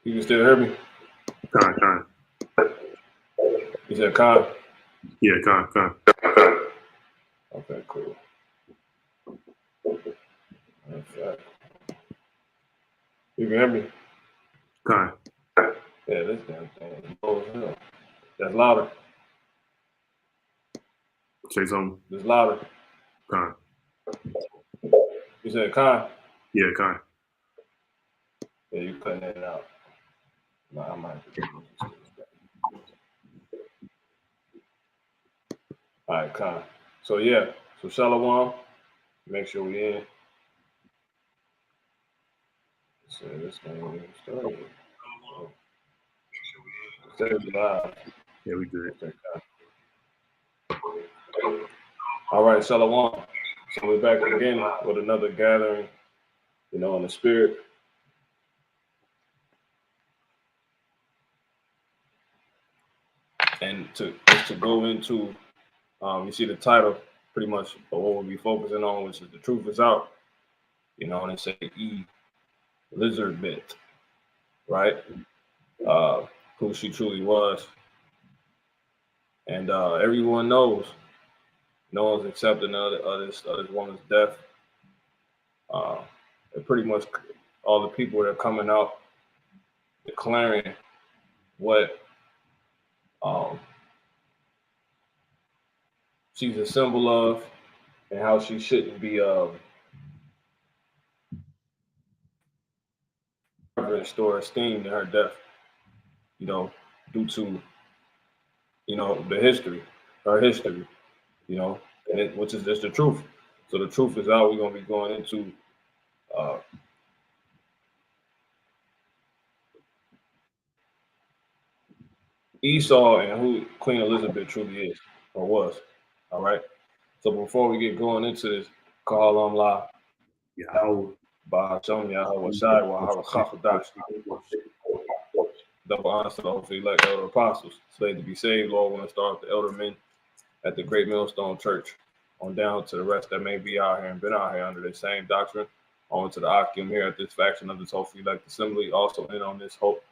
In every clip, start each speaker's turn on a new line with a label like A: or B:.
A: You can still hear me?
B: Con.
A: You said Con?
B: Yeah, Con.
A: Okay, cool. Okay. You can hear me?
B: Con.
A: Yeah, this damn thing is low as hell. That's louder.
B: Say something.
A: It's louder.
B: Con.
A: You said Con?
B: Yeah, Con.
A: Yeah, you cutting it out. No, I might have to do this. All right, Con. So yeah, so Shalom. Make sure we in. So this thing is started. Stay live.
B: Yeah, we good.
A: Okay, all right, Shalom. So we're back again with another gathering, in the spirit. And to go into, you see the title pretty much of what we'll be focusing on, which is the truth is out, and it say lizardbeth, right? Who she truly was. And everyone knows, no one's accepting of this woman's death. And pretty much all the people that are coming out declaring what she's a symbol of and how she shouldn't be reverenced or esteemed in her death, due to, her history, and which is just the truth. So the truth is out. We're going to be going into Esau and who Queen Elizabeth truly is or was. All right. So before we get going into this, call la Yahweh Ba'Hashem Yahweh Shai Wahara Chachadash. Double honors to the holy elect elder apostles, slated to be saved. Lord, want to start with the elder men at the Great Millstone Church, on down to the rest that may be out here and been out here under the same doctrine, on to the Akim here at this faction of this holy elect assembly, also in on this hope,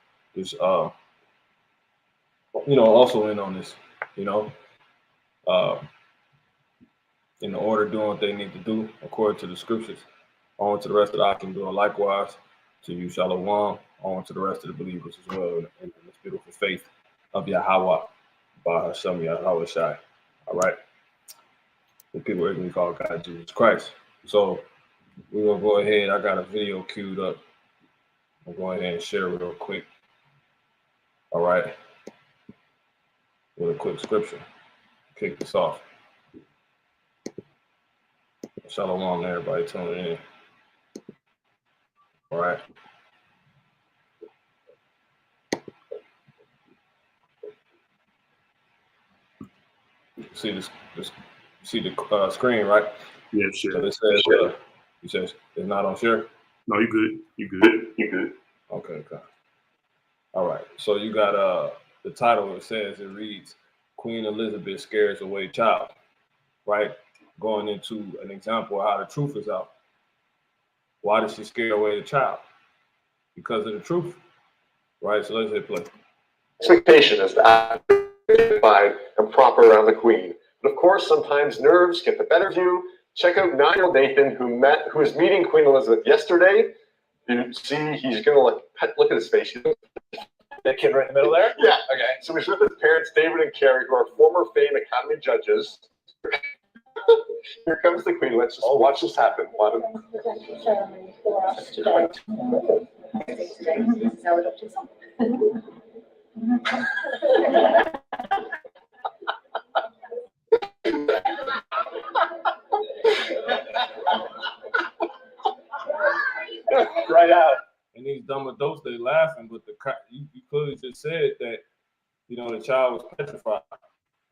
A: also in on this, in the order doing what they need to do according to the scriptures. On to the rest of the Akim doing likewise. To you, Shalom. On to the rest of the believers as well in this beautiful faith of Yahweh, Ba'Hashem Yahweh Shai. All right. The people originally called God Jesus Christ. So we're going to go ahead. I got a video queued up. I'll go ahead and share it real quick. All right. With a quick scripture. Kick this off. Shalom to everybody tuning in. All right. See this see the screen, right?
B: Yeah, sure.
A: So this says, you says it's not on share?
B: No, you good.
A: Okay. All right. So you got the title, it reads, Queen Elizabeth Scares Away Child, right? Going into an example of how the truth is out. Why did she scare away the child? Because of the truth, right? So let's hit play.
C: Expectation is dignified and proper around the Queen. But of course, sometimes nerves get the better of you. Check out 9-year-old Nathan, who is meeting Queen Elizabeth yesterday. You see, he's gonna look at his face.
D: That kid right in the middle there?
C: Yeah. Okay. So he's with his parents, David and Carrie, who are former Fame Academy judges. Here comes the Queen. Let's just watch this happen.
E: Ceremony for us today. This is our adopted son.
C: Right out.
A: And these dumb adults, they laughing, but you clearly just said that, you know, the child was petrified.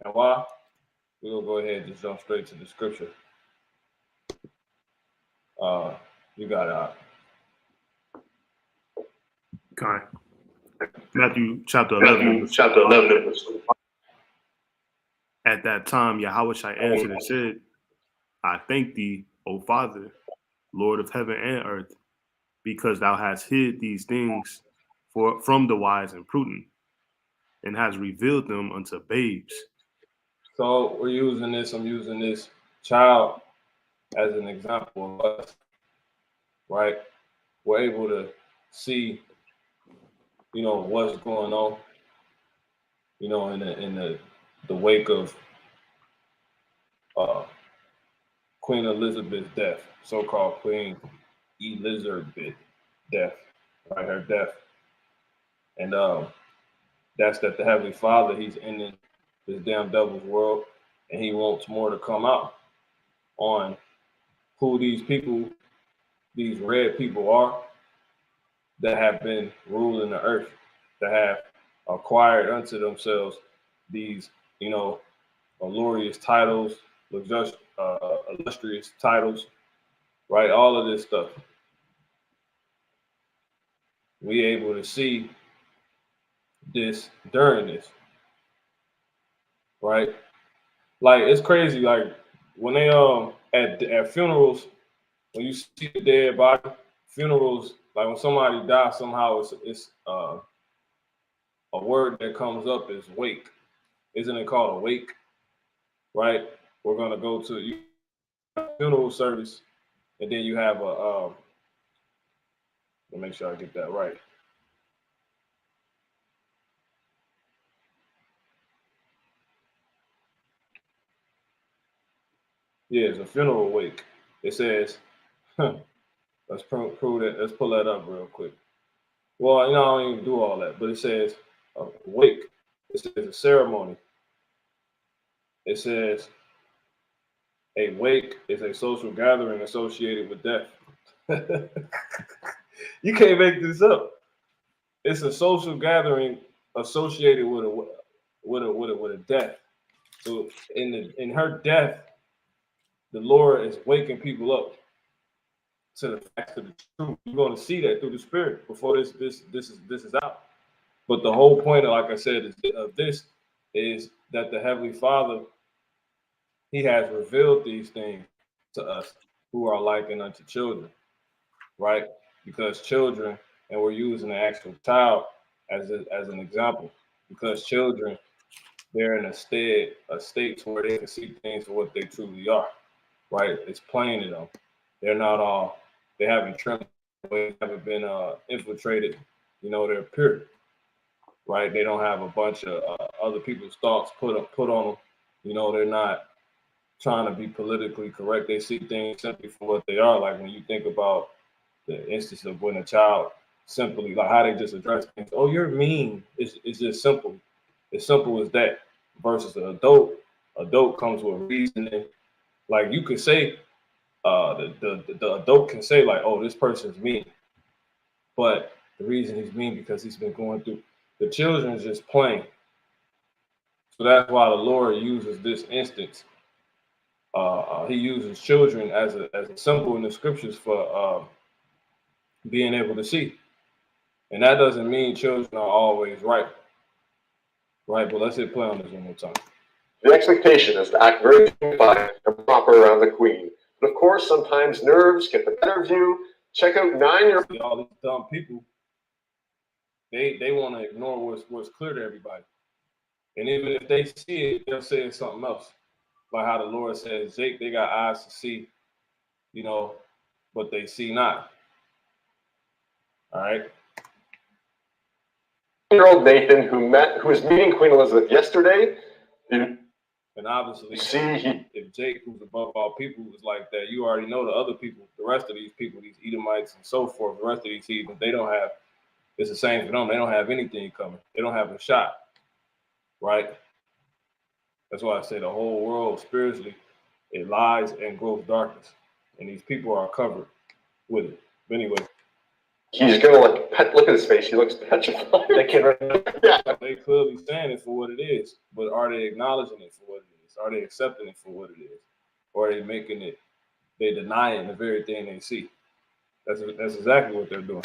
A: And why? We'll go ahead and just jump straight to the scripture. You got it.
B: Okay. Matthew chapter 11.
C: Chapter 11.
B: At that time, Yahushua answered and said, I thank thee, O Father, Lord of heaven and earth, because thou hast hid these things from the wise and prudent, and hast revealed them unto babes.
A: So I'm using this child as an example of us, right? We're able to see, you know, what's going on, you know, in the wake of Queen Elizabeth's death, so-called Queen Elizabeth death, right? Her death. And that's that the Heavenly Father, he's ending this damn devil's world, and he wants more to come out on who these people, these red people are that have been ruling the earth, that have acquired unto themselves these, you know, glorious titles, illustrious titles, right? All of this stuff. We able to see this during this, right? Like it's crazy. Like when they at funerals, when you see the dead body, funerals, like when somebody dies, somehow it's a word that comes up is wake. Isn't it called a wake? Right? We're gonna go to funeral service, and then you have a let me make sure I get that right. Yeah, it's a funeral wake. It says, let's prove that. Let's pull that up real quick. Well, you know, I don't even do all that, but it says wake. It says a ceremony. It says a wake is a social gathering associated with death. You can't make this up. It's a social gathering associated with a death. So in her death, the Lord is waking people up to the facts of the truth. You're going to see that through the Spirit before this is out. But the whole point, like I said, of this is that the Heavenly Father, he has revealed these things to us who are likened unto children, right? Because children, and we're using the actual child as an example, because children, they're in a state where they can see things for what they truly are, right? It's plain to them. They're not all, they haven't trimmed, they haven't been infiltrated, you know, they're pure, right? They don't have a bunch of other people's thoughts put on them. You know, they're not trying to be politically correct. They see things simply for what they are. Like when you think about the instance of when a child simply, like how they just address things. Oh, you're mean. It's just simple. As simple as that. Versus an adult comes with reasoning. Like you could say, the adult can say like, oh, this person's mean. But the reason he's mean because he's been going through. The children is just playing. So that's why the Lord uses this instance. He uses children as a symbol in the scriptures for being able to see. And that doesn't mean children are always right. Right, but let's hit play on this one more time.
C: The expectation is to act very dignified and proper around the queen. But of course, sometimes nerves get the better of you. Check out 9-year-old.
A: All these dumb people, they want to ignore what's clear to everybody. And even if they see it, they'll say it's something else. Like how the Lord says, Jake, they got eyes to see, you know, but they see not. All right.
C: 9-year-old Nathan, who was meeting Queen Elizabeth yesterday.
A: And obviously, if Jake, who's above all people, was like that, you already know the other people, the rest of these people, these Edomites and so forth, the rest of these heathens, they don't have It's the same for them. They don't have anything coming. They don't have a shot, right? That's why I say the whole world spiritually, it lies and grows darkness. And these people are covered with it. But anyway.
C: He's gonna look at his face. He looks petrified.
D: That kid right
C: Yeah.
A: They clearly saying it for what it is, but are they acknowledging it for what it is? Are they accepting it for what it is? Or are they making it, they denying the very thing they see? That's exactly what they're doing.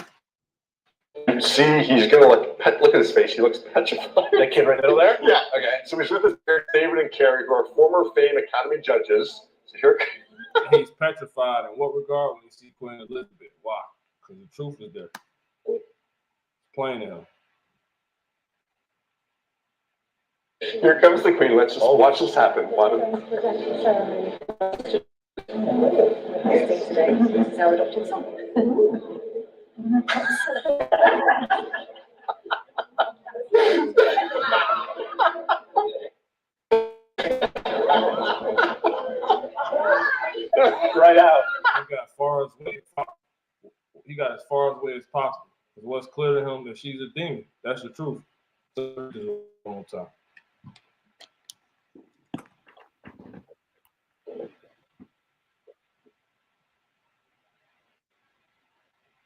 C: You see, he's gonna look at his face. He looks petrified.
D: That kid right in the middle there?
C: Yeah. Okay. So he's with his parents, David and Carrie, who are former Fame Academy judges. So here.
A: He's petrified in what regard when he see Queen Elizabeth? Why? Because the truth is there. It's plain to him.
C: Here comes the Queen. Let's just watch this happen.
E: Presenting ceremony. Today, this is our adopted son.
D: Right out.
A: He got as far away as possible. Because what's clear to him that she's a demon. That's the truth. So just one more time.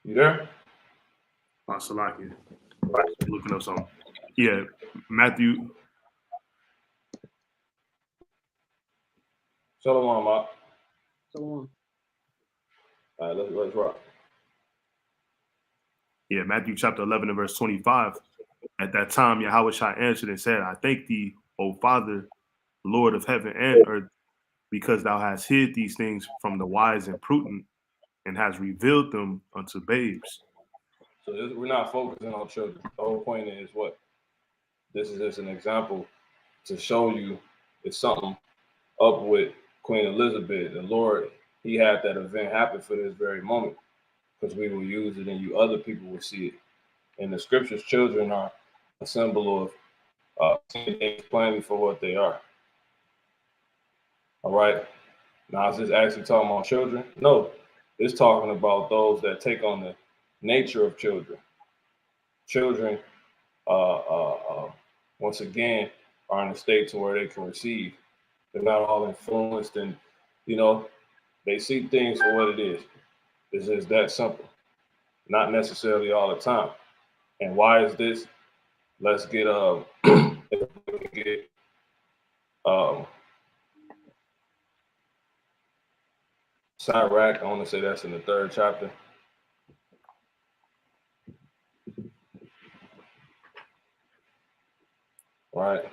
A: You there?
B: Salaki. Looking up something. Yeah, Matthew.
A: Shalom, Mark.
F: Shalom.
A: All right, let's rock.
B: Yeah, Matthew chapter 11 and verse 25. At that time, Yahushua answered and said, I thank thee, O Father, Lord of heaven and earth, because thou hast hid these things from the wise and prudent and hast revealed them unto babes.
A: So we're not focusing on children. The whole point is what? This is just an example to show you it's something up with Queen Elizabeth. The Lord, he had that event happen for this very moment because we will use it and you other people will see it. In the scriptures, children are a symbol of seeing things plainly for what they are. All right. Now, is this actually talking about children? No, it's talking about those that take on the nature of children. Children, once again, are in a state to where they can receive. They're not all influenced, and they see things for what it is. It's just that simple. Not necessarily all the time. And why is this? Let's get Sirach. I want to say that's in the 3rd chapter. Right,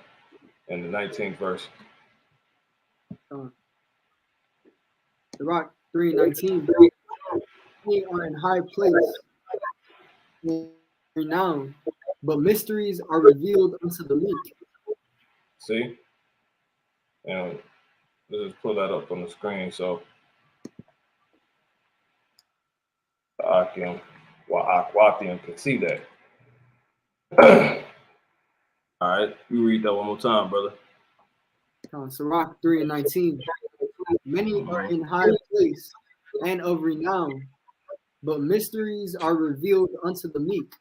A: in the 19th verse.
F: Sirach 3:19. They are in high place, renowned, but mysteries are revealed unto the meek.
A: See? And let's just pull that up on the screen so Akim can see that. All right, you read that one more time, brother.
F: Sirach 3:19. Many are in high place and of renown, but mysteries are revealed unto the meek.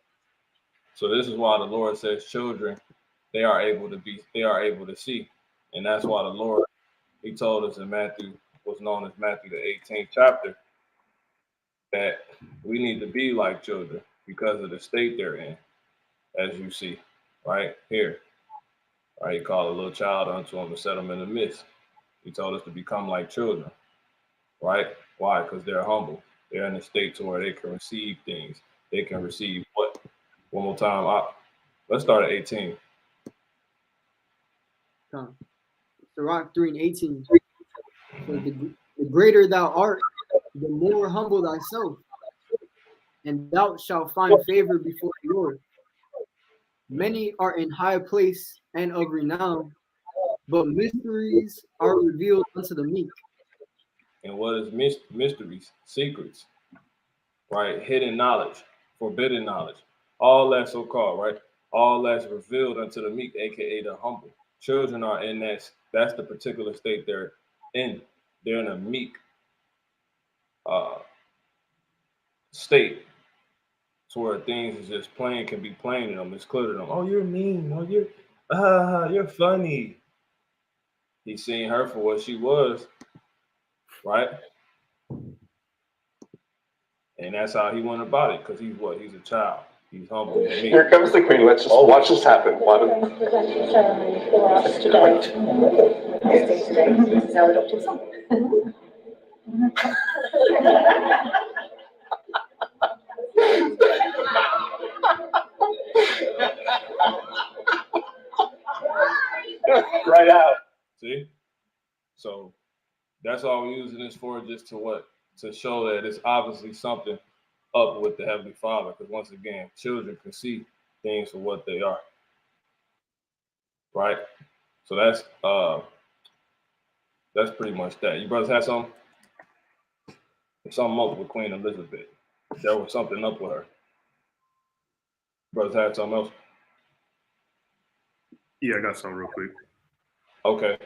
A: So this is why the Lord says children, they are able to see. And that's why the Lord, he told us in Matthew, what's known as Matthew, the 18th chapter, that we need to be like children because of the state they're in, as you see, right here. Right, he called a little child unto him and set him in the midst. He told us to become like children, right? Why? Because they're humble. They're in a state to where they can receive things. They can receive what? One more time. Let's start at 18.
F: Sirach 3:18. So the greater thou art, the more humble thyself, and thou shalt find favor before the Lord. Many are in high place and of renown, but mysteries are revealed unto the meek.
A: And what is mysteries? Secrets, right? Hidden knowledge, forbidden knowledge, all that so-called, right? All that's revealed unto the meek, aka the humble. Children are in that's the particular state they're in. They're in a meek state. to where things is just plain can be plain to them. It's clear to them. Oh, you're mean. Oh, you're funny. He seen her for what she was, right? And that's how he went about it, because he's what? He's a child. He's humble. He's meek.
C: Here comes the queen. Let's just watch this happen.
E: The presenting ceremony for us today. This today is our adopted son.
D: Right out.
A: See? So that's all we're using this for, just to what? To show that it's obviously something up with the Heavenly Father. Because once again, children can see things for what they are. Right? So that's pretty much that. You brothers have something? Something up with Queen Elizabeth. There was something up with her. Brothers have something else?
B: Yeah, I got something real quick.
A: Okay.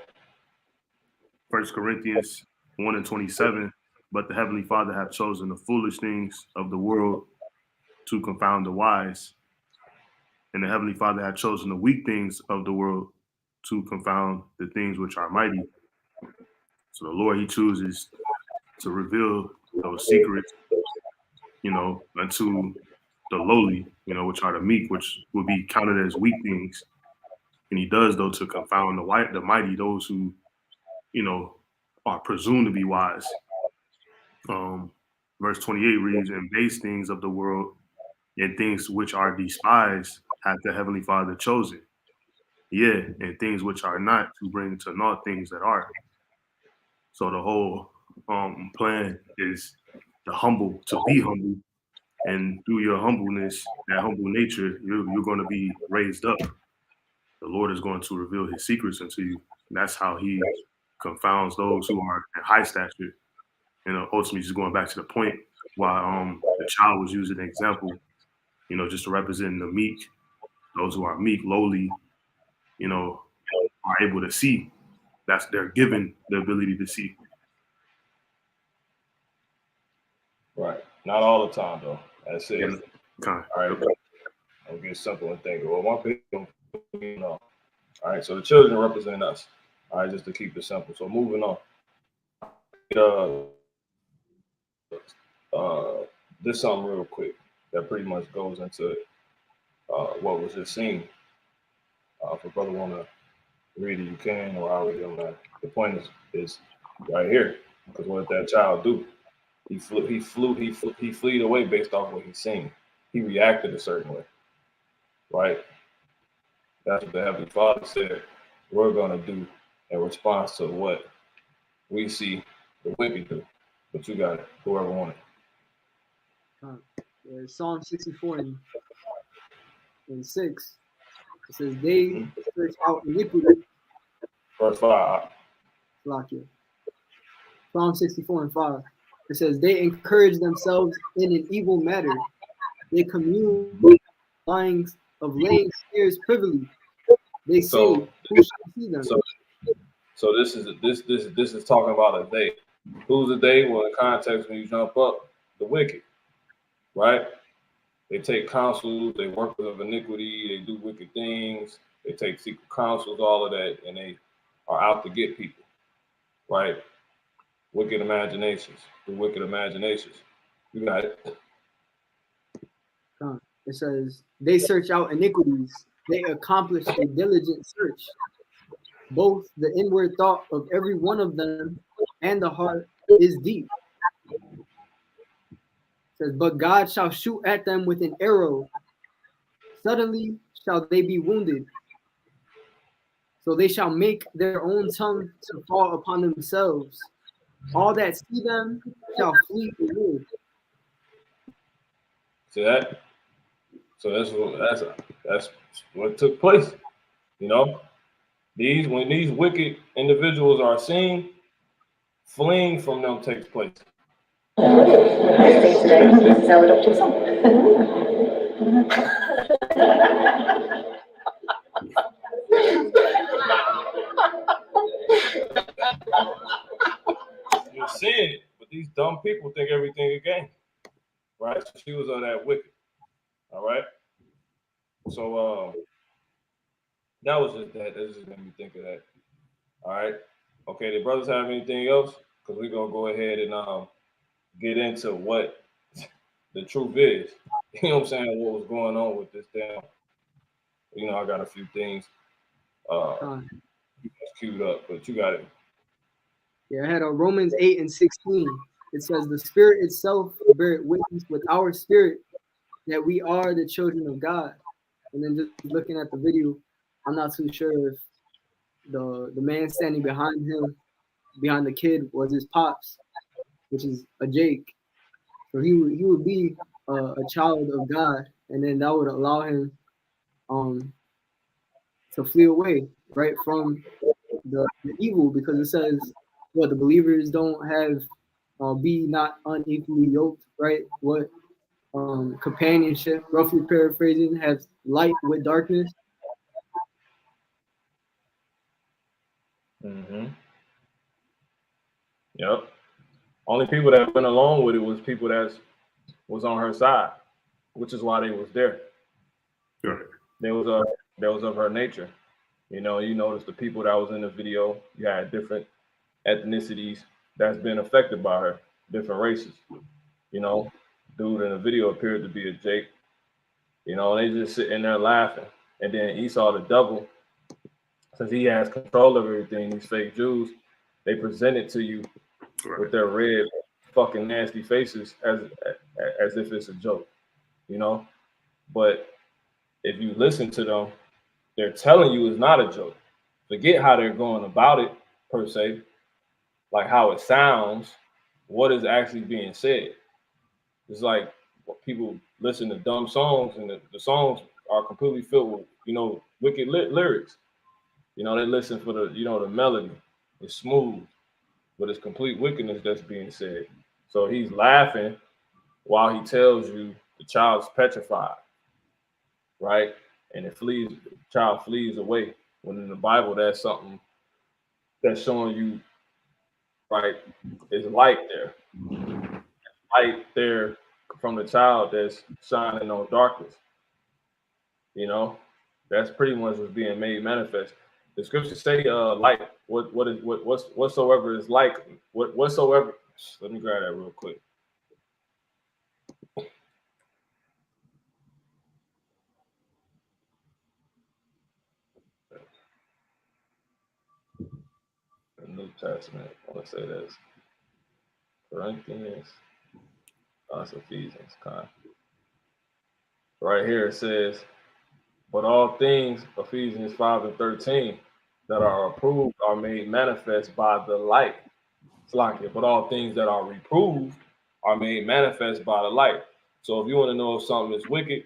B: 1 Corinthians 1:27. But the Heavenly Father hath chosen the foolish things of the world to confound the wise. And the Heavenly Father hath chosen the weak things of the world to confound the things which are mighty. So the Lord, he chooses to reveal those secrets, unto the lowly, which are the meek, which will be counted as weak things. And he does, though, to confound the mighty, those who, are presumed to be wise. Verse 28 reads, and base things of the world and things which are despised hath the Heavenly Father chosen. Yeah, and things which are not, to bring to naught things that are. So the whole plan is to be humble, and through your humbleness, that humble nature, you're going to be raised up. The Lord is going to reveal his secrets unto you. And that's how he confounds those who are in high stature. And ultimately, just going back to the point why the child was used as an example, just to represent the meek, those who are meek, lowly, are able to see. They're given the ability to see.
A: Right. Not all the time, though. That's it.
B: Yeah.
A: All right. I'll get simple and think. Well, one people, All right. So the children represent us. All right. Just to keep it simple. So moving on. This something real quick that pretty much goes into what was just seen. If a brother want to read it, you can, or I'll read it. The point is right here. Because what did that child do? He fleed away based off what he's seen. He reacted a certain way, right? That's what the Heavenly Father said we're going to do in response to what we see the wicked do. But you got it, whoever wanted.
F: Psalm 64 and 6. It says, they search out iniquity.
A: Verse 5.
F: Psalm 64 and 5. It says, they encourage themselves in an evil matter. They commune laying snares privily. They say, who shall see them?
A: So this is talking about a day. Who's the day? Well, in context, when you jump up, the wicked, right? They take counsels, they work of iniquity, they do wicked things, they take secret counsels, all of that, and they are out to get people, right? Wicked imaginations, the wicked imaginations. You got it.
F: It says, they search out iniquities, they accomplish a diligent search. Both the inward thought of every one of them and the heart is deep. It says, but God shall shoot at them with an arrow. Suddenly shall they be wounded. So they shall make their own tongue to fall upon themselves. All that see them shall flee away.
A: See that? So that's what took place. When these wicked individuals are seen, fleeing from them takes place.
E: This today is our adopted son.
A: You're seeing it, but these dumb people think everything a game, right? So she was of that wicked. All right. So that was just that. That just made me think of that. All right. Okay. The brothers have anything else? Because we're gonna go ahead and get into what the truth is. You know what I'm saying? What was going on with this damn? You know, I got a few things queued up, but you got it.
F: Yeah, I had on Romans 8:16. It says, "The Spirit itself bear witness with our spirit that we are the children of God." And then just looking at the video, I'm not too sure if the man standing behind him, behind the kid, was his pops, which is a Jake. So he would be a child of God, and then that would allow him um to flee away right from the evil, because it says what the believers don't have be not unequally yoked, right? What companionship, roughly paraphrasing, has light with darkness.
A: Mm-hmm. Yep. Only people that went along with it was people that was on her side, which is why they was there.
B: Right.
A: They was of her nature. You know, you notice the people that was in the video, you had different ethnicities that's been affected by her, different races. You know, dude in the video appeared to be a Jake. You know, they just sitting there laughing. And then Esau the devil, since he has control of everything, these fake Jews, they present it to you with their red fucking nasty faces as if it's a joke, you know? But if you listen to them, they're telling you it's not a joke. Forget how they're going about it per se, like how it sounds, what is actually being said. It's like people listen to dumb songs, and the songs are completely filled with, you know, wicked lyrics. You know, they listen for the, you know, the melody. It's smooth, but it's complete wickedness that's being said. So he's laughing while he tells you the child's petrified, right? And the child flees away. When in the Bible, that's something that's showing you, right, is light there. Light there from the child that's shining on darkness. You know, that's pretty much what's being made manifest. The scriptures say, light, whatsoever is like, whatsoever. Let me grab that real quick. The New Testament, I want to say this. Corinthians, it's Ephesians, kind. Right here it says, but all things, Ephesians 5:13, that are approved are made manifest by the light. It's like it, but all things that are reproved are made manifest by the light. So if you want to know if something is wicked,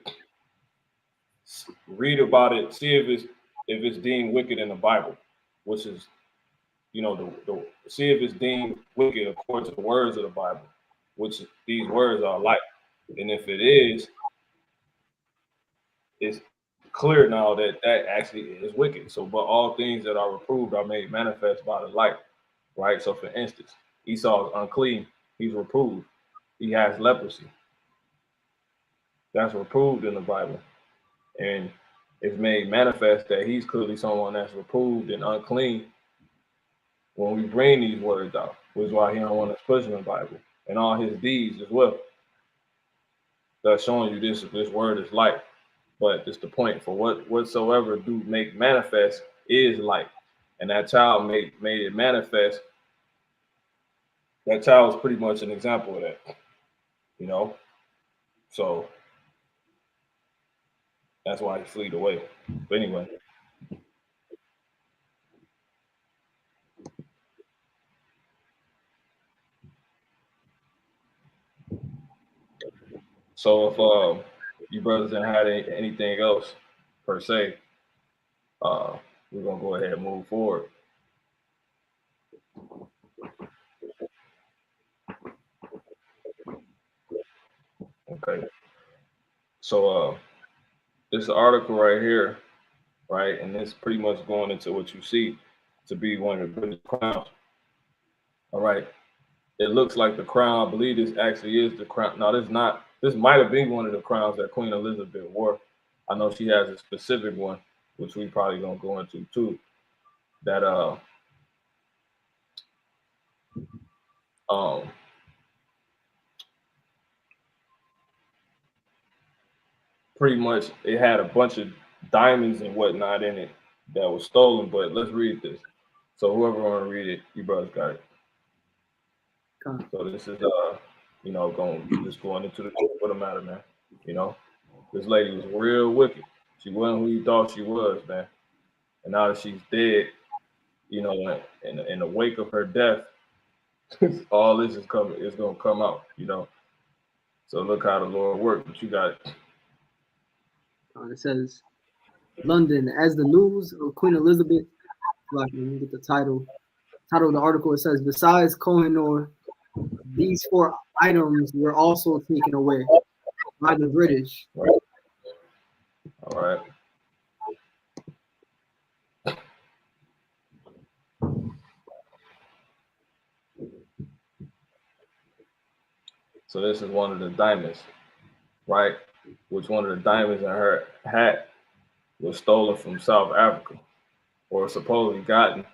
A: read about it, see if it's deemed wicked in the Bible, which is, you know, the see if it's deemed wicked according to the words of the Bible, which these words are light. And if it is, it's clear now that that actually is wicked. So, but all things that are reproved are made manifest by the light, right? So, for instance, Esau is unclean; he's reproved. He has leprosy. That's reproved in the Bible, and it's made manifest that he's clearly someone that's reproved and unclean when we bring these words out, which is why he don't want us pushing the Bible and all his deeds as well. That's showing you this word is light. But it's the point, for whatsoever do make manifest is light. And that child made it manifest. That child was pretty much an example of that, you know? So that's why he fled away. But anyway. So if you brothers didn't have anything else per se, we're gonna go ahead and move forward. Okay. So this article right here, right, and it's pretty much going into what you see to be one of the British crowns. All right. It looks like the crown. I believe this actually is the crown. No, this is not this might have been one of the crowns that Queen Elizabeth wore. I know she has a specific one, which we probably gonna go into too. That um pretty much it had a bunch of diamonds and whatnot in it that was stolen. But let's read this. So whoever want to read it, you brothers got it.
F: Con.
A: So this is going into the truth of the matter, man. You know, this lady was real wicked. She wasn't who you thought she was, man. And now that she's dead, you know, in the wake of her death, all this is gonna come out, you know. So look how the Lord worked. But you got it.
F: It says, London, as the news of Queen Elizabeth, like, let me get the title of the article. It says, besides Kohinoor, these 4 items were also taken away by the British.
A: All right. So this is one of the diamonds, right? Which one of the diamonds in her hat was stolen from South Africa, or supposedly gotten.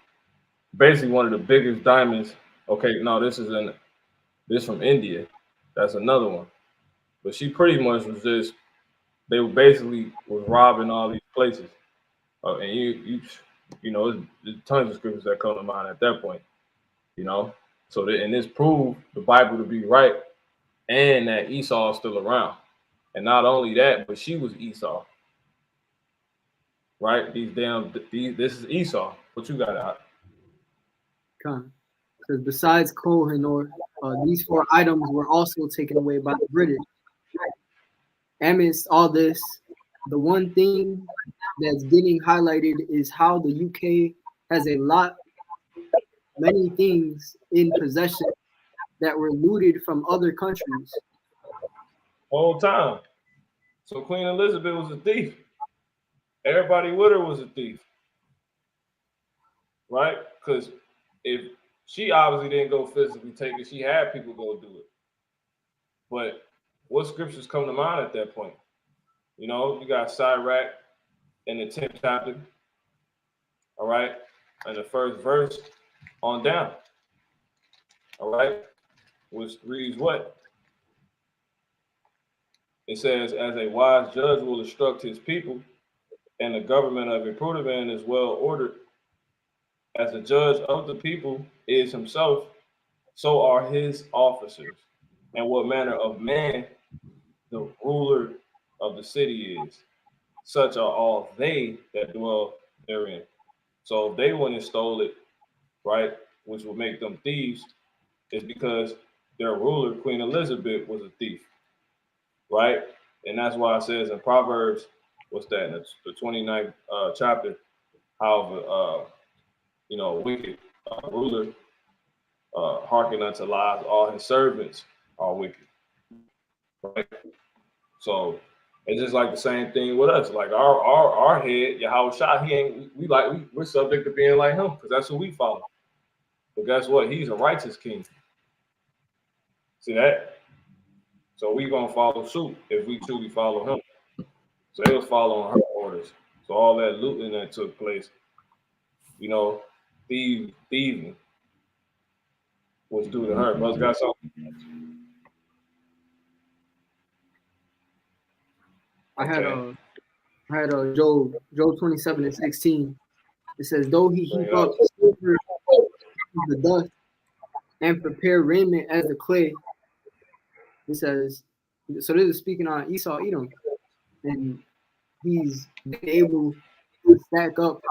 A: Basically, one of the biggest diamonds. Okay, no, this from India. That's another one. But she pretty much was just they were basically was robbing all these places. And you know, there's tons of scriptures that come to mind at that point. You know, so and this proved the Bible to be right, and that Esau is still around. And not only that, but she was Esau, right? This is Esau. What you got out?
F: Con. It says, besides Kohinoor, these 4 items were also taken away by the British. Amidst all this, the one thing that's getting highlighted is how the UK has many things in possession that were looted from other countries.
A: Whole time. So Queen Elizabeth was a thief. Everybody with her was a thief, right? Because if she obviously didn't go physically take it, she had people go do it. But what scriptures come to mind at that point? You know, you got Sirach in the 10th chapter, all right, and the first verse on down, all right, which reads what? It says, as a wise judge will instruct his people, and the government of a prudent man is well ordered. As the judge of the people is himself, so are his officers. And what manner of man the ruler of the city is, such are all they that dwell therein. So if they went and stole it, right, which would make them thieves, is because their ruler, Queen Elizabeth, was a thief, right? And that's why it says in Proverbs, what's that, in the 29th chapter, how wicked ruler hearken unto lies, all his servants are wicked, right? So it's just like the same thing with us. Like our head, Yahweh Shah, we're subject to being like him because that's who we follow. But guess what? He's a righteous king. See that? So we gonna follow suit if we truly follow him. So they was following her orders. So all that looting that took place, you know, thieving was due to her. Brothers got something?
F: I had Job 27:16. It says, though he heap up silver as the dust and prepare raiment as the clay. It says, so this is speaking on Esau Edom, and he's been able to stack up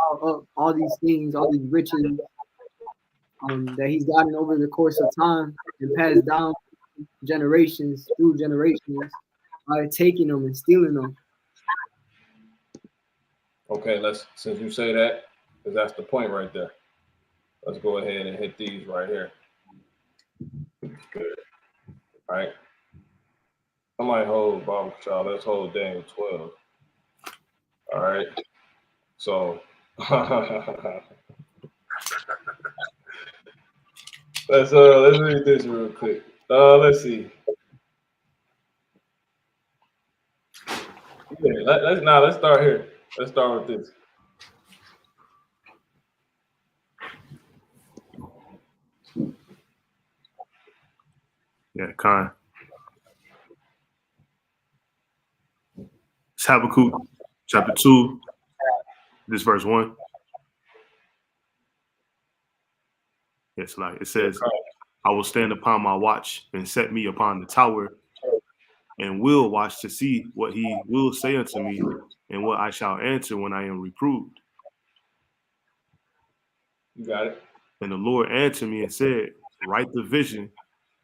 F: all these things, all these riches that he's gotten over the course of time and passed down generations through generations by taking them and stealing them.
A: Okay, since you say that, because that's the point right there. Let's go ahead and hit these right here. Good. All right. Somebody hold Bible child. Let's hold Daniel 12. All right. So let's read this real quick. Let's see. Let's start here. Let's start with this.
B: Yeah, Khan. It's Habakkuk chapter 2, this verse 1. Yes, like it says, I will stand upon my watch and set me upon the tower, and will watch to see what he will say unto me, and what I shall answer when I am reproved.
A: You got it.
B: And the Lord answered me and said, write the vision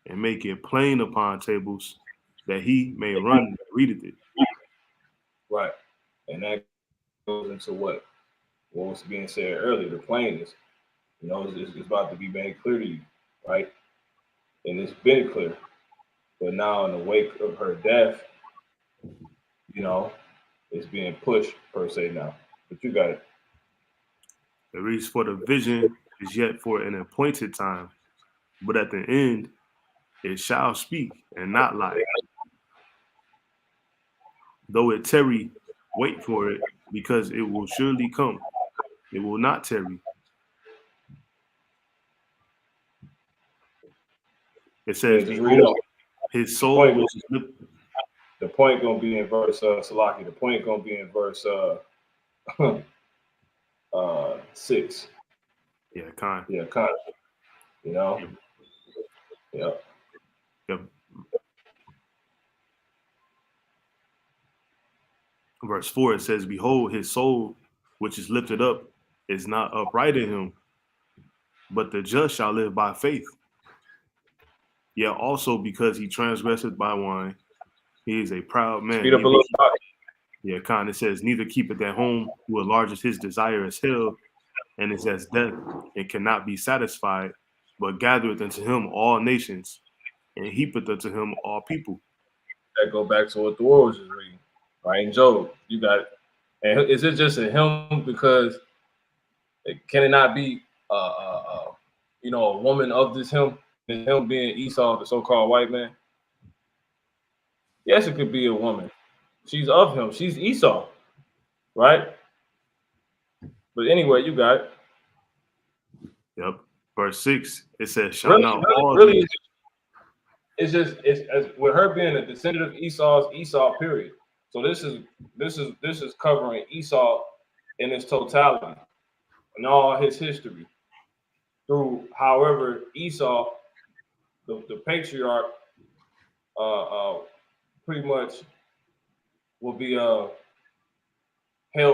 B: and make it plain upon tables, that he may run and readeth it.
A: Right. And that goes into what was being said earlier, the plainness. You know, it's about to be made clear to you, right? And it's been clear. But now in the wake of her death, you know, it's being pushed per se now. But you got it.
B: It reads, for the vision is yet for an appointed time, but at the end it shall speak and not lie. Though it tarry, wait for it, because it will surely come. It will not tarry. It says,
A: Yeah, just read
B: behold,
A: on.
B: his soul, which is
A: The point gonna be in verse Salaki. The point gonna be in verse 6.
B: yeah, Khan.
A: Yeah, kind of. You know? Yeah.
B: Yep. Verse 4, it says, behold, his soul, which is lifted up, is not upright in him, but the just shall live by faith. Yet also because he transgresseth by wine, he is a proud man.
A: Speed up a little bit.
B: Yeah, Khan, it says, neither keepeth at home, who enlarges his desire as hell, and is as death, and cannot be satisfied, but gathereth unto him all nations, and heapeth unto him all people.
A: That go back to what the world was just reading. Right? And Job, you got it. And is it just in him because can it not be you know, a woman of this him? Is him being Esau, the so-called white man? Yes, it could be a woman. She's of him. She's Esau, right? But anyway, you got it.
B: Yep. Verse 6, it says, shall not all
A: really, it's just as with her being a descendant of Esau's Esau period. So this is covering Esau in its totality and all his history through however Esau, the patriarch, pretty much will be held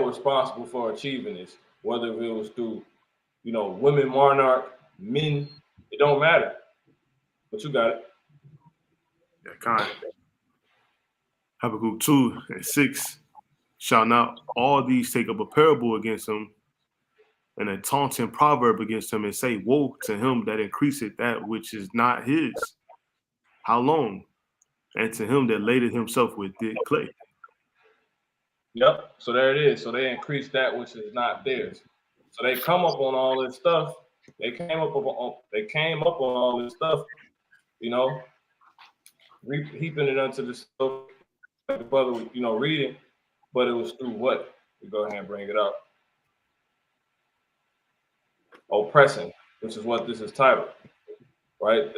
A: responsible for achieving this, whether it was through, you know, women monarch, men, it don't matter. But you got it.
B: Yeah, Khan. Habakkuk 2 and 6, shall not all these take up a parable against him, and a taunting proverb against him, and say, woe to him that increaseth that which is not his. How long? And to him that laded himself with thick clay.
A: Yep. So there it is. So they increase that which is not theirs. So they come up on all this stuff. They came up on all this stuff, you know, heaping it unto the stuff like the brother, you know, reading, but it was through what? We go ahead and bring it up. Oppressing, which is what this is titled, right?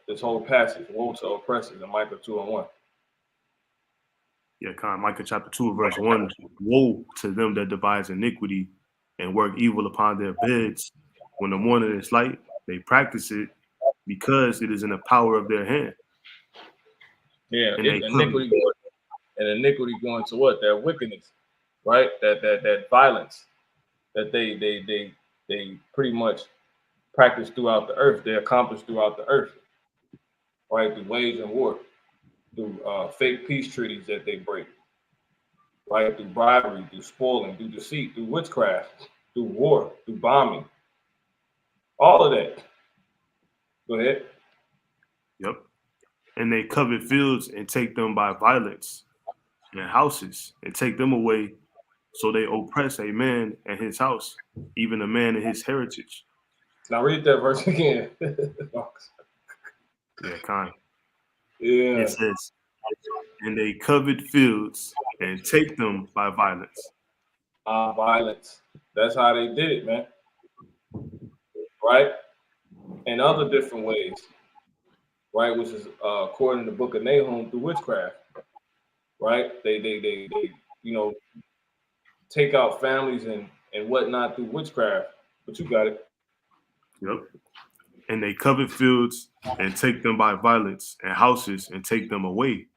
A: This whole passage, woe to oppressors in Micah 2:1.
B: Yeah, Khan. Micah chapter 2, verse 1, woe to them that devise iniquity and work evil upon their beds. When the morning is light, they practice it because it is in the power of their hand.
A: Yeah,
B: And
A: iniquity going to what? Their wickedness, right? That violence that they pretty much practice throughout the earth. They accomplish throughout the earth, right? Through wage and war, through fake peace treaties that they break, right? Through bribery, through spoiling, through deceit, through witchcraft, through war, through bombing, all of that. Go ahead.
B: Yep. And they covet fields and take them by violence, and houses and take them away. So they oppress a man and his house, even a man and his heritage.
A: Now read that verse again.
B: Yeah, Khan.
A: Yeah.
B: It says, and they covet fields and take them by violence.
A: Violence. That's how they did it, man. Right? In other different ways, right? Which is according to the book of Nahum through witchcraft, right? They you know, take out families and whatnot through witchcraft. But you got it.
B: Yep. And they covet fields and take them by violence, and houses and take them away.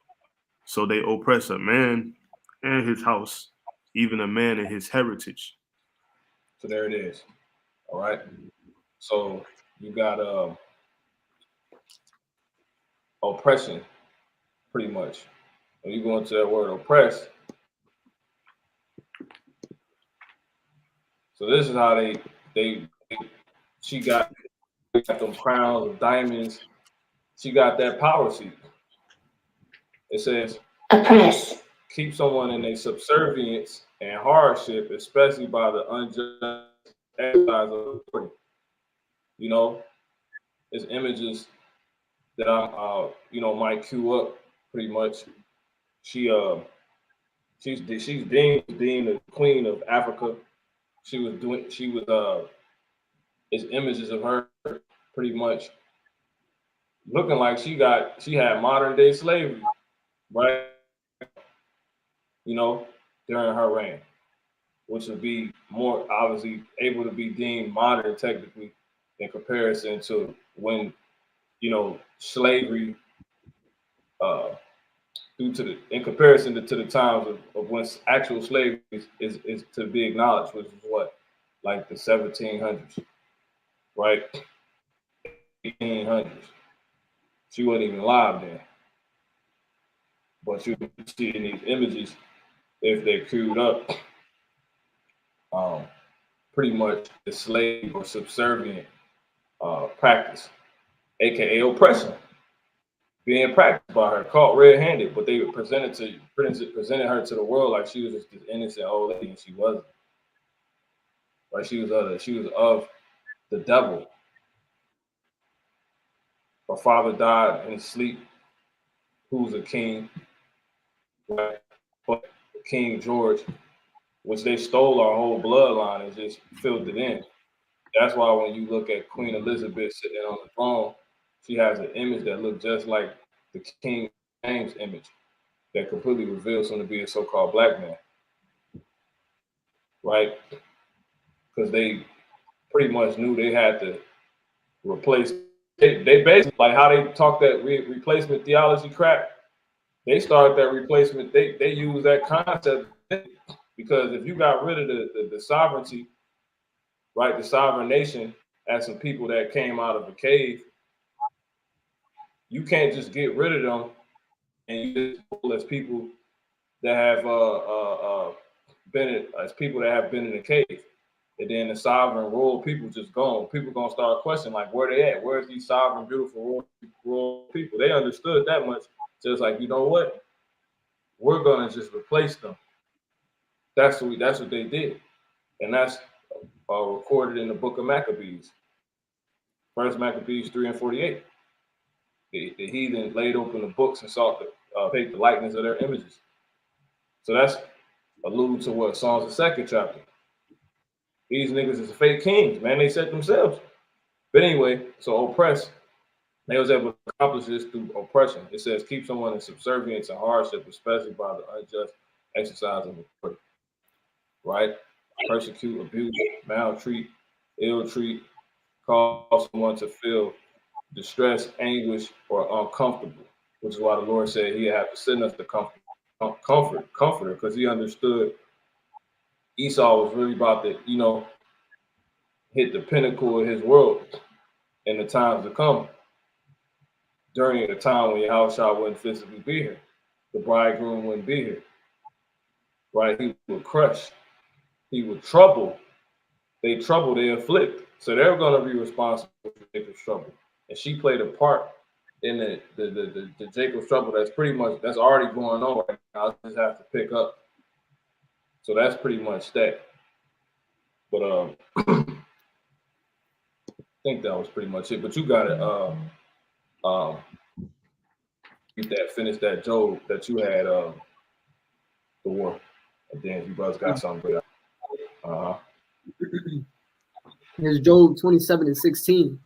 B: So they oppress a man and his house, even a man and his heritage.
A: So there it is. All right. So you got oppression, pretty much. When you go into that word oppress, so this is how they she got them crowns of diamonds. She got that power seat. It says
E: oppress,
A: keep someone in a subservience and hardship, especially by the unjust exercise of authority. You know, it's images that I might cue up pretty much. She she's deemed the queen of Africa. It's images of her pretty much looking like she had modern day slavery, right? You know, during her reign, which would be more obviously able to be deemed modern technically in comparison to when, slavery in comparison to the times of when actual slavery is to be acknowledged, which is what, like the 1700s, right? 1800s. She wasn't even alive then. But you see in these images, if they're queued up, pretty much the slave or subservient practice, aka oppression, being practiced by her, caught red-handed. But they presented her to the world like she was just this innocent old lady, and she wasn't. Right? She was of the devil. Her father died in his sleep, who's a king, right? But King George, which they stole our whole bloodline and just filled it in. That's why when you look at Queen Elizabeth sitting on the throne, she has an image that looks just like the King James image that completely reveals him to be a so-called black man, right? Because they pretty much knew they had to replace. They basically, like how they talk that replacement theology crap. They started that replacement. They use that concept because if you got rid of the sovereignty, right, the sovereign nation, as some people that came out of a cave, you can't just get rid of them and use as people that have as people that have been in the cave. And then the sovereign royal people just gone. People gonna start questioning like where they at? Where's these sovereign, beautiful royal people? They understood that much. So it's like, you know what? We're gonna just replace them. That's what they did, and that's recorded in the book of Maccabees. First Maccabees 3:48. The heathen laid open the books and sought to take the likeness of their images. So that's alluding to what Psalms the second chapter. These niggas is fake kings, man. They said themselves. But anyway, so oppress, they was able to accomplish this through oppression. It says keep someone in subservience and hardship, especially by the unjust exercise of authority. Right? Persecute, abuse, maltreat, ill treat, cause someone to feel distress, anguish, or uncomfortable, which is why the Lord said he had to send us the comforter, because he understood Esau was really about to, hit the pinnacle of his world in the times to come, during the time when Yahushua wouldn't physically be here. The bridegroom wouldn't be here, right? He would crush, he would trouble. They trouble, they afflict. So they're going to be responsible for Jacob's trouble. And she played a part in the Jacob's trouble that's already going on right now. I just have to pick up. So that's pretty much that. But I think that was pretty much it. But you got it. get that, finish that Job that you had the war. And then you brothers got something for that.
F: Here's Job 27:16. It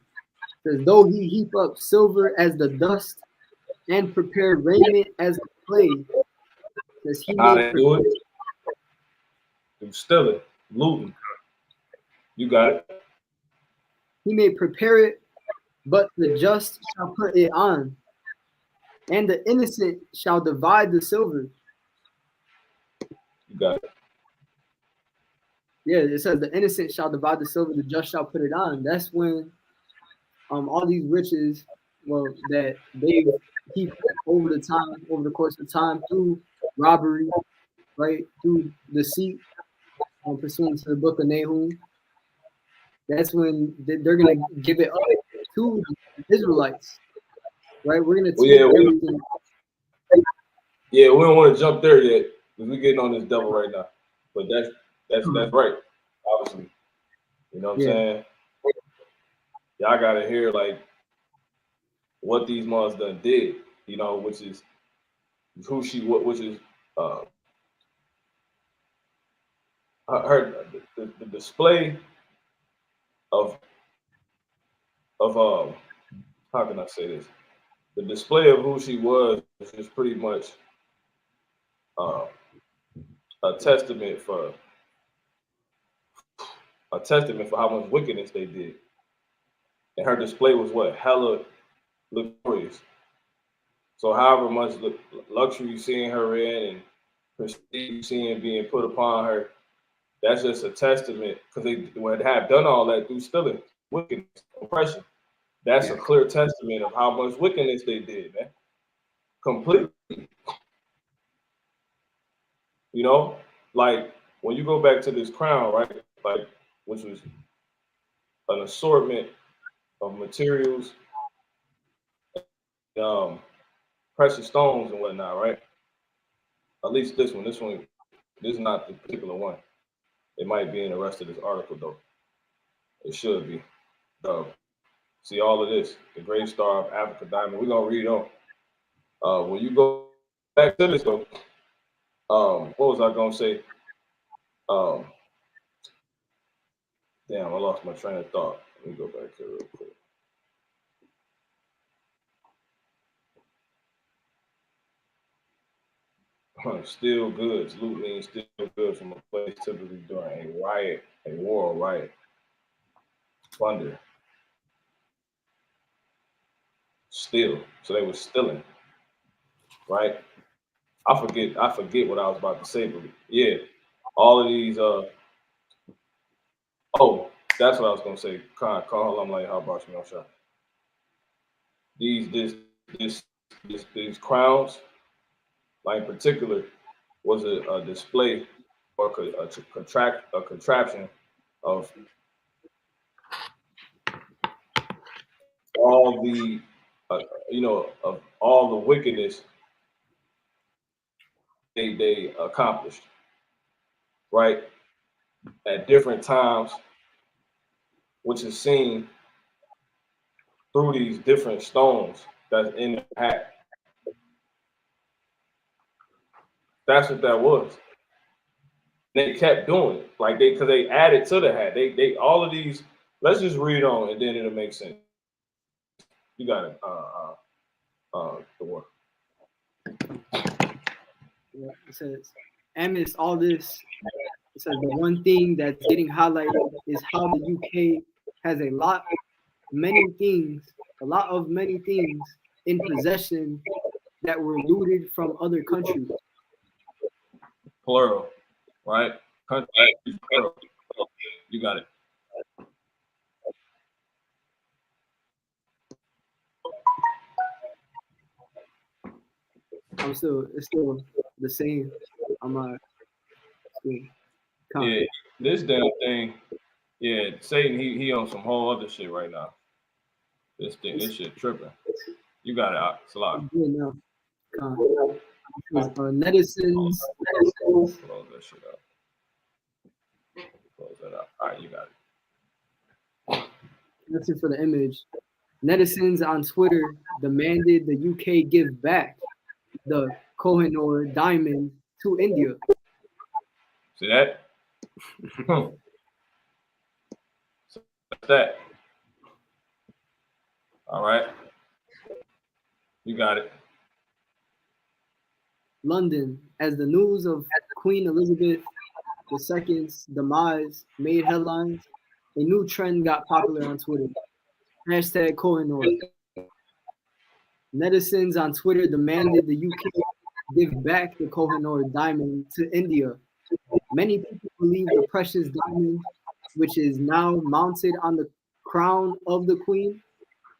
F: says, though he heap up silver as the dust and prepare raiment as the clay, says
A: How they do it? You stealing, looting. You got it.
F: he may prepare it, but the just shall put it on, and the innocent shall divide the silver.
A: You got it.
F: Yeah, it says the innocent shall divide the silver, the just shall put it on. That's when all these riches, well, that they keep over the course of time through robbery, right, through deceit, pursuant to the book of Nahum. That's when they're gonna give it up to the Israelites, right? We're gonna take everything.
A: Yeah, we don't want to jump there yet because we're getting on this devil right now. But that's right, obviously. You know what I'm saying? Y'all gotta hear like what these moms done did, you know, which is who she which is her the display of how can I say this? The display of who she was is pretty much a testament for how much wickedness they did. And her display was what? Hella luxurious. So however much luxury you seeing her in and prestige you seeing being put upon her, that's just a testament because they would have done all that through stealing, wickedness, oppression. That's a clear testament of how much wickedness they did, man. Completely. You know, like when you go back to this crown, right? Like, which was an assortment of materials, precious stones and whatnot, right? At least this one. This is not the particular one. It might be in the rest of this article, though. It should be. See all of this, the Great Star of Africa diamond. We're gonna read on. When you go back to this, though, what was I gonna say? Damn, I lost my train of thought. Let me go back to it real quick. Still goods, loot means still goods from a place typically during a riot, a war riot. Plunder. Steal. So they were stealing. Right? I forget what I was about to say, but yeah. All of these that's what I was gonna say. Call I'm like, how about you no shot? These crowns, like in particular, was a display or a contraption of all the of all the wickedness they accomplished, right, at different times, which is seen through these different stones that's in the hat. That's what that was. They kept doing it, like because they added to the hat. They all of these. Let's just read on, and then it'll make sense. You got it, the one.
F: Yeah, it says, amidst all this, it says the one thing that's getting highlighted is how the UK has a lot of many things in possession that were looted from other countries.
A: Plural, right? Country, plural. You got it.
F: It's still the same on my screen.
A: Yeah, this damn thing. Yeah, Satan, he on some whole other shit right now. This shit tripping. You got it, it's a lot.
F: Netizens.
A: Close that shit up. Close that up. All right, you got it.
F: That's it for the image. Netizens on Twitter demanded the UK give back the Kohinoor diamond to India.
A: See that? So that's that. All right. You got it.
F: London, as the news of Queen Elizabeth II's demise made headlines, a new trend got popular on Twitter. Hashtag Kohinoor. Netizens on Twitter demanded the UK give back the Kohinoor diamond to India. Many people believe the precious diamond, which is now mounted on the crown of the Queen,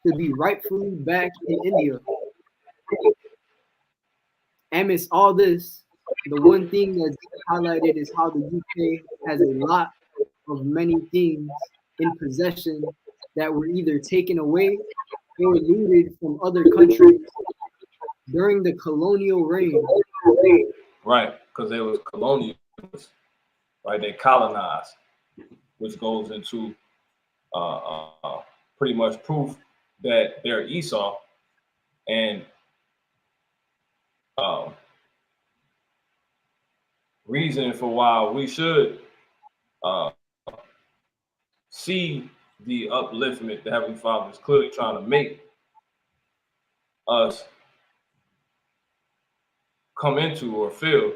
F: should be rightfully back in India. Amidst all this, the one thing that's highlighted is how the UK has a lot of many things in possession that were either taken away or looted from other countries during the colonial reign.
A: Right, because they was colonialists, right? They colonized, which goes into pretty much proof that they're Esau, and reason for why we should see the upliftment the Heavenly Father is clearly trying to make us come into or feel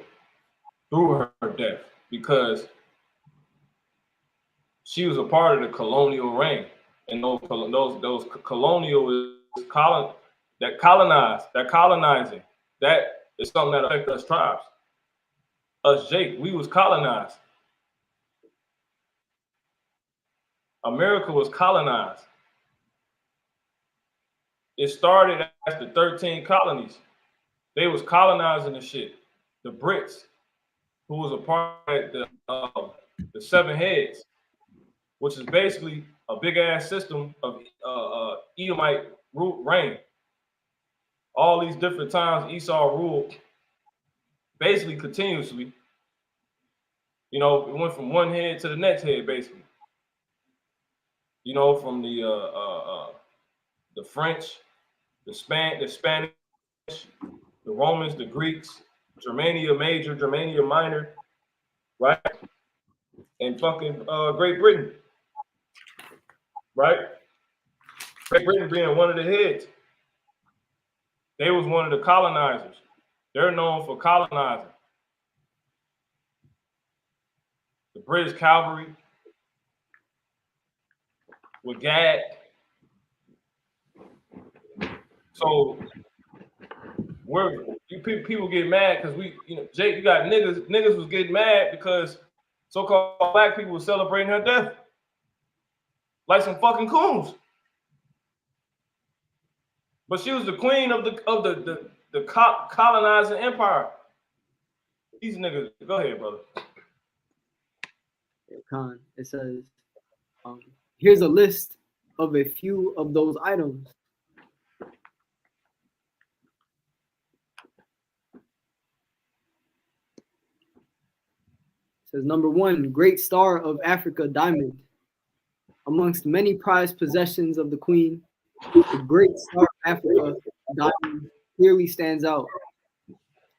A: through her death, because she was a part of the colonial reign, and those colonial colonizing, that is something that affects us tribes. Us Jake, we was colonized. America was colonized. It started as the 13 colonies. They was colonizing the shit. The Brits, who was a part of the seven heads, which is basically a big ass system of Edomite reign. All these different times Esau ruled basically continuously. You know, it went from one head to the next head, basically. You know, from the French, the Spanish, the Romans, the Greeks, Germania Major, Germania Minor, right? And fucking Great Britain, right? Great Britain being one of the heads. They was one of the colonizers. They're known for colonizing. The British cavalry with Gad. So people get mad because Jake, you got niggas was getting mad because so-called black people were celebrating her death like some fucking coons. But she was the queen of the colonizing empire. These niggas, go ahead, brother.
F: Khan, it says, here's a list of a few of those items. It says, number 1, Great Star of Africa diamond. Amongst many prized possessions of the Queen, the Great Star of Africa diamond clearly stands out.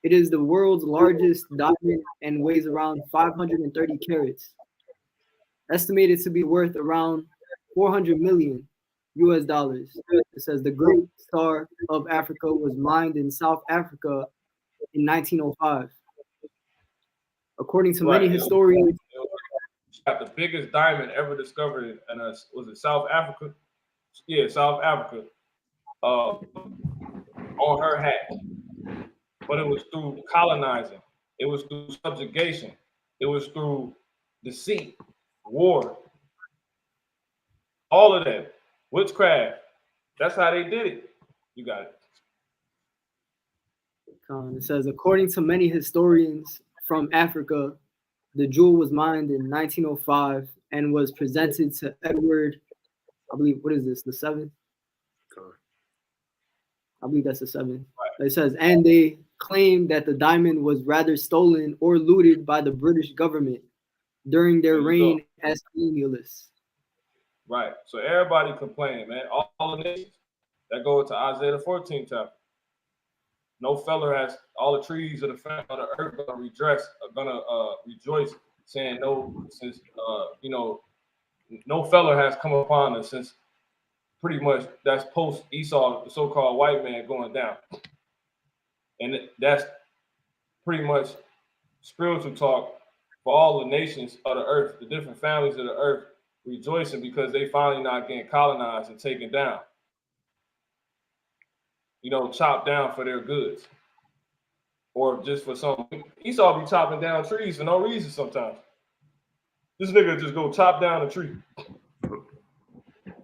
F: It is the world's largest diamond and weighs around 530 carats, estimated to be worth around 400 million US dollars. It says the Great Star of Africa was mined in South Africa in 1905. According to many historians,
A: got the biggest diamond ever discovered in was it South Africa? Yeah, South Africa. On her hat. But it was through colonizing. It was through subjugation. It was through deceit, war. All of that. Witchcraft. That's how they did it. You got it.
F: It says, according to many historians from Africa, the jewel was mined in 1905 and was presented to Edward, I believe, what is this, the 7th? I believe that's the 7th. Right. It says, and they claim that the diamond was rather stolen or looted by the British government during their reign as colonialists.
A: Right. So everybody complaining, man. All the nations that go into Isaiah the 14th chapter. No feller has all the trees of the earth gonna rejoice, saying no, since no feller has come upon us since pretty much that's post Esau, the so-called white man going down. And that's pretty much spiritual talk for all the nations of the earth, the different families of the earth rejoicing because they finally not getting colonized and taken down. Chopped down for their goods. Or just for some. Esau be chopping down trees for no reason sometimes. This nigga just go chop down a tree.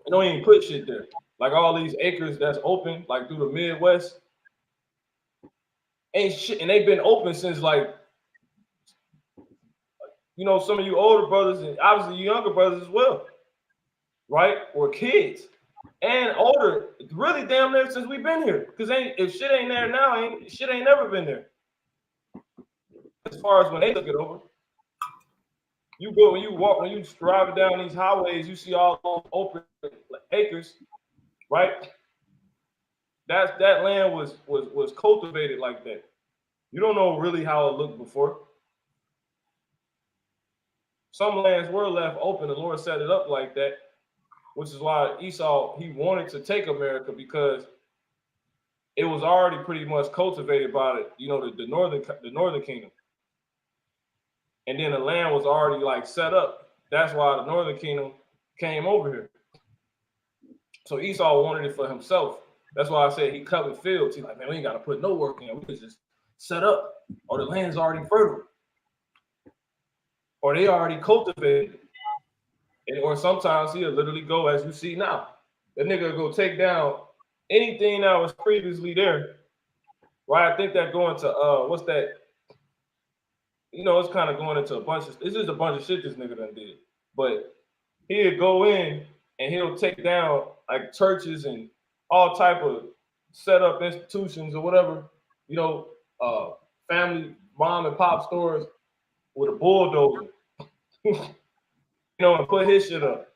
A: Don't even put shit there. Like all these acres that's open, like through the Midwest, ain't shit, and they've been open since like, some of you older brothers and obviously you younger brothers as well, right? Or kids and older, really damn near since we've been here. Because if shit ain't there now, shit ain't never been there. As far as when they took it over. You go when you driving down these highways, you see all those open acres, right? That land was cultivated like that. You don't know really how it looked before. Some lands were left open. The Lord set it up like that, which is why Esau, he wanted to take America because it was already pretty much cultivated by the northern kingdom. And then the land was already like set up. That's why the northern kingdom came over here. So Esau wanted it for himself. That's why I said he covered fields. He's like, man, we ain't got to put no work in. We could just set up. Or the land's already fertile. Or they already cultivated. Or sometimes he'll literally go as you see now. The nigga go take down anything that was previously there. Right? I think that going to, what's that? It's kind of going into it's just a bunch of shit this nigga done did. But he'll go in and he'll take down like churches and all type of set up institutions or whatever, family mom and pop stores with a bulldozer, and put his shit up.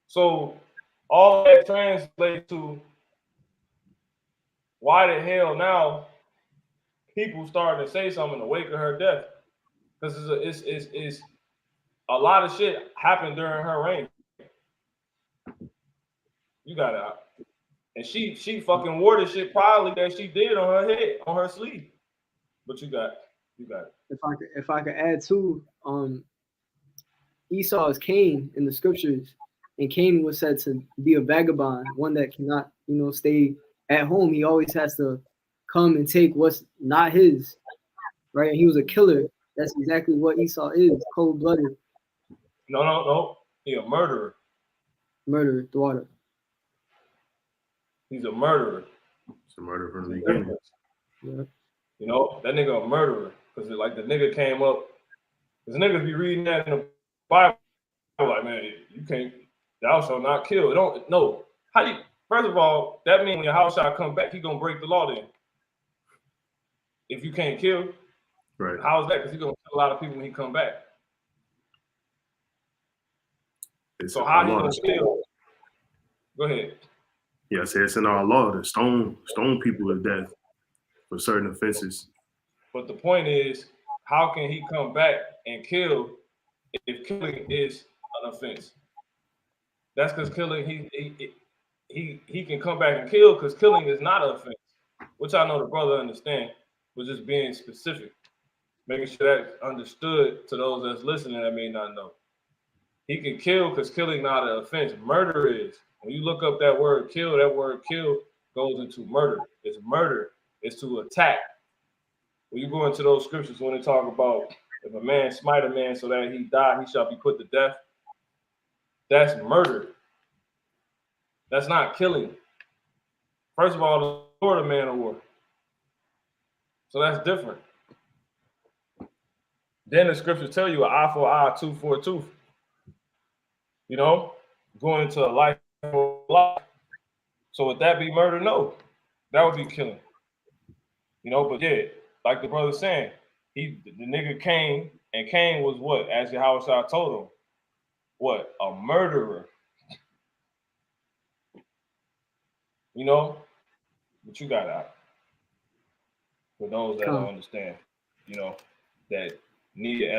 A: So all that translates to why the hell now people starting to say something in the wake of her death. Because it's a lot of shit happened during her reign. You got it. And she fucking wore the shit probably that she did on her head, on her sleeve. But you got it.
F: If I could add too, Esau is Cain in the scriptures, and Cain was said to be a vagabond, one that cannot, stay at home. He always has to come and take what's not his, right? And he was a killer. That's exactly what Esau is, cold-blooded.
A: No. He's a murderer.
F: Murderer, daughter.
A: He's a murderer.
B: It's a murder from the beginning.
F: Yeah.
A: That nigga a murderer. Because like the nigga came up, because niggas be reading that in the Bible, like, man, you can't, thou shalt not kill. No. First of all, that means when your house shall come back, he gonna break the law then. If you can't kill,
B: right?
A: How's that? Because he's gonna kill a lot of people when he come back. So how he gonna kill? Go ahead.
B: Yeah, I say it's in our law to stone people to death for certain offenses.
A: But the point is, how can he come back and kill if killing is an offense? That's because killing he can come back and kill because killing is not an offense, which I know the brother understand, but just being specific, making sure that's understood to those that's listening that may not know. He can kill because killing not an offense. Murder is. When you look up that word kill goes into murder. It's murder. It's to attack. When you go into those scriptures, when they talk about if a man smite a man so that he die, he shall be put to death. That's murder. That's not killing. First of all, the Lord of man of war. So that's different. Then the scriptures tell you an eye for an eye, tooth for a tooth. Going into a life for life. So would that be murder? No. That would be killing. But yeah, like the brother saying, the nigga Cain, and Cain was what? As Yahweh told him. what? A murderer. You know? But you got out. For those that don't understand, you know, that need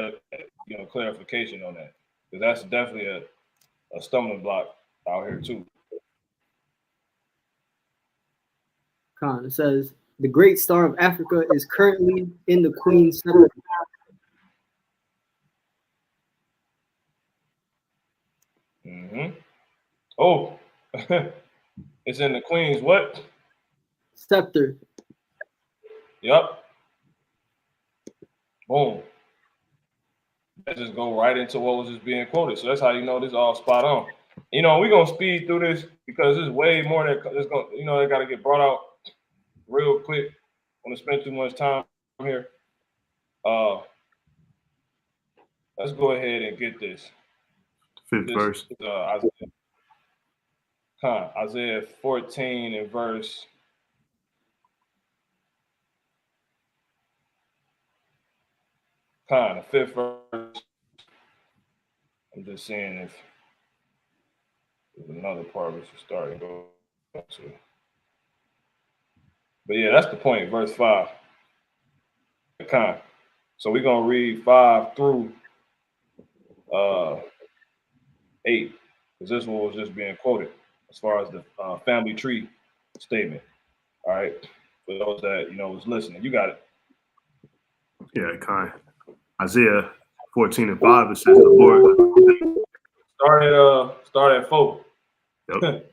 A: clarification on that. Because that's definitely a stumbling block out here too.
F: It says the great star of Africa is currently in the Queen's scepter.
A: Mm-hmm. Oh, it's in the Queen's what?
F: Scepter.
A: Yep. Boom. Let's just go right into what was just being quoted. So that's how you know this is all spot on. You know, we're gonna speed through this because there's way more that it's gonna, they gotta get brought out real quick. I'm gonna spend too much time here. Let's go ahead and get this.
B: Fifth verse.
A: Isaiah 14 and verse. The fifth verse. I'm just saying if there's another part we should start and go to. But yeah, that's the point. Verse 5. So we're gonna read 5 through 8, because this one was just being quoted as far as the family tree statement. All right, for those that was listening, you got it.
B: Yeah, Isaiah 14 and 5. It says the Lord.
A: Start at 4.
B: Yep.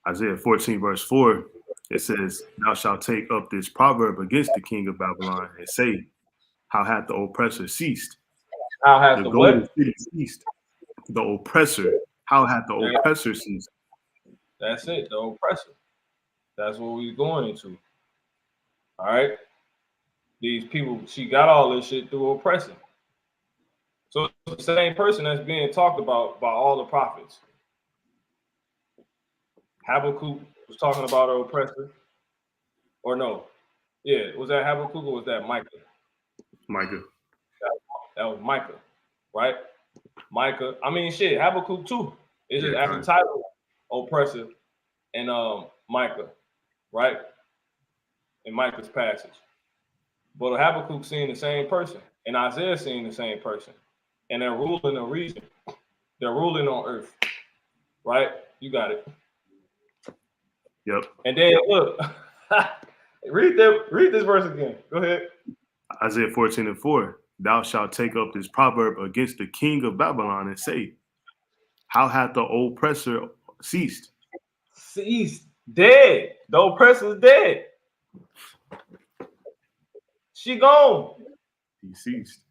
B: Isaiah 14 verse 4. It says, "Thou shalt take up this proverb against the king of Babylon and say, How hath the oppressor ceased?
A: How has the
B: golden
A: what?
B: city ceased? The oppressor. How hath the oppressor ceased?"
A: That's it. The oppressor. That's what we're going into. All right. These people, she got all this shit through oppressing. So it's the same person that's being talked about by all the prophets. Habakkuk was talking about an oppressor. Or no. Yeah, was that Habakkuk or was that Micah?
B: Micah.
A: That was Micah, right? Micah. I mean, shit, Habakkuk too. It's just as a title, oppressor, and Micah, right? In Micah's passage. But Habakkuk seeing the same person, and Isaiah seeing the same person, and they're ruling a region. They're ruling on earth, right? You got it.
B: Yep.
A: And then look, read this verse again. Go ahead.
B: Isaiah 14 and 4. "Thou shalt take up this proverb against the king of Babylon and say, How hath the oppressor ceased?"
A: Ceased. Dead. The oppressor's dead. She gone.
B: He ceased.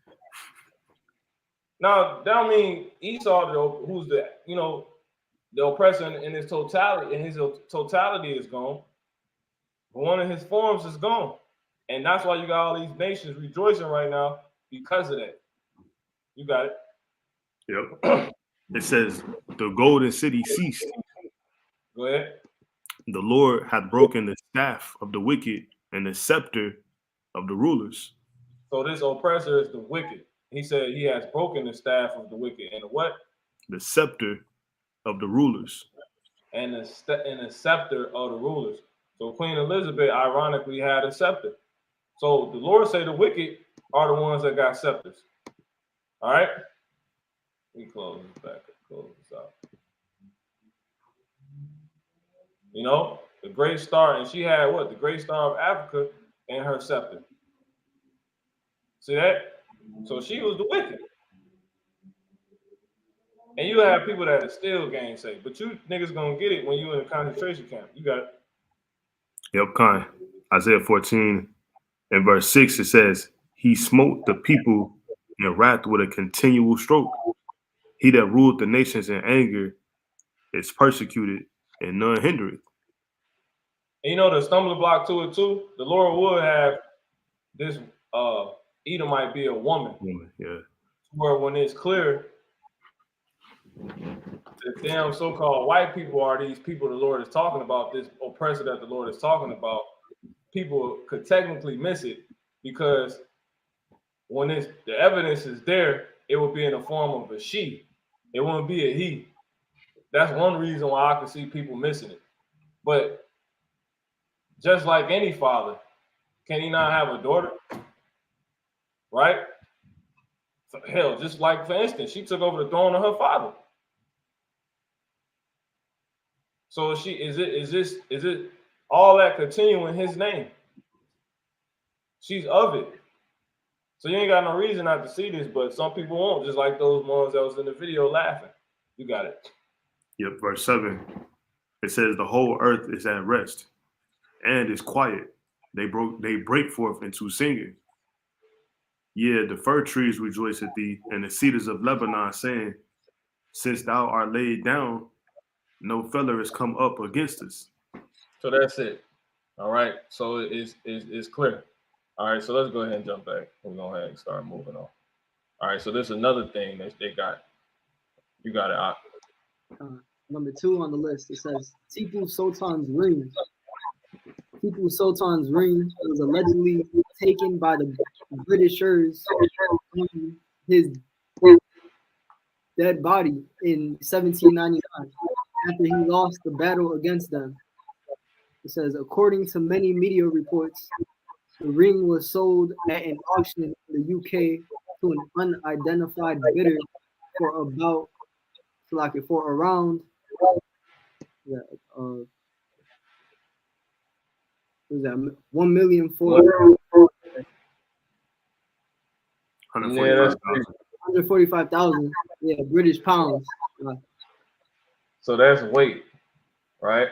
A: Now, that don't mean Esau, who's the oppressor in his totality, is gone. But one of his forms is gone. And that's why you got all these nations rejoicing right now because of that. You got it.
B: Yep. It says, "The golden city ceased.
A: Go ahead.
B: The Lord hath broken the staff of the wicked and the scepter of the rulers."
A: So this oppressor is the wicked. He said he has broken the staff of the wicked and the what?
B: The scepter of the rulers.
A: And the scepter of the rulers. So Queen Elizabeth ironically had a scepter. So the Lord say the wicked are the ones that got scepters. All right? Let me close this back. Close this out. The great star, and she had what? The great star of Africa and her scepter. See that? So she was the wicked. And you have people that are still gainsay, but you niggas gonna get it when you in a concentration camp. You got it.
B: Yep, Isaiah 14 and verse 6, it says, "He smote the people in wrath with a continual stroke. He that ruled the nations in anger is persecuted, and none hindereth."
A: And the stumbling block to it too, the Lord would have this Edomite be a woman.
B: Yeah.
A: Where when it's clear the damn so-called white people are these people the Lord is talking about, this oppressor that the Lord is talking about, people could technically miss it because when the evidence is there, it would be in the form of a she. It wouldn't be a he. That's one reason why I could see people missing it. But just like any father, can he not have a daughter? Right? Hell, just like, for instance, she took over the throne of her father. So is it all that continue in his name? She's of it. So you ain't got no reason not to see this, but some people won't, just like those ones that was in the video laughing. You got it.
B: Yep, verse 7. It says the whole earth is at rest and is quiet. They break forth into singing. Yeah, the fir trees rejoice at thee, and the cedars of Lebanon, saying, since thou art laid down, no feller has come up against us.
A: So that's it. All right. So it's clear. All right. So let's go ahead and jump back. We're going to go ahead and start moving on. All right. So there's another thing that they got. You got it out.
F: Number 2 on the list, it says Tipu Sultan's ring. Tipu Sultan's ring was allegedly taken by the Britishers on his dead body in 1799 after he lost the battle against them. It says, according to many media reports, the ring was sold at an auction in the UK to an unidentified bidder for around was that 1,000,000 for 145,000 British pounds.
A: So that's weight, right?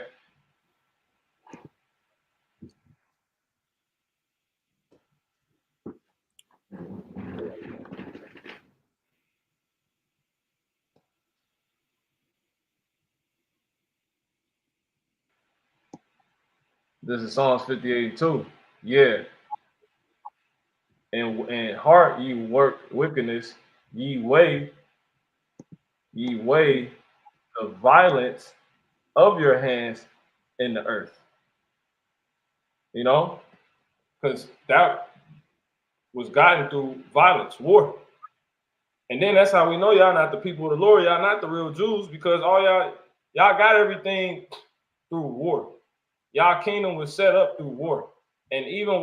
A: This is Psalms 50:82. Yeah. And heart ye work wickedness, ye weigh the violence of your hands in the earth. You know, because that was gotten through violence, war. And then that's how we know y'all not the people of the Lord, y'all not the real Jews, because all y'all got everything through war. Y'all kingdom was set up through war. And even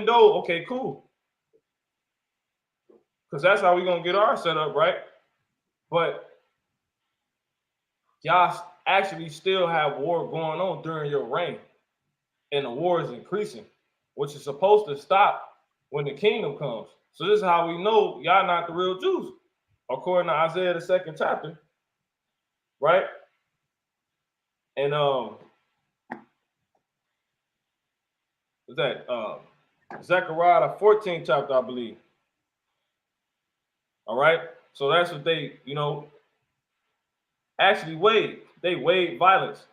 A: though, okay, cool. Because that's how we're gonna get our set up, right? But y'all actually still have war going on during your reign. And the war is increasing, which is supposed to stop when the kingdom comes. So this is how we know y'all not the real Jews, according to Isaiah the 2nd chapter, right? And is that Zechariah the 14th chapter, I believe. All right, so that's what they, actually weighed. They weighed violence.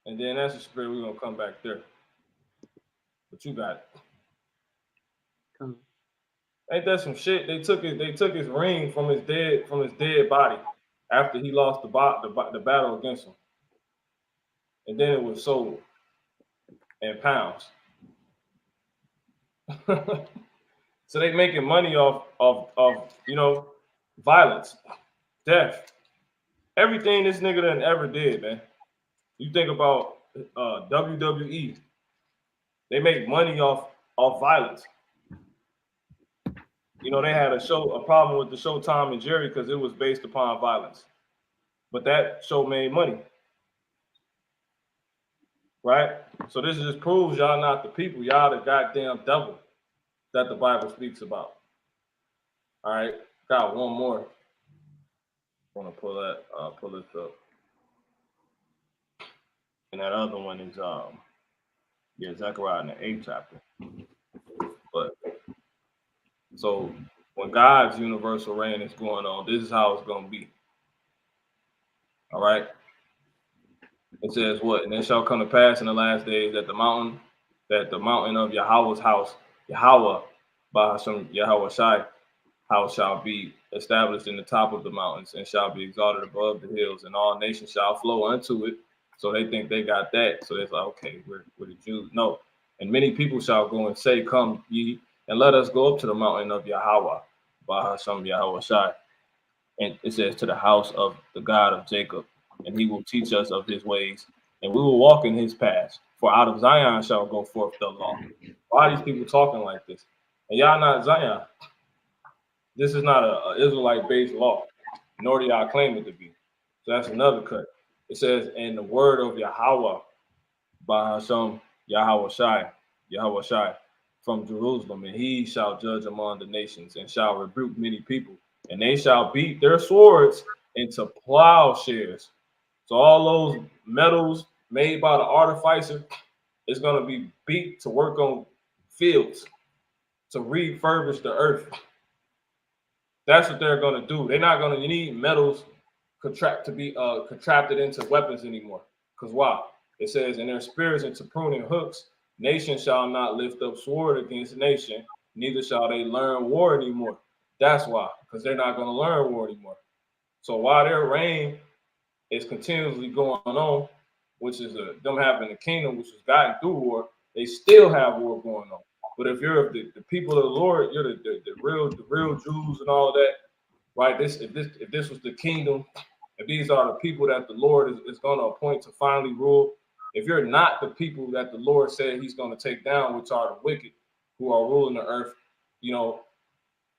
A: And then that's the spirit we're gonna come back there. But you got it. Ain't that some shit? They took his ring from his dead body after he lost the battle against him. And then it was sold in pounds. So they making money off violence, death, everything this nigga done ever did, man. You think about WWE, they make money off violence. They had a problem with the show Tom and Jerry because it was based upon violence. But that show made money. Right? So this just proves y'all not the people. Y'all the goddamn devil that the Bible speaks about. All right, got one more. I want to pull this up. And that other one is Zechariah in the 8th chapter. But so when God's universal reign is going on, this is how it's gonna be. All right. It says what? And it shall come to pass in the last days that the mountain of Yahweh's house, Yahweh, by some Yahweh Shai, house shall be established in the top of the mountains and shall be exalted above the hills, and all nations shall flow unto it. So they think they got that. So it's like, okay, we're the Jews. No. And many people shall go and say, come ye and let us go up to the mountain of Yahweh, by Hashem Yahweh Shai. And it says, to the house of the God of Jacob, and he will teach us of his ways, and we will walk in his paths. For out of Zion shall go forth the law. Why are these people talking like this? And y'all not Zion. This is not a Israelite-based law, nor do y'all claim it to be. So that's another cut. It says, and the word of Yahweh, by Hashem Yahweh Shai, from Jerusalem, and he shall judge among the nations, and shall rebuke many people, and they shall beat their swords into plowshares. So all those metals made by the artificer is going to be beat to work on fields, to refurbish the earth. That's what they're going to do. They're not going to need metals to be contracted into weapons anymore. Because why? It says, in their spirits into pruning hooks, nation shall not lift up sword against nation, neither shall they learn war anymore. That's why, because they're not going to learn war anymore. So while their reign is continuously going on, which is them having a kingdom which was gotten through war, they still have war going on. But if you're the people of the Lord, you're the real Jews and all of that, right? If this was the kingdom, if these are the people that the Lord is going to appoint to finally rule, if you're not the people that the Lord said he's going to take down, which are the wicked who are ruling the earth, you know,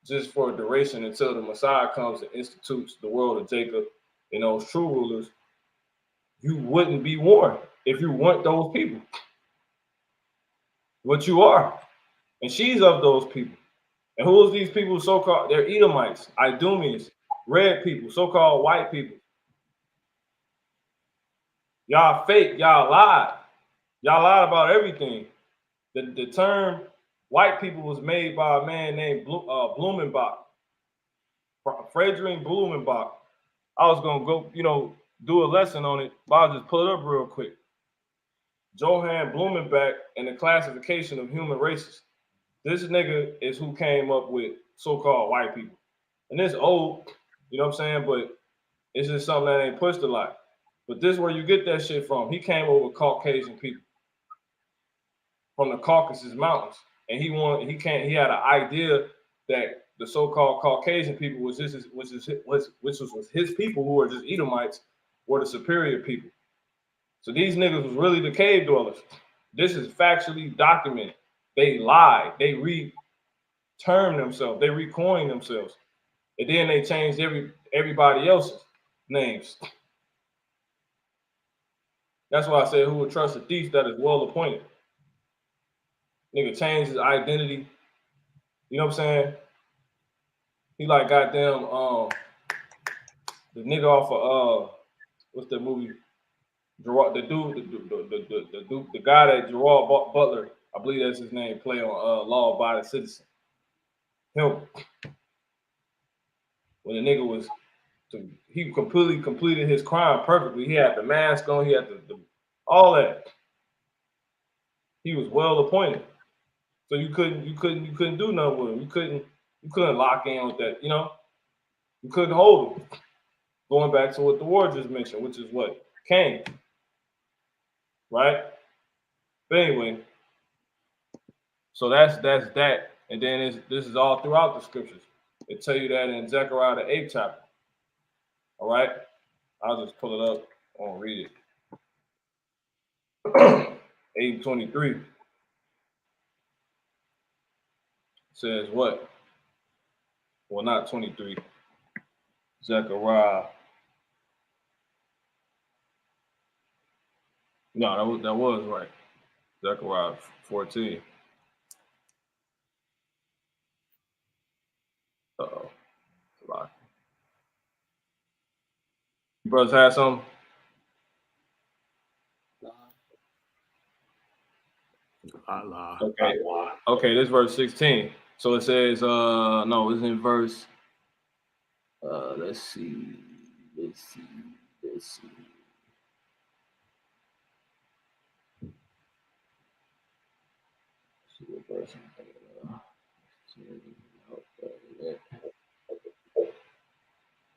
A: just for a duration until the Messiah comes and institutes the world of Jacob and those true rulers, you wouldn't be warned if you want those people. What you are. And she's of those people. And who is these people so-called? They're Edomites, Idumeans, red people, so-called white people. Y'all fake, y'all lied. Y'all lied about everything. The term white people was made by a man named Blumenbach, Frederick Blumenbach. I was going to go, do a lesson on it, but I'll just pull it up real quick. Johann Blumenbach and the classification of human races. This nigga is who came up with so-called white people. And it's old, you know what I'm saying? But it's just something that ain't pushed a lot. But this is where you get that shit from. He came over with Caucasian people from the Caucasus Mountains. And he had an idea that the so-called Caucasian people which was his people, who were just Edomites, were the superior people. So these niggas was really the cave dwellers. This is factually documented. They lied. They re-termed themselves. They recoined themselves. And then they changed everybody else's names. That's why I said, who would trust a thief that is well appointed? Nigga changed his identity. You know what I'm saying? He like goddamn the nigga off of what's that movie? Gerard, the guy that Gerard Butler, I believe that's his name, play on Law Abiding Citizen. Him. When the nigga was, he completely completed his crime perfectly. He had the mask on, he had the all that. He was well appointed. So you couldn't do nothing with him. You couldn't lock in with that, You couldn't hold him. Going back to what the war just mentioned, which is what? Cain. Right? But anyway, so that's that. And then this is all throughout the scriptures. It tell you that in Zechariah the 8th chapter. All right? I'll just pull it up. I won't read it. 8:23 says what? Well, not 23. Zechariah. No, that was right. Zechariah 14. Uh-oh. Lie. You brothers have some? Okay, this verse 16. So it says, no, it's in verse, let's see.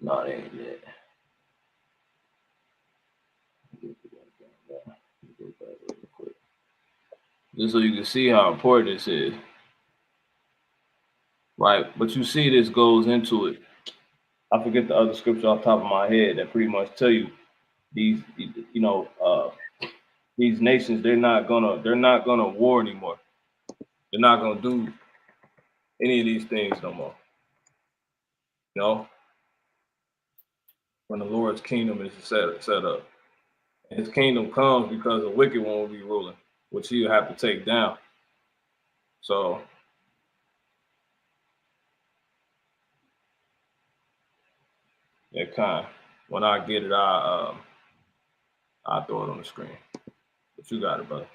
A: No, it ain't that. Just so you can see how important this is. right? But you see, this goes into it. I forget the other scripture off the top of my head that pretty much tell you these, these nations, they're not gonna war anymore. They're not gonna do any of these things no more. You know, when the Lord's kingdom is set up. And his kingdom comes because the wicked one will be ruling, which he'll have to take down. So yeah, kind. When I get it, I'll throw it on the screen. But you got it, brother.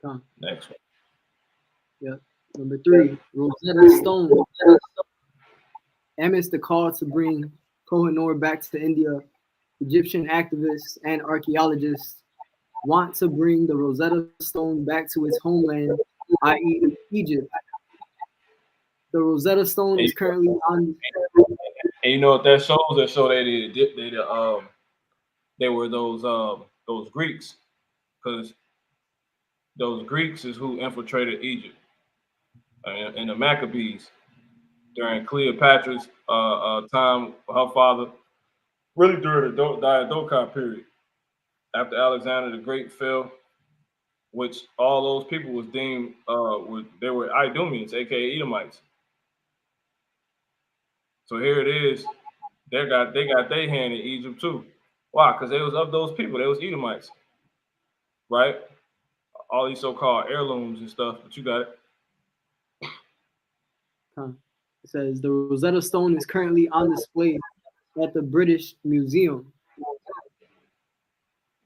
F: Come.
A: Next one.
F: Yep. Number 3, Rosetta Stone. Amidst the call to bring Kohinoor back to India, Egyptian activists and archaeologists want to bring the Rosetta Stone back to its homeland, i.e. Egypt. The Rosetta Stone is currently on.
A: And you know what that shows? That show they were those Greeks, because those Greeks is who infiltrated Egypt and the Maccabees during Cleopatra's time. Her father, really during the Diadochi period, after Alexander the Great fell, which all those people was deemed they were Idumeans, aka Edomites. So here it is. They got their hand in Egypt too. Why? Because they was of those people. They was Edomites, right? All these so-called heirlooms and stuff. But you got it.
F: It says the Rosetta Stone is currently on display at the British Museum.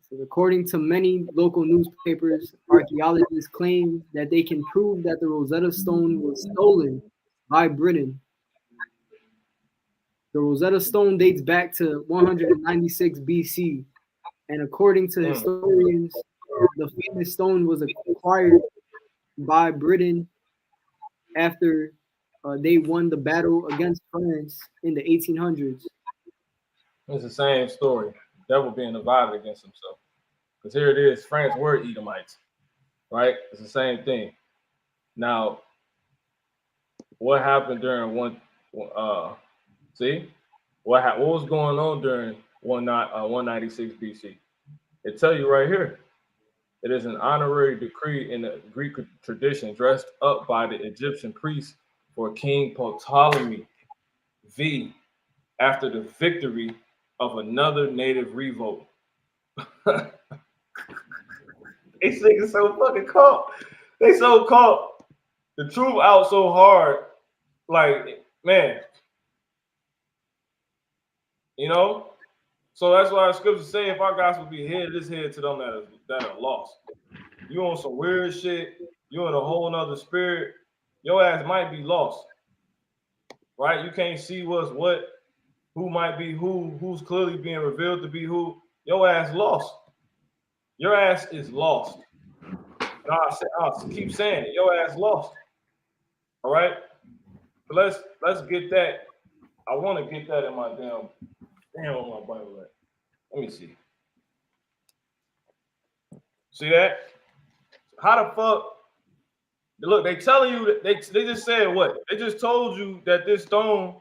F: So according to many local newspapers, archaeologists claim that they can prove that the Rosetta Stone was stolen by Britain. The Rosetta Stone dates back to 196 BC, and according to historians, the famous stone was acquired by Britain after they won the battle against France in the 1800s.
A: It's the same story. Devil being divided against himself. Because here it is, France were Edomites, right? It's the same thing. Now, what happened during what was going on during 196 BC? It tell you right here. It is an honorary decree in the Greek tradition dressed up by the Egyptian priests for King Ptolemy V after the victory of another native revolt. They singing so fucking caught. They so caught the truth out so hard. Like, man. You know? So that's why the scriptures say if our gospel be hid, it's hid to them that are lost. You on some weird shit, you in a whole nother spirit, your ass might be lost. Right? You can't see what's what, who might be who's clearly being revealed to be who. Your ass lost. Your ass is lost. And I'll keep saying it. Your ass lost. All right? So let's get that. I want to get that in my damn on my Bible. Right? Let me see. See that? How the fuck? Look, they telling you that they just said what? They just told you that this stone.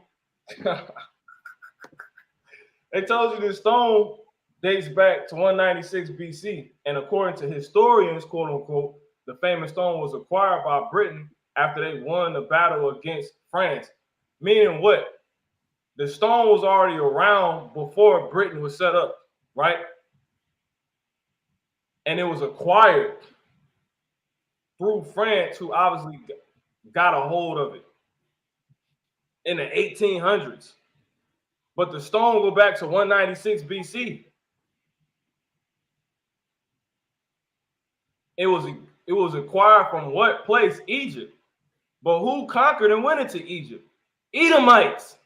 A: They told you this stone dates back to 196 BC, and according to historians, quote unquote, the famous stone was acquired by Britain after they won the battle against France. Meaning what? The stone was already around before Britain was set up, right? And it was acquired through France, who obviously got a hold of it in the 1800s. But the stone go back to 196 BC. It was acquired from what place? Egypt. But who conquered and went into Egypt? Edomites.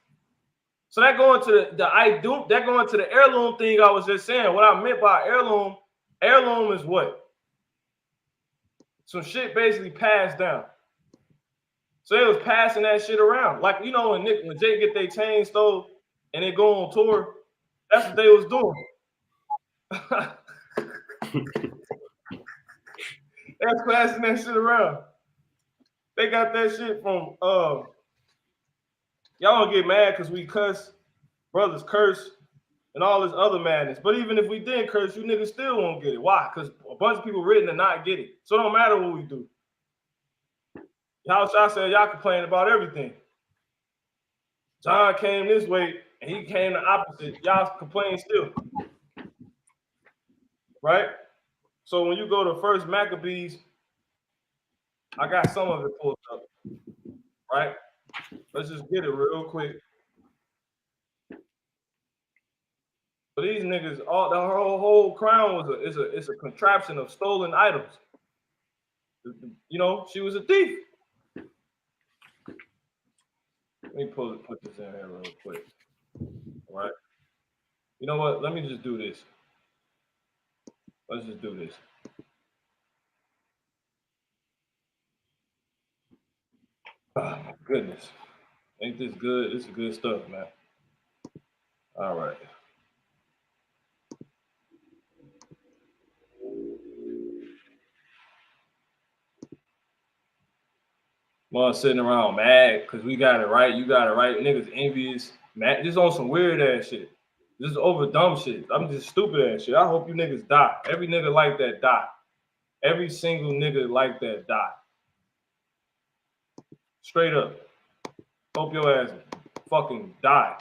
A: So that going to that going to the heirloom thing I was just saying. What I meant by heirloom is what? Some shit basically passed down. So they was passing that shit around. Like, you know, when Jay get their chain stole and they go on tour, that's what they was doing. That's passing that shit around. They got that shit from y'all don't get mad because we cuss, brothers curse, and all this other madness. But even if we did curse, you niggas still won't get it. Why? Because a bunch of people written to not get it. So it don't matter what we do. Y'all said y'all complain about everything. John came this way and he came the opposite. Y'all complain still. Right? So when you go to First Maccabees, I got some of it pulled up. Right? Let's just get it real quick. So these niggas, the whole crown was a contraption of stolen items. You know, she was a thief. Let me put this in here real quick. All right. You know what? Let me just do this. Let's just do this. Oh, my goodness. Ain't this good? This is good stuff, man. All right. Well, sitting around mad because we got it right. You got it right. Niggas envious. Mad. Just on some weird ass shit. This is over dumb shit. I'm just stupid ass shit. I hope you niggas die. Every nigga like that die. Every single nigga like that die. Straight up. Hope your ass fucking die.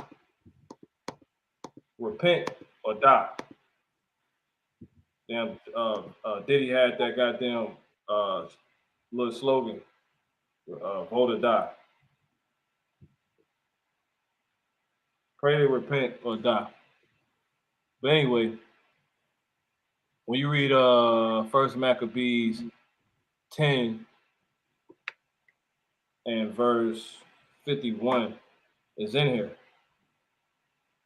A: Repent or die. Damn, Diddy had that goddamn little slogan. Vote or die. Pray to repent or die. But anyway, when you read First Maccabees 10 and verse 51, it's in here.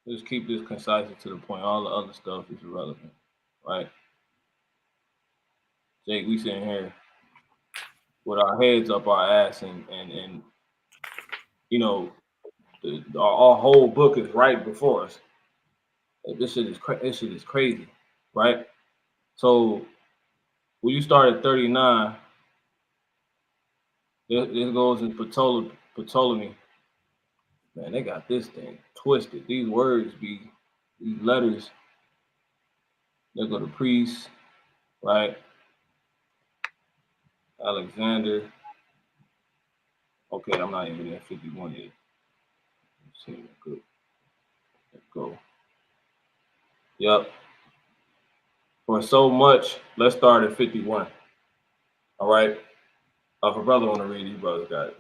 A: Just keep this concise and to the point. All the other stuff is irrelevant, right? Jake, we sitting here with our heads up our ass and you know, our whole book is right before us. This shit is crazy, right? So when you start at 39, this goes in Ptolemy. Man, they got this thing twisted. These words these letters, they go to priest, right? Alexander. Okay, I'm not even at 51 yet. Let's see, good. Let's go. Yep. For so much, let's start at 51. All right. If a brother want to read, these brothers got it.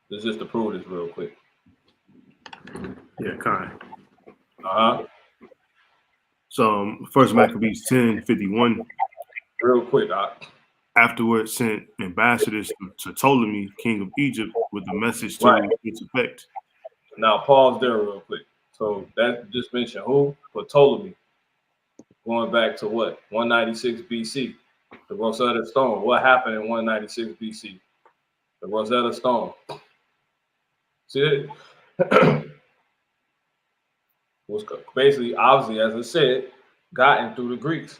A: This is just to prove this real quick.
B: Yeah, kind. So First Maccabees 10:51.
A: Real quick,
B: Afterwards sent ambassadors to Ptolemy, king of Egypt, with a message to its effect.
A: Now pause there real quick. So that just mentioned who? Ptolemy. Going back to what? 196 BC. The Rosetta Stone. What happened in 196 BC? The Rosetta Stone. See it? Was basically, obviously, as I said, gotten through the Greeks.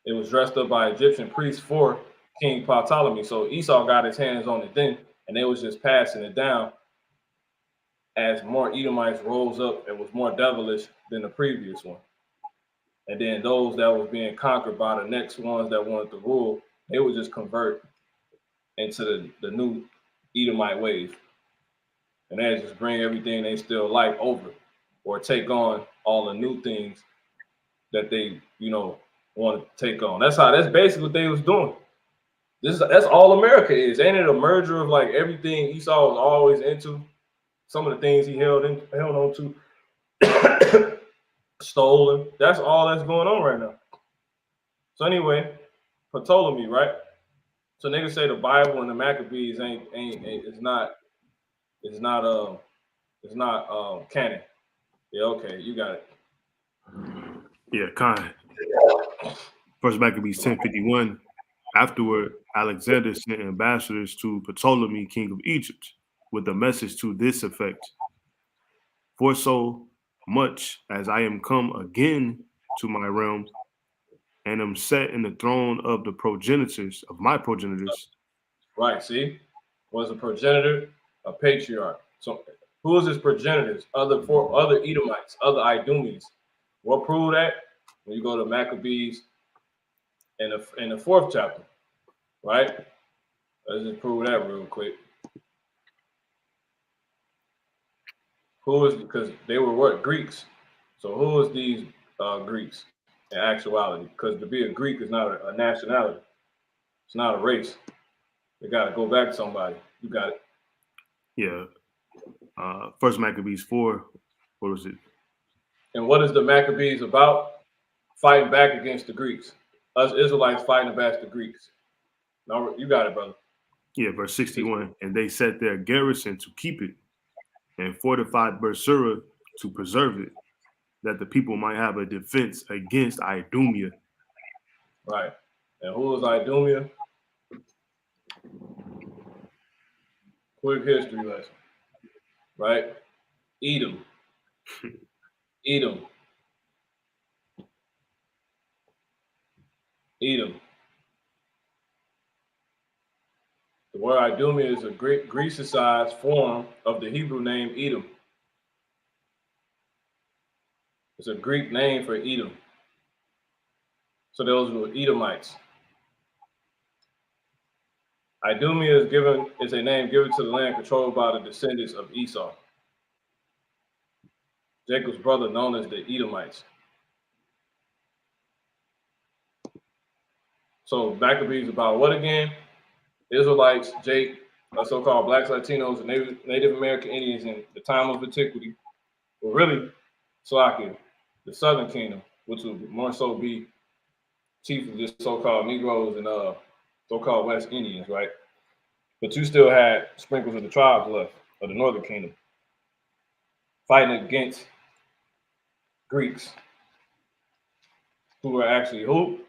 A: It was dressed up by Egyptian priests for King Ptolemy. So Esau got his hands on it then, and they was just passing it down as more Edomites rose up and was more devilish than the previous one. And then those that was being conquered by the next ones that wanted to rule, they would just convert into the new Edomite wave. And they just bring everything they still like over or take on all the new things that they, want to take on. That's basically what they was doing. That's all America is. Ain't it a merger of like everything Esau was always into? Some of the things he held on to, stolen. That's all that's going on right now. So anyway, Ptolemy, right? So niggas say the Bible and the Maccabees it's not canon. Yeah, okay, you got it.
B: Yeah, kind. First Maccabees 10:51. Afterward, Alexander sent ambassadors to Ptolemy, king of Egypt, with a message to this effect: For so much as I am come again to my realm, and am set in the throne of the progenitors of my progenitors.
A: Right, see? Was a progenitor, a patriarch. So who is his progenitors? Other Edomites, other Idumeans. What proved that? When you go to Maccabees in the 4th chapter, right? Let's just prove that real quick. Who is, because they were what? Greeks. So who is these Greeks in actuality? Because to be a Greek is not a nationality. It's not a race. They got to go back to somebody. You got it.
B: Yeah. First Maccabees 4. What was it?
A: And what is the Maccabees about? Fighting back against the Greeks. Us Israelites fighting against the Greeks. No, you got it, brother.
B: Yeah, verse 61. And they set their garrison to keep it, and fortified Bersura to preserve it, that the people might have a defense against Idumea.
A: Right. And who is Idumea? Quick history lesson. Right? Edom. Edom. Edom. The word Idumea is a Greek Grecicized form of the Hebrew name Edom. It's a Greek name for Edom. So those were Edomites. Idumea is a name given to the land controlled by the descendants of Esau, Jacob's brother, known as the Edomites. So Maccabees about what again? Israelites, so-called blacks, Latinos, and Native American Indians in the time of antiquity were really Salakia, the Southern Kingdom, which would more so be chief of just so-called Negroes and so-called West Indians, right? But you still had sprinkles of the tribes left of the Northern Kingdom fighting against Greeks, who were actually who?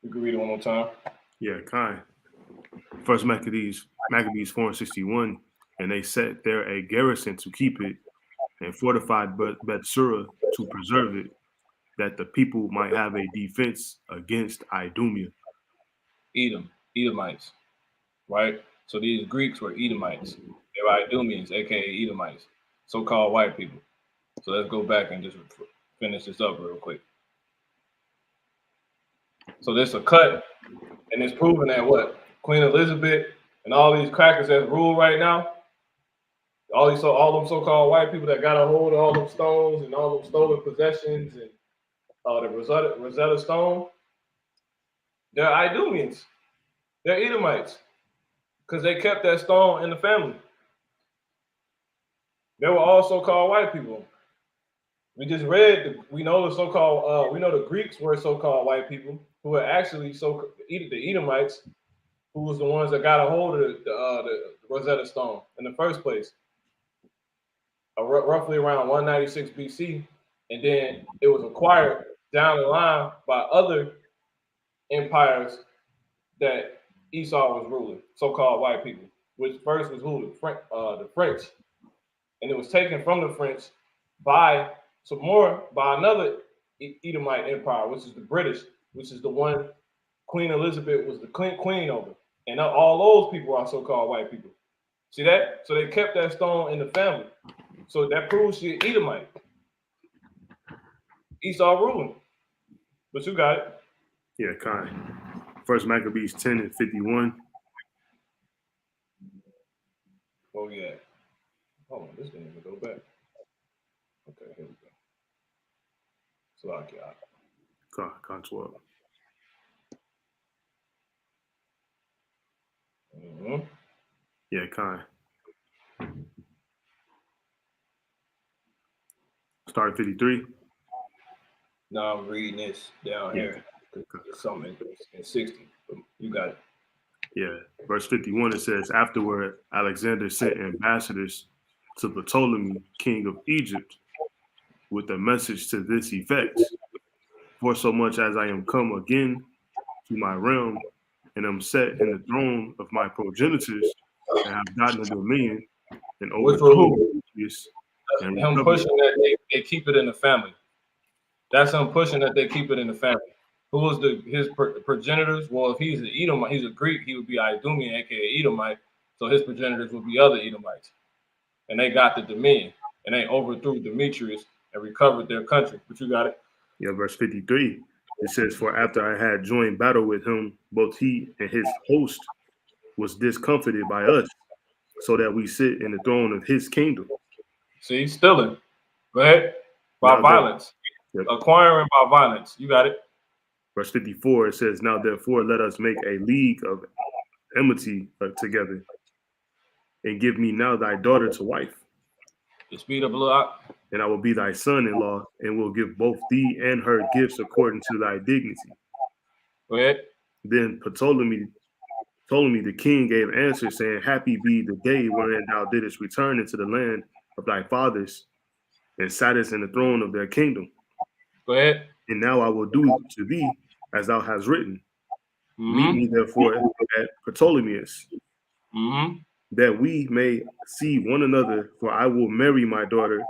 A: You can read it one more time.
B: Yeah, kind. First Maccabees 4:61, and they set there a garrison to keep it, and fortified Bethsura to preserve it, that the people might have a defense against Idumea.
A: Edomites, right? So these Greeks were Edomites. They were Idumeans, aka Edomites, so-called white people. So let's go back and just finish this up real quick. So this a cut, and it's proven that what? Queen Elizabeth and all these crackers that rule right now, all them so-called white people that got a hold of all them stones and all them stolen possessions and the Rosetta Stone, they're Idumeans. They're Edomites because they kept that stone in the family. They were all so-called white people. We just read, we know the Greeks were so-called white people who were actually the Edomites, who was the ones that got a hold of the Rosetta Stone in the first place, roughly around 196 BC, and then it was acquired down the line by other empires that Esau was ruling, so-called white people, which first was who? The French, and it was taken from the French by another Edomite empire, which is the British, which is the one Queen Elizabeth was the queen over. And all those people are so-called white people. See that? So they kept that stone in the family. So that proves she's Edomite. Esau ruling. But you got it.
B: Yeah, kind. First Maccabees 10:51.
A: Oh yeah. Hold on, this didn't even go back. Okay, here we go. So
B: Con 12.
A: Mm-hmm.
B: Yeah, kind. Start at 53.
A: Now I'm reading this down here. Something in 60. You got it.
B: Yeah. Verse 51, it says, afterward, Alexander sent ambassadors to Ptolemy, king of Egypt, with a message to this effect: for so much as I am come again to my realm, and am set in the throne of my progenitors, and have gotten a dominion, and overthrown
A: him pushing that they keep it in the family. That's him pushing that they keep it in the family. Who was his progenitors? Well, if he's an Edomite, he's a Greek, he would be Idumean, aka Edomite. So his progenitors would be other Edomites. And they got the dominion. And they overthrew Demetrius and recovered their country. But you got it.
B: Yeah, verse 53. It says, "For after I had joined battle with him, both he and his host was discomfited by us, so that we sit in the throne of his kingdom."
A: See, stealing. Go ahead. By
B: Now
A: violence.
B: Yep.
A: Acquiring by violence. You got it.
B: Verse 54, it says, "Now therefore let us make a league of enmity together, and give me now thy daughter to wife,
A: Just speed up a little out.
B: and I will be thy son-in-law, and will give both thee and her gifts according to thy dignity."
A: Go ahead.
B: Then Ptolemy the king gave answer, saying, "Happy be the day wherein thou didst return into the land of thy fathers, and sattest in the throne of their kingdom.
A: Go ahead.
B: And now I will do to thee as thou hast written. Meet
A: Mm-hmm.
B: me therefore at Ptolemaeus,
A: Mm-hmm.
B: that we may see one another, for I will marry my daughter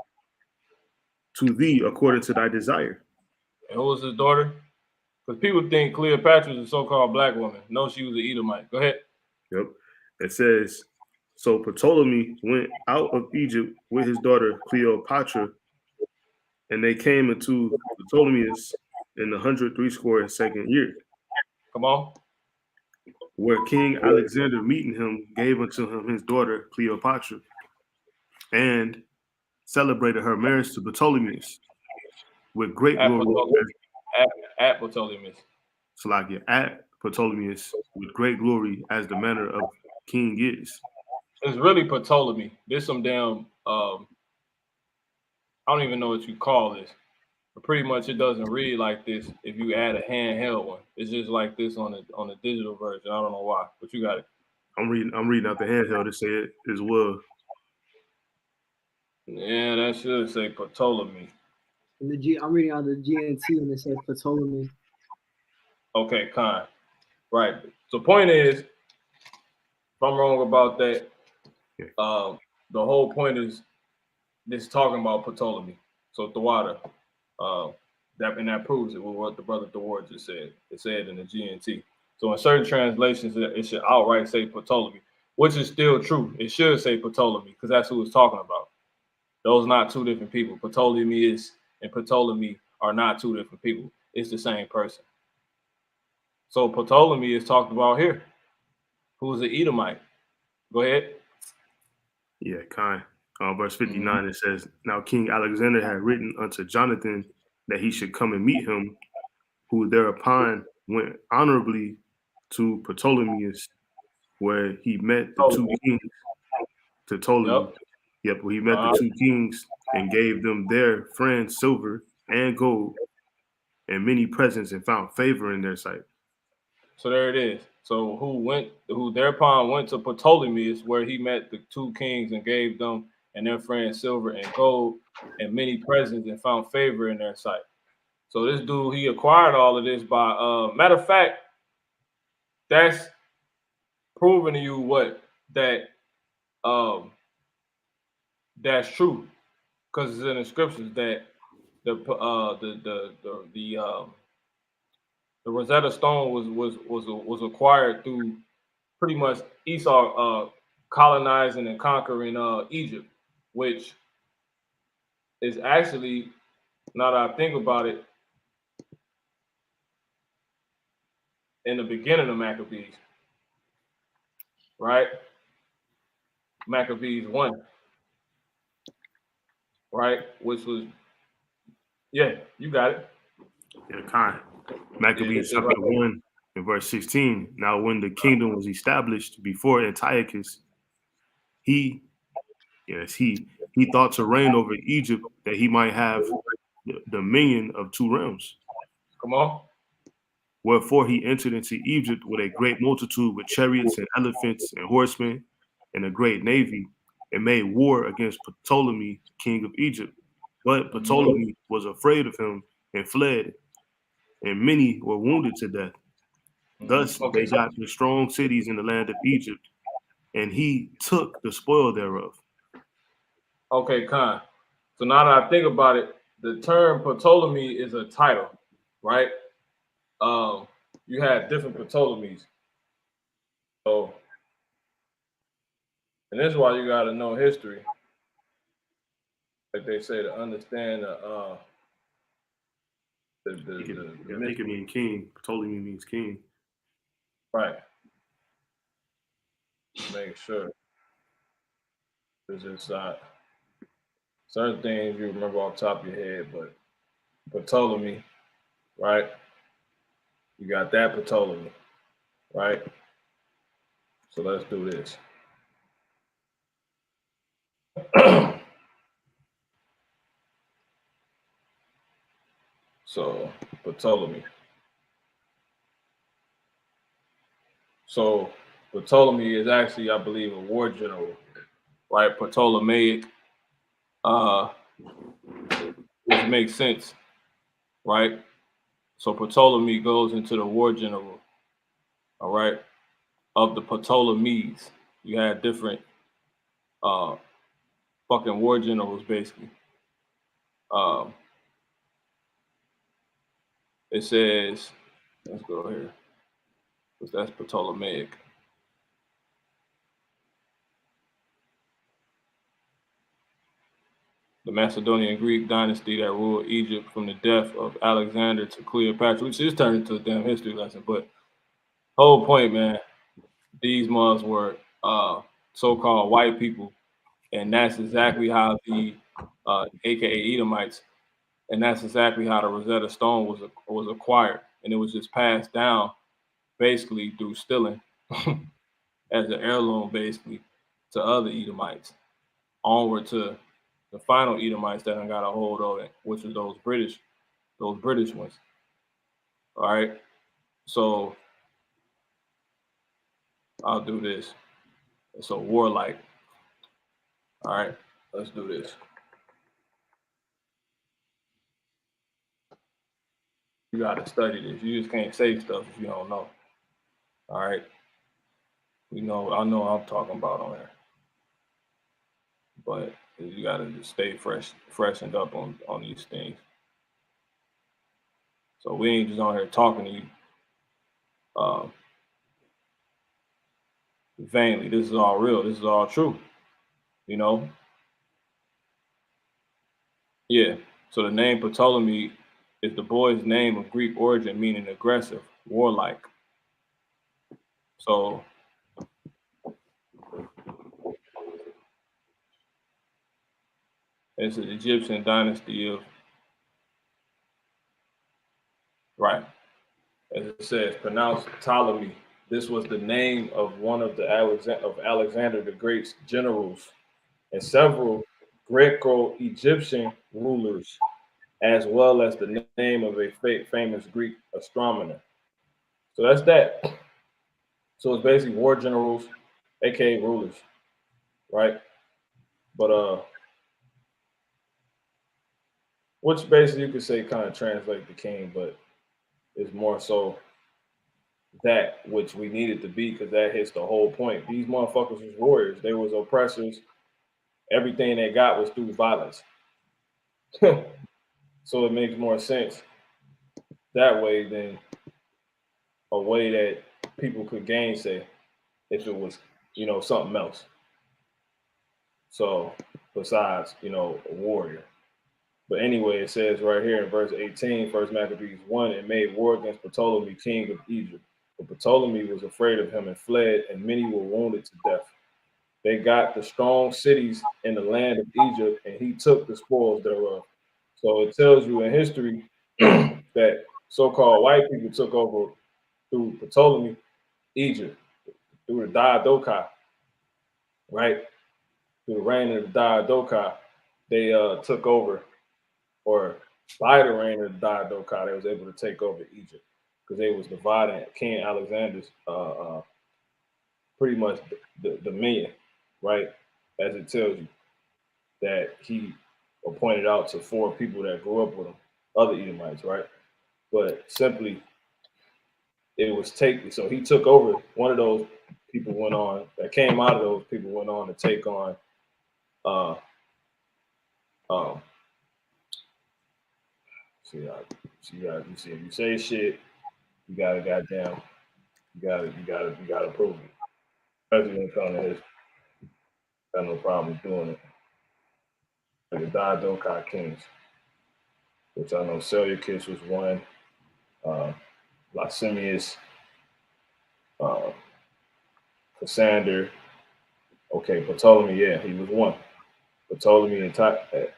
B: to thee according to thy desire."
A: And who was his daughter? Because people think Cleopatra was a so-called black woman. No, she was an Edomite. Go ahead.
B: Yep. It says, "So Ptolemy went out of Egypt with his daughter Cleopatra, and they came into Ptolemaeus in the 162nd year,
A: Come on.
B: where King Alexander meeting him gave unto him his daughter Cleopatra, and celebrated her marriage to Ptolemaeus with great
A: At
B: glory.
A: Ptolemy.
B: Salakia, at Ptolemaeus with great glory, as the manner of king is.
A: It's really Ptolemy. There's some damn I don't even know what you call this. But pretty much it doesn't read like this if you add a handheld one. It's just like this on the digital version. I don't know why, but you got it.
B: I'm reading out the handheld to say it as well.
A: Yeah, that should say Ptolemy.
F: I'm reading out the GNT and it says Ptolemy.
A: Okay, kind. Right. So point is, if I'm wrong about that, the whole point is this talking about Ptolemy. So Thawada, that proves it with what the brother Thawada just said. It said in the GNT. So in certain translations, it should outright say Ptolemy, which is still true. It should say Ptolemy because that's who it's talking about. Those are not two different people. Ptolemy and Ptolemy are not two different people. It's the same person. So Ptolemy is talked about here, who's an Edomite. Go ahead.
B: Yeah, kind. Verse 59, it says, "Now King Alexander had written unto Jonathan that he should come and meet him, who thereupon went honorably to Ptolemaeus, where he met the two kings." To Ptolemy. Yep, where he met the two kings and gave them their friends silver and gold and many presents, and found favor in their sight.
A: So there it is. So who thereupon went to Ptolemy, where he met the two kings and gave them and their friends silver and gold and many presents, and found favor in their sight. So this dude, he acquired all of this by matter of fact, that's proving to you that's true, because it's in the scriptures that the Rosetta Stone was acquired through pretty much Esau colonizing and conquering Egypt, which is actually, now that I think about it, in the beginning of Maccabees, right? Maccabees 1, right? Which was, yeah, you got it.
B: Yeah, kind. Maccabees chapter 1 and verse 16. "Now when the kingdom was established before Antiochus, he thought to reign over Egypt, that he might have the dominion of two realms.
A: Come on.
B: Wherefore he entered into Egypt with a great multitude, with chariots and elephants and horsemen, and a great navy, and made war against Ptolemy, king of Egypt. But Ptolemy was afraid of him and fled, and many were wounded to death. Thus they got the strong cities in the land of Egypt, and he took the spoil thereof."
A: Okay, Khan. So now that I think about it, the term Ptolemy is a title, right? you had different Ptolemies. So, and this is why you got to know history, like they say, to understand the
B: It could mean king. Ptolemy means king.
A: right. Make sure it's just certain things you remember off the top of your head, but Ptolemy, right? You got that Ptolemy, right? So let's do this. So Ptolemy. So Ptolemy is actually, I believe, a war general, right? Ptolemaic, which makes sense, right? So Ptolemy goes into the war general, all right, of the Ptolemies. You had different uh fucking war generals basically. Um it says, let's go here, because that's Ptolemaic. The Macedonian Greek dynasty that ruled Egypt from the death of Alexander to Cleopatra, which is turned into a damn history lesson. But whole point, man, these mugs were so-called white people, and that's exactly how the AKA Edomites, and that's exactly how the Rosetta Stone was acquired, and it was just passed down basically through stealing as an heirloom, basically, to other Edomites, onward to the final Edomites that I got a hold of it, which was those British ones. All right, so I'll do this. So warlike. All right, let's do this. You got to study this. You just can't say stuff if you don't know. All right, I know what I'm talking about on there, but you got to just stay freshened up on these things. So we ain't just on here talking to you uh, vainly. This is all real. This is all true. You know? Yeah. So the name Ptolemy is the boy's name of Greek origin, meaning aggressive, warlike. So it's an Egyptian dynasty of, right, as it says, pronounced Ptolemy. This was the name of one of Alexander the Great's generals and several Greco-Egyptian rulers, as well as the name of a famous Greek astronomer. So that's that. So it's basically war generals, aka rulers, right? But which basically you could say kind of translate the king, but it's more so that which we needed to be, because that hits the whole point. These motherfuckers was warriors. They was oppressors. Everything they got was through violence. So it makes more sense that way than a way that people could gainsay if it was, something else. So besides, a warrior. But anyway, it says right here in verse 18, First Maccabees 1, and made war against Ptolemy, king of Egypt. But Ptolemy was afraid of him and fled, and many were wounded to death. They got the strong cities in the land of Egypt, and he took the spoils thereof. So it tells you in history that so-called white people took over through Ptolemy, Egypt, through the Diadochi, right? Through the reign of the Diadochi, they took over, or by the reign of the Diadochi, they was able to take over Egypt because they was dividing King Alexander's pretty much the dominion, right? As it tells you that he pointed out to 4 people that grew up with him, other Edomites, right? But simply, it was taken. So he took over. One of those people went on, that came out of those people went on to take on, uh, um, see, if you say shit, you gotta goddamn, you gotta prove it. Especially when it comes to his, got no problem doing it. Like the Diadochi Kings, which I know Seleucus was one, Licinius, uh, Cassander. Okay, Ptolemy, yeah, he was one. Ptolemy,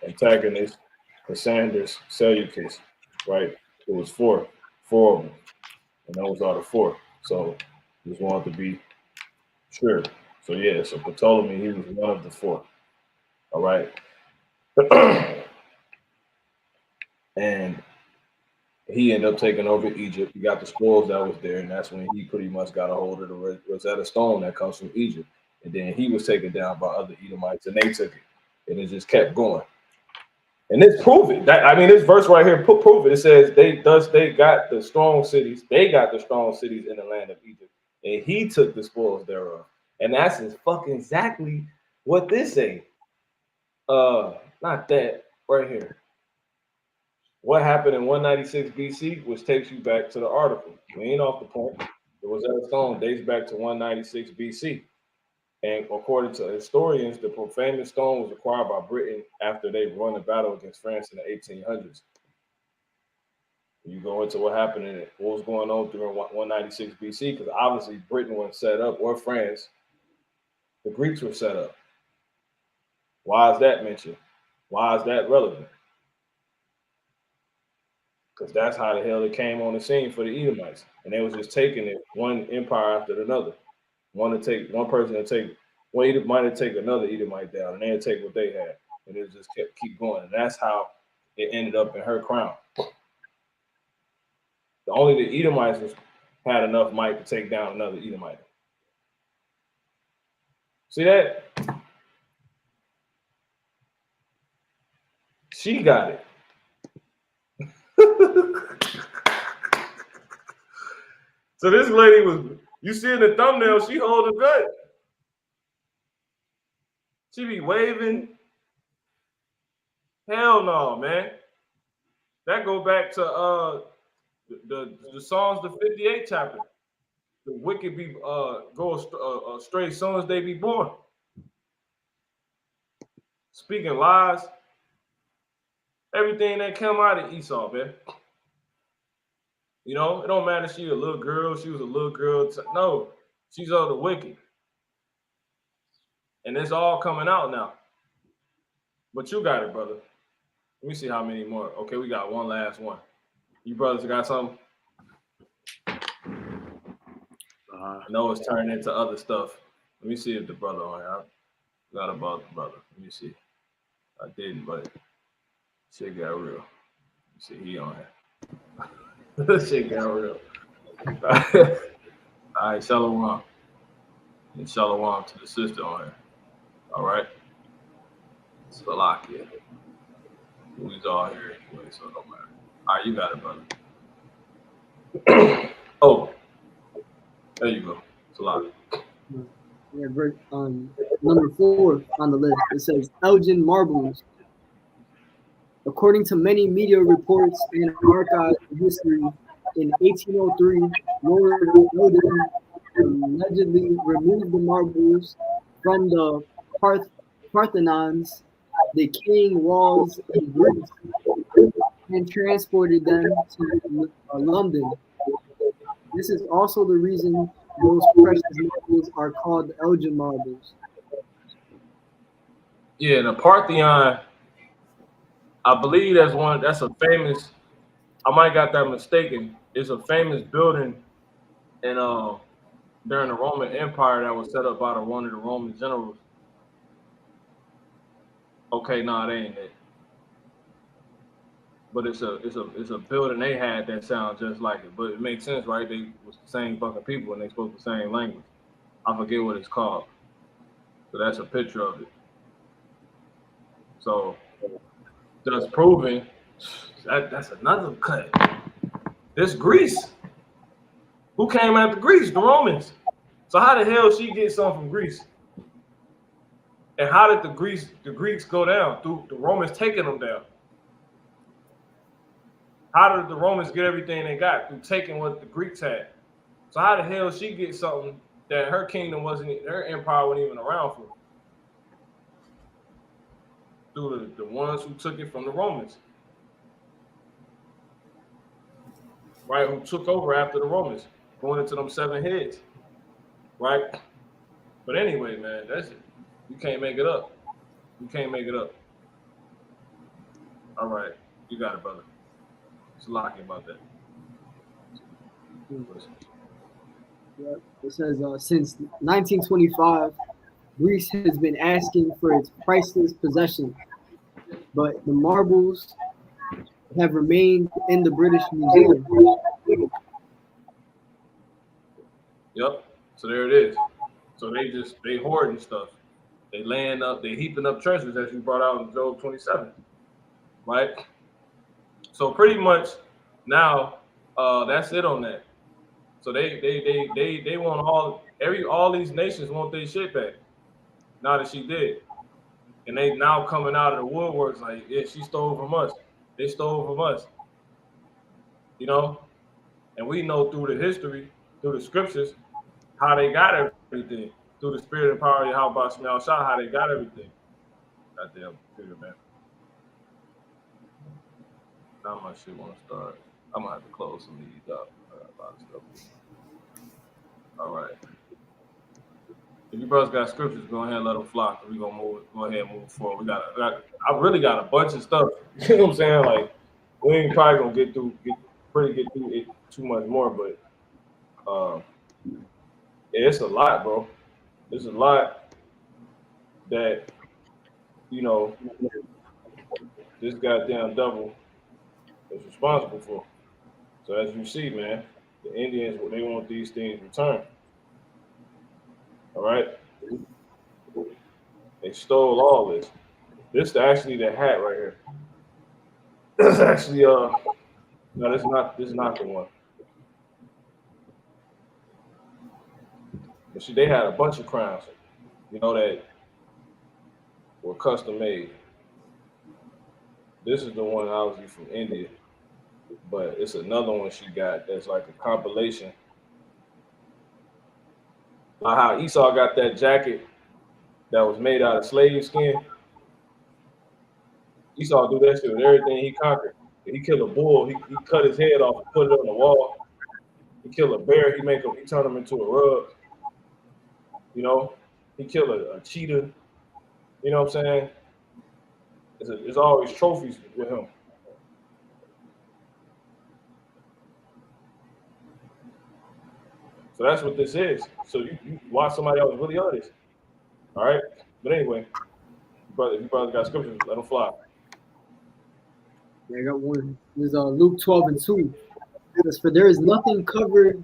A: antagonist, Cassander, Seleucus, right? It was four of them, and those are the four. So just wanted to be sure. So yeah, so Ptolemy, he was one of the four. All right. And he ended up taking over Egypt. He got the spoils that was there, and that's when he pretty much got a hold of the Rosetta Stone that comes from Egypt. And then he was taken down by other Edomites, and they took it, and it just kept going. And it's proven that, I mean, this verse right here prove it. It says they got the strong cities. They got the strong cities in the land of Egypt, and he took the spoils thereof. And that's fucking exactly what this say. Not that right here. What happened in 196 BC, which takes you back to the article. We ain't off the point. The Rosetta Stone dates back to 196 BC. And according to historians, the famous stone was acquired by Britain after they won a battle against France in the 1800s. You go into what happened in it, what was going on during 196 BC, because obviously Britain wasn't set up, or France. The Greeks were set up. Why is that mentioned? Why is that relevant? Because that's how the hell it came on the scene for the Edomites. And they was just taking it one empire after another. One person to take one Edomite to take another Edomite down, and they'd take what they had. And it just keep going. And that's how it ended up in her crown. Only the Edomites had enough might to take down another Edomite. See that? She got it. So this lady was, you see in the thumbnail, she holding good. She be waving. Hell no, man. That go back to the Psalms, the 58th chapter. The wicked be go astray as soon as they be born. Speaking lies. Everything that come out of Esau, man. You know, it don't matter if she a little girl, she was a little girl. No, she's of the wicked. And it's all coming out now. But you got it, brother. Let me see how many more. Okay, we got one last one. You brothers got something? I know it's turning into other stuff. Let me see if the brother on here. I forgot about the brother. Let me see. I didn't, but shit got real. See, he on here. Shit got real. All right, shalom. And shalom to the sister on here. All right. Salakia. We's all here anyway, so it don't matter. All right, you got it, brother. Oh, there you go. Salakia.
F: Yeah, number 4 on the list. It says Elgin marbles. According to many media reports and archived history, in 1803, Lord Elgin allegedly removed the marbles from the Parthenons, the king walls in Greece, and transported them to London. This is also the reason those precious marbles are called Elgin marbles.
A: Yeah, the Parthenon, I believe that's a famous, I might got that mistaken. It's a famous building in during the Roman Empire that was set up by one of the Roman generals. Okay, nah, they ain't it. But it's a building they had that sounds just like it. But it makes sense, right? They was the same fucking people and they spoke the same language. I forget what it's called. So that's a picture of it. So just proving that's another cut. This Greece. Who came after Greece? The Romans. So how the hell she get something from Greece? And how did the Greeks go down? Through the Romans taking them down. How did the Romans get everything they got? Through taking what the Greeks had. So how the hell she get something that her kingdom her empire wasn't even around for? Through the ones who took it from the Romans. Right? Who took over after the Romans, going into them 7 heads. Right? But anyway, man, that's it. You can't make it up. You can't make it up. All right. You got it, brother. It's lucky about that.
F: Yeah, it says since 1925, Greece has been asking for its priceless possessions, but the marbles have remained in the British Museum.
A: Yep. So there it is. So they hoarding stuff. They laying up, they heaping up treasures as you brought out in Job 27. Right? So pretty much now that's it on that. So they want all these nations want their shit back. Now that she did. And they now coming out of the woodworks like, yeah, she stole from us. They stole from us. You know? And we know through the history, through the scriptures, how they got everything. Through the spirit and power of Yahweh Shemel Shah, how they got everything. Goddamn computer, man. Now my shit wanna start. I'm gonna have to close some of these up. I got a lot of stuff. All right. If you brothers got scriptures, go ahead and let them fly. We're gonna go ahead and move forward. I really got a bunch of stuff. You know what I'm saying? Like we ain't probably gonna get through it too much more, but yeah, it's a lot, bro. It's a lot that, you know, this goddamn devil is responsible for. So as you see, man, the Indians, they want these things returned. All right? They stole all this. This is actually the hat right here. This is actually no, this is not the one. But see, they had a bunch of crowns, you know, that were custom made. This is the one obviously from India, but it's another one she got that's like a compilation. Like how Esau got that jacket that was made out of slave skin. Esau do that shit with everything he conquered. If he kill a bull, he cut his head off and put it on the wall. He kill a bear, he turn him into a rug. You know, he kill a cheetah. You know what I'm saying? There's always trophies with him. So that's what this is. So you watch somebody else really honest. All right? But anyway, if you brothers got scriptures, let them fly.
F: Yeah, I got one. This is Luke 12:2. It says, "For there is nothing covered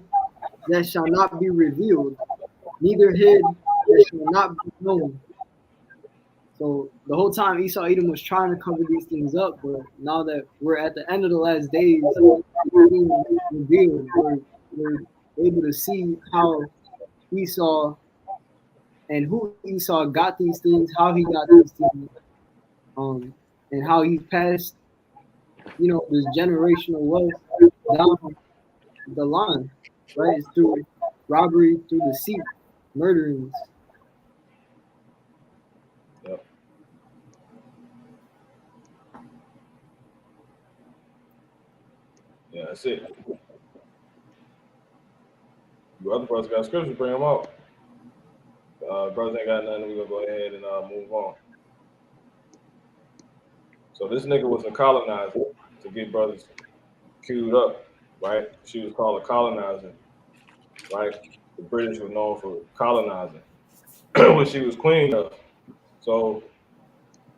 F: that shall not be revealed, neither hid that shall not be known." So the whole time Esau Edom was trying to cover these things up, but now that we're at the end of the last days, we're being revealed. We're able to see how Esau and who Esau got these things, how he got these things, and how he passed, this generational wealth down the line, right? It's through robbery, through deceit, murderings.
A: Yep. Yeah, that's it. You other brothers got scriptures, bring them out. Brothers ain't got nothing, we're gonna go ahead and move on. So this nigga was a colonizer to get brothers queued up, right? She was called a colonizer, right? The British were known for colonizing when she was queen of. So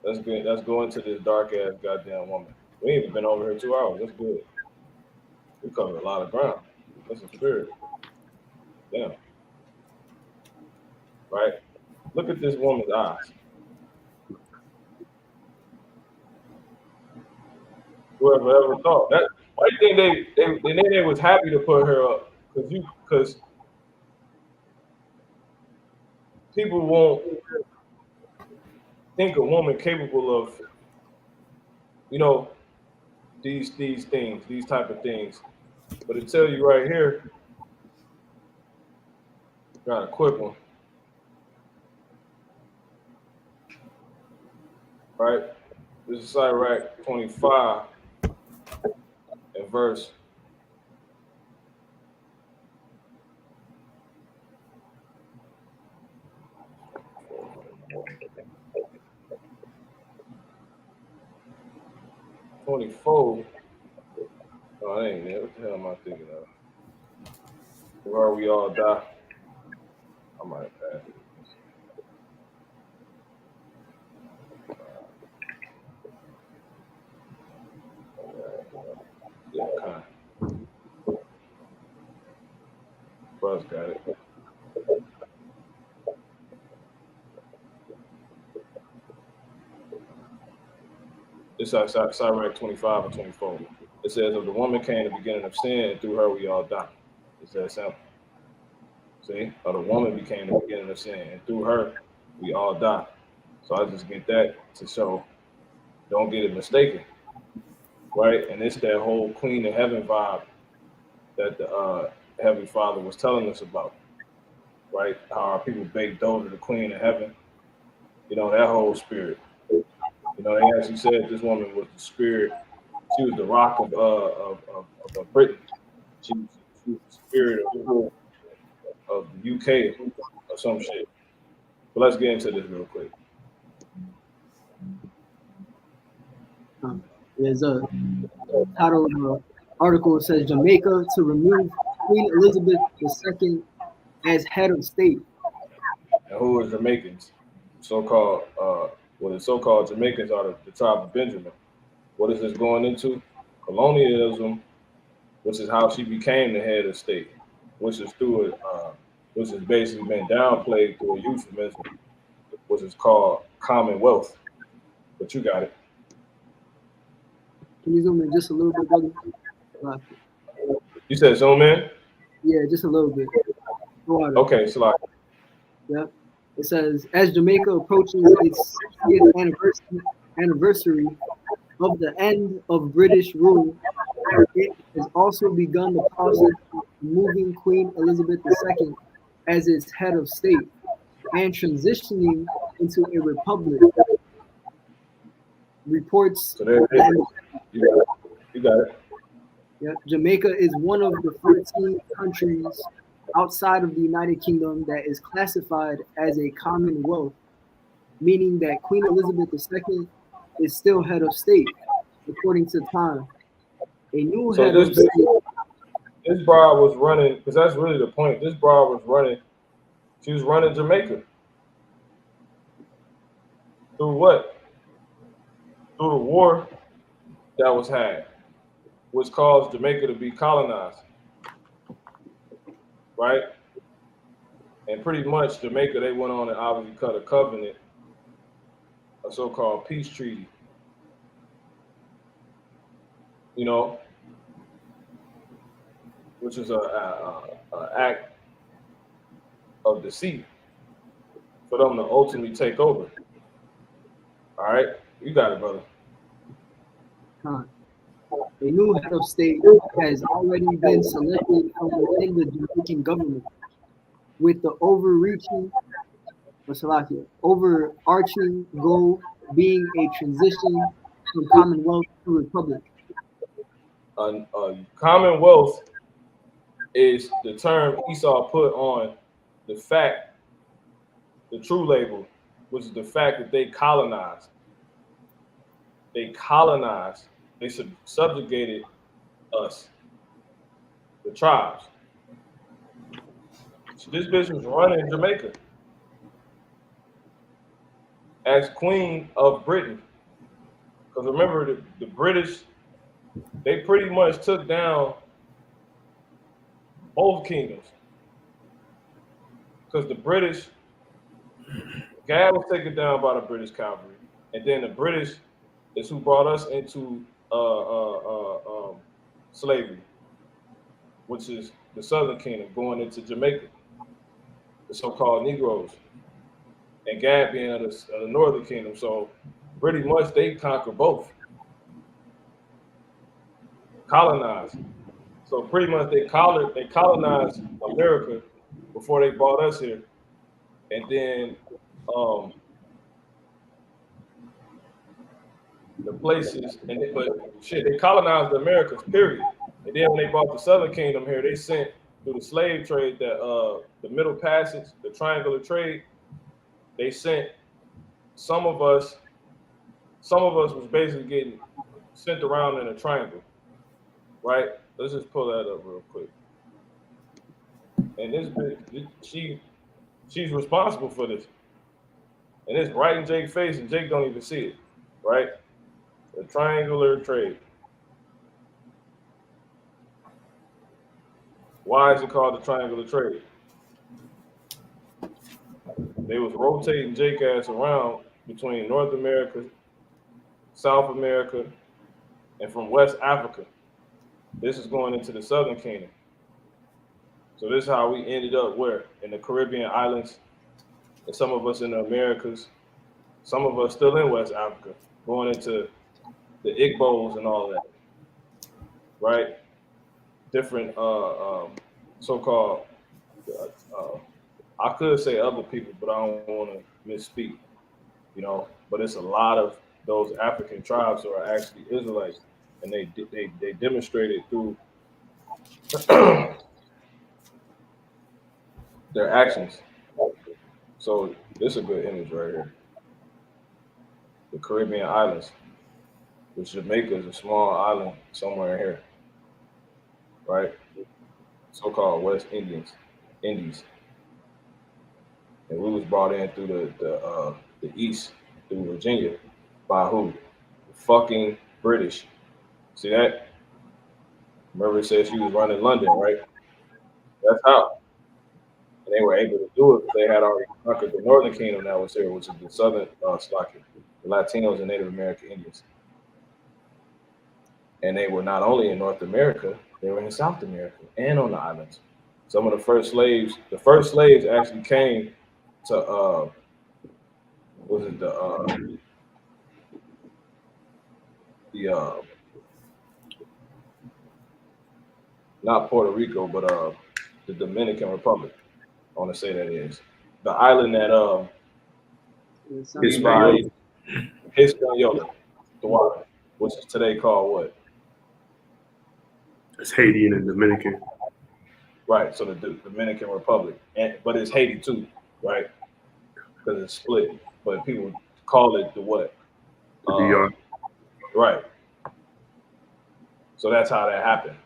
A: let's go into this dark ass goddamn woman. We ain't even been over here 2 hours. That's good. We covered a lot of ground. That's a spirit. Damn. Right? Look at this woman's eyes. Whoever ever thought that? Why do you think they was happy to put her up? Because people won't think a woman capable of, these things, these type of things. But it tell you right here, got a quick one. Right? This is Sirach 25 and verse 24. Oh, that ain't it. What the hell am I thinking of? Where we all die. I might pass it. Yeah, kind of. Buzz got it. It's Sirach 25 and 24. It says, "Of the woman came the beginning of sin, and through her we all die." It's that simple. See? Of the woman became the beginning of sin, and through her we all die. So I just get that to show, don't get it mistaken, right? And it's that whole Queen of Heaven vibe that the Heavenly Father was telling us about, right? How our people baked over the Queen of Heaven, you know, that whole spirit. You know, they actually said this woman was the spirit. She was the rock of Britain. She was the spirit of the UK or some shit. But let's get into this real quick.
F: There's a title of the article. It says Jamaica to remove Queen Elizabeth II as head of state.
A: And who are Jamaicans? So-called, the so-called Jamaicans are the tribe of Benjamin. What is this going into? Colonialism, which is how she became the head of state, which is through it, which has basically been downplayed through a euphemism, which is called Commonwealth. But you got it.
F: Can you zoom in just a little bit, brother?
A: You said zoom in?
F: Yeah, just a little bit.
A: Okay, so like.
F: Yep. It says, as Jamaica approaches its 60th anniversary of the end of British rule, it has also begun the process of removing Queen Elizabeth II as its head of state and transitioning into a republic. Reports.
A: So there it is. You got it.
F: Yep. Jamaica is one of the 14 countries outside of the United Kingdom that is classified as a commonwealth, meaning that Queen Elizabeth II is still head of state, according to time. A new
A: So
F: head of state.
A: This broad was running, because that's really the point. This broad was running, she was running Jamaica. Through what? Through the war that was had, which caused Jamaica to be colonized. Right? And pretty much Jamaica, they went on and obviously cut a covenant, a so-called peace treaty. You know, which is an act of deceit for them to ultimately take over. All right, you got it, brother.
F: A new head of state has already been selected from within the Jamaican government, with the overarching goal being a transition from Commonwealth to Republic.
A: Commonwealth is the term Esau put on the fact, the true label, which is the fact that they colonized. They colonized. They subjugated us, the tribes. So this bitch was running Jamaica as Queen of Britain. Because remember, the British, they pretty much took down both kingdoms. Because the British, Gad was taken down by the British cavalry. And then the British is who brought us into slavery, which is the Southern Kingdom going into Jamaica, the so-called Negroes. And Gad being of the Northern Kingdom. So pretty much they conquer both. colonized. So pretty much they colonized America before they brought us here, and then um, the places and but shit they colonized the Americas period. And then when they brought the Southern Kingdom here, they sent through the slave trade that the Middle Passage, the triangular trade. They sent some of us. Some of us was basically getting sent around in a triangle, right? Let's just pull that up real quick. And this bitch, she's responsible for this. And it's right in Jake's face, and Jake don't even see it, right? The triangular trade. Why is it called the triangular trade? They was rotating Jake ass around between North America, South America, and from West Africa. This is going into the Southern Kingdom. So this is how we ended up where? In the Caribbean islands, and some of us in the Americas, some of us still in West Africa, going into the Igbos and all that, right? Different so-called, I could say other people, but I don't want to misspeak, you know. But it's a lot of those African tribes who are actually Israelites, and they demonstrated through their actions. So this is a good image right here. The Caribbean islands, which Jamaica is a small island somewhere here, right? So-called West Indies, and we was brought in through the east, through Virginia, by who? The fucking British. See that? Remember it said she was running London, right? That's how. And they were able to do it because they had already conquered the Northern Kingdom that was here, which is the Southern Slovakia, the Latinos and Native American Indians. And they were not only in North America, they were in South America and on the islands. Some of the first slaves actually came to was it the not Puerto Rico, but the Dominican Republic. I want to say that is the island that Hispaniola, the water, which is today called what?
B: It's Haiti and the Dominican.
A: Right, so the Dominican Republic, but it's Haiti too, right? Because it's split. But people call it the what?
B: The DR.
A: Right. So that's how that happened.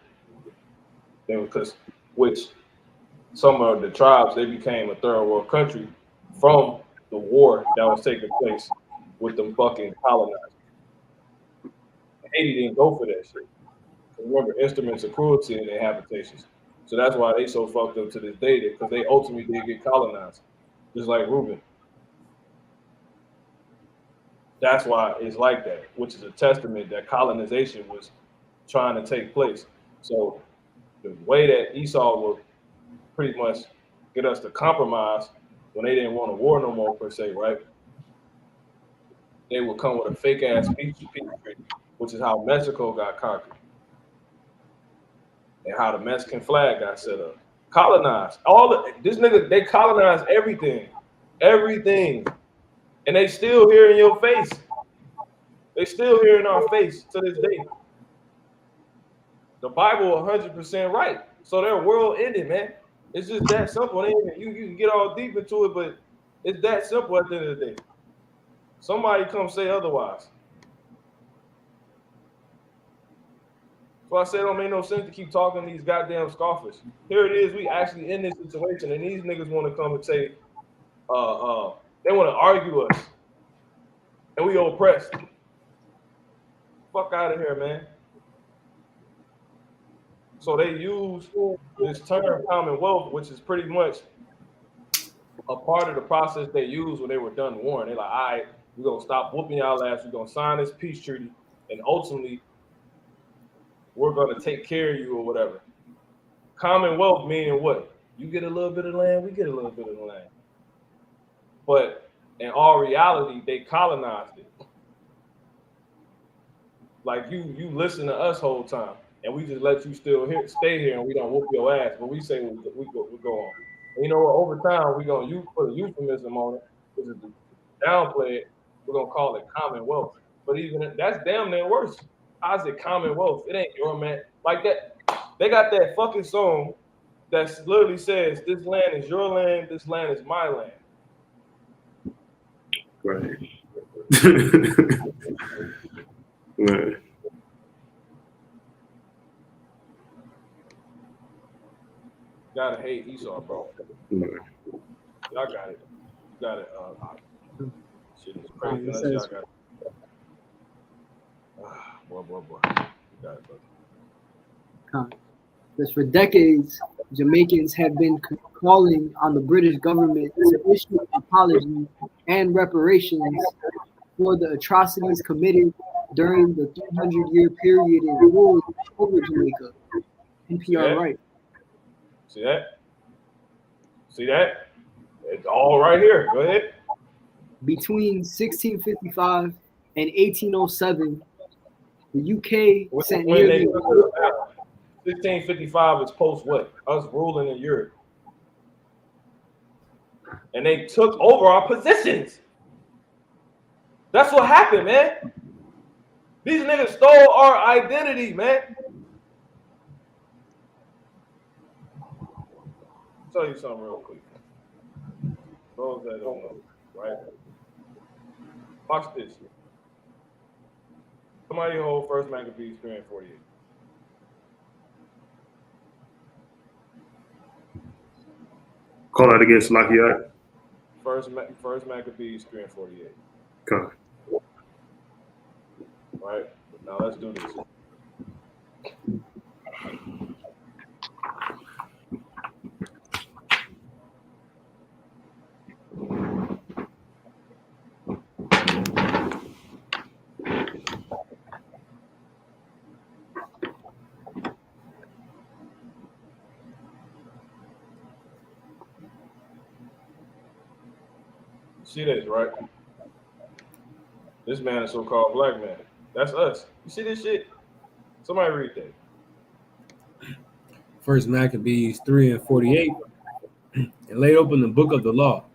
A: Because which some of the tribes they became a third world country from the war that was taking place with them fucking colonizers. Haiti didn't go for that shit. Remember, instruments of cruelty in their habitations. So that's why they so fucked up to this day, because they ultimately did get colonized, just like Reuben. That's why it's like that, which is a testament that colonization was trying to take place. So the way that Esau would pretty much get us to compromise when they didn't want a war no more, per se, right? They would come with a fake ass peace treaty, which is how Mexico got conquered. And how the Mexican flag got set up. Colonized. This nigga, they colonized everything. Everything. And they still here in your face. They still here in our face to this day. The Bible 100% right. So their world ended, man. It's just that simple. You can get all deep into it, but it's that simple at the end of the day. Somebody come say otherwise. So I said it don't make no sense to keep talking to these goddamn scoffers. Here it is, we actually in this situation, and these niggas want to come and say, they want to argue us, and we oppressed. Fuck out of here, man. So they use this term commonwealth, which is pretty much a part of the process they used when they were done warring. They're like, all right, we're going to stop whooping y'all ass. We're going to sign this peace treaty, and ultimately, we're going to take care of you or whatever. Commonwealth meaning what? You get a little bit of land, we get a little bit of land. But in all reality, they colonized it. Like you listen to us whole time. and we just let you still stay here, and we don't whoop your ass. But we say we go on. And you know what? Over time, we're gonna put a euphemism on it, because to downplay it, we're gonna call it commonwealth. But even that's damn near worse. How's it commonwealth? It ain't your man. Like that, they got that fucking song that literally says, "This land is your land. This land is my land."
B: Right. Right.
A: Gotta hate Esau, bro.
B: Right.
A: Y'all got it. You got it. Shit is crazy.
F: It
A: Unless
F: says,
A: y'all got it. Boy. You got it, brother.
F: Because for decades, Jamaicans have been calling on the British government to issue an apology and reparations for the atrocities committed during the 300-year period it ruled over Jamaica. NPR right.
A: See that? See that? It's all right here. Go ahead.
F: Between 1655 and 1807, the UK sent
A: When they
F: nearly
A: 1655 is post what? Us ruling in Europe. And they took over our positions. That's what happened, man. These niggas stole our identity, man. I'll tell you something real quick. Those that don't know, right? Watch this. Somebody hold First Maccabees 3 and 48.
B: Call that against Lakiat.
A: First Maccabees 3 and 48.
B: Okay.
A: Right? Now let's do this. See this, right? This man is so-called black man. That's us. You see this shit? Somebody read that.
G: First Maccabees 3 and 48, and laid open the book of the law,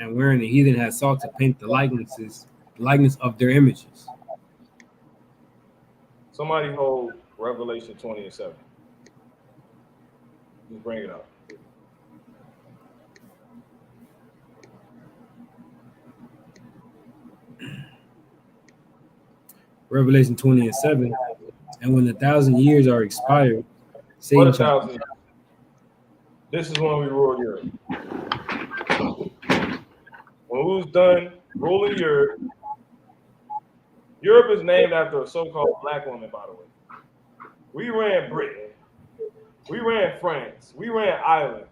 G: and wherein the heathen had sought to paint the likeness of their images.
A: Somebody hold Revelation 20 and 7. Just bring it up.
G: Revelation 20 and 7, and when the 1,000 years are expired,
A: What
G: Satan
A: 1,000? This is when we ruled Europe. When we was done ruling Europe, Europe is named after a so-called black woman, by the way. We ran Britain. We ran France. We ran Ireland.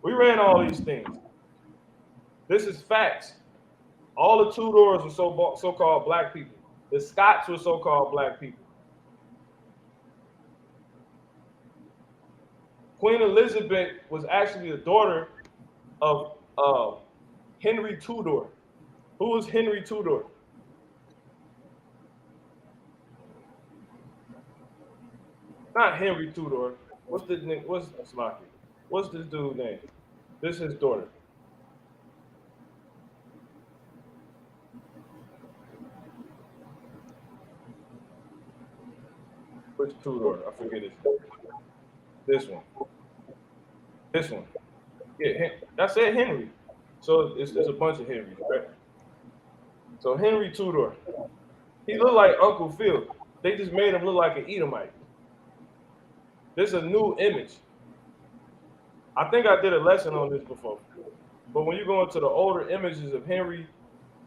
A: We ran all these things. This is facts. All the Tudors were so-called black people. The Scots were so-called black people. Queen Elizabeth was actually the daughter of Henry Tudor. Who was Henry Tudor? Not Henry Tudor. What's this dude's name? This is his daughter. Which Tudor? I forget his name. This one. This one. Yeah, that's it, Henry. So it's a bunch of Henrys, right? So Henry Tudor. He looked like Uncle Phil. They just made him look like an Edomite. This is a new image. I think I did a lesson on this before. But when you go into the older images of Henry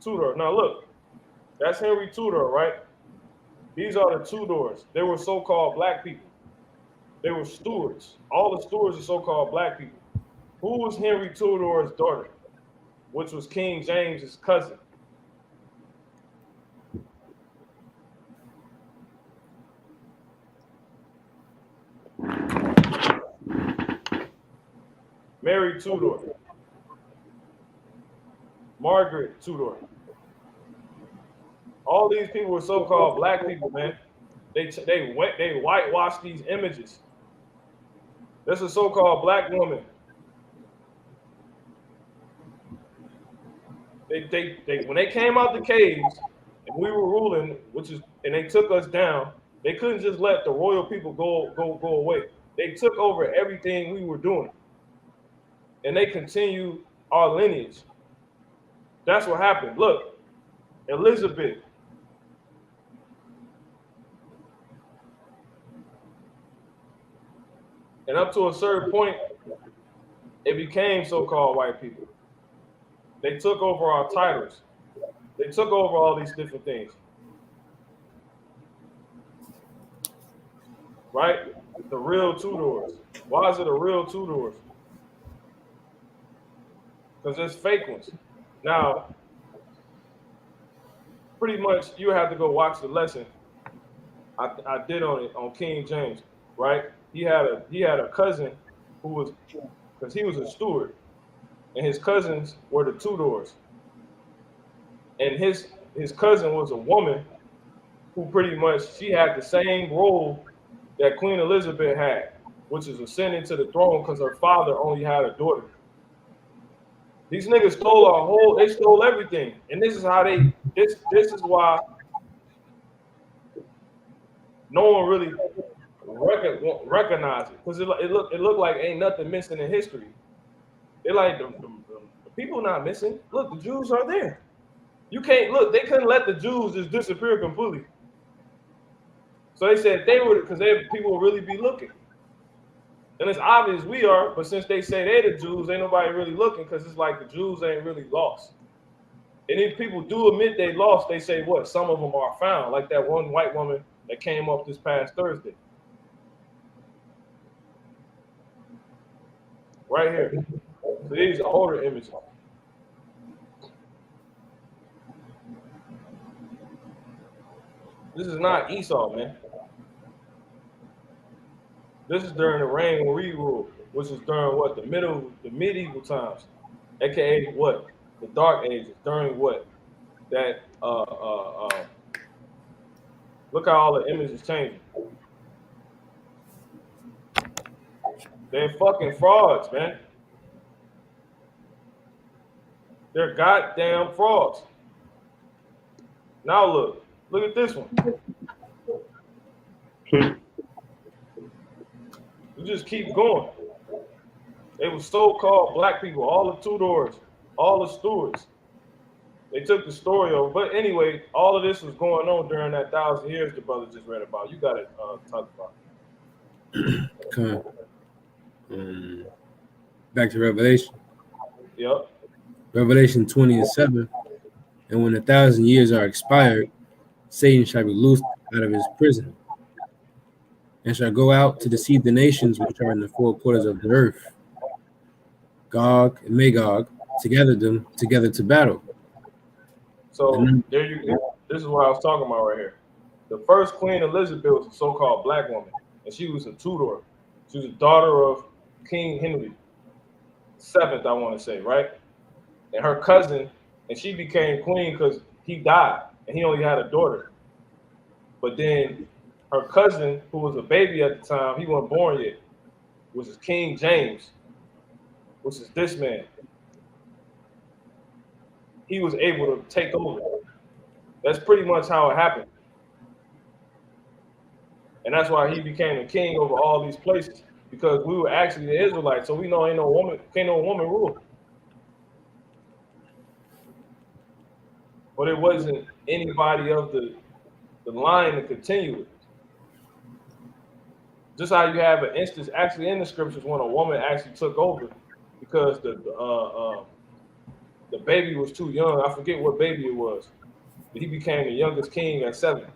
A: Tudor, now look, that's Henry Tudor, right? These are the Tudors. They were so-called black people. They were stewards. All the stewards are so-called black people. Who was Henry Tudor's daughter, which was King James's cousin? Mary Tudor. Margaret Tudor. All these people were so-called black people, man. They whitewash these images. This is a so-called black woman. They when they came out the caves and we were ruling, and they took us down. They couldn't just let the royal people go away. They took over everything we were doing, and they continued our lineage. That's what happened. Look, Elizabeth. And up to a certain point, it became so-called white people. They took over our titles. They took over all these different things. Right? The real Tudors. Why is it a real Tudors? Because there's fake ones. Now, pretty much you have to go watch the lesson I did on it on King James, right? He had a cousin who was, because he was a steward, and his cousins were the Tudors. And his cousin was a woman who pretty much, she had the same role that Queen Elizabeth had, which is ascending to the throne because her father only had a daughter. These niggas stole they stole everything. And this is how this is why no one really recognize it, because it looked like ain't nothing missing in history. They're like, the people not missing. Look, the Jews are there. You can't look. They couldn't let the Jews just disappear completely. So they said they would, because people will really be looking. And it's obvious we are, but since they say they're the Jews, ain't nobody really looking, because it's like the Jews ain't really lost. And if people do admit they lost, they say what? Some of them are found, like that one white woman that came up this past Thursday. Right here. So these are older images. This is not Esau, man. This is during the reign when we ruled, which is during what? The medieval times, aka what? The Dark Ages. During what? That look how all the images changing. They're fucking frauds, man. They're goddamn frauds. Now look at this one. You just keep going. They were so-called black people, all the Tudors, all the stewards. They took the story over. But anyway, all of this was going on during that 1,000 years the brother just read about. You got to talk about it.
G: Okay. Back to Revelation.
A: Yep.
G: Revelation 20:7. And when 1,000 years are expired, Satan shall be loosed out of his prison, and shall go out to deceive the nations which are in the four quarters of the earth, Gog and Magog, to gather them together to battle.
A: So there you go. This is what I was talking about right here. The first Queen Elizabeth was a so-called black woman, and she was a Tudor. She was a daughter of King Henry VII, I want to say, right? And her cousin, and she became queen because he died, and he only had a daughter. But then her cousin, who was a baby at the time, he wasn't born yet, which is King James, which is this man. He was able to take over. That's pretty much how it happened. And that's why he became a king over all these places, because we were actually the Israelites. So we know can't no woman rule. But it wasn't anybody of the line to continue it. Just how you have an instance actually in the scriptures when a woman actually took over because the baby was too young. I forget what baby it was. But he became the youngest king at 7.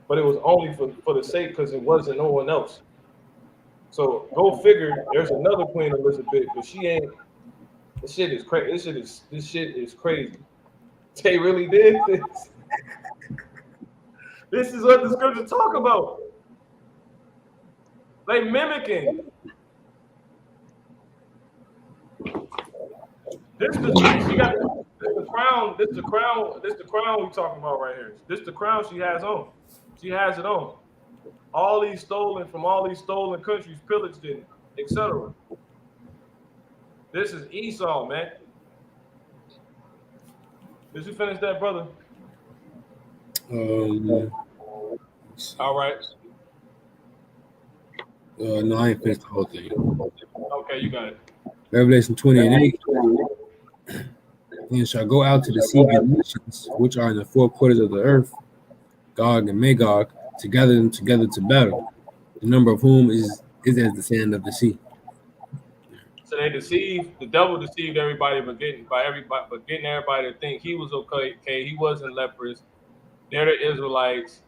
A: But it was only for the sake, because it wasn't no one else. So go figure. There's another Queen Elizabeth, but she ain't. This shit is crazy. This shit is crazy. They really did this. This is what the scriptures talk about. They mimicking. This the crown we talking about right here. This the crown she has on. She has it on. All these stolen from all these stolen countries, pillaged it, etc. This is Esau, man. Did you finish that, brother? All right.
G: No, I ain't finished the whole thing.
A: Okay, you got it.
G: Revelation 20:8. And shall go out to deceive the nations which are in the four quarters of the earth, Gog and Magog, to gather them together to battle, the number of whom is as the sand of the sea.
A: So they deceived. The devil deceived everybody, but getting everybody to think he was okay. He wasn't leprous. They're the Israelites.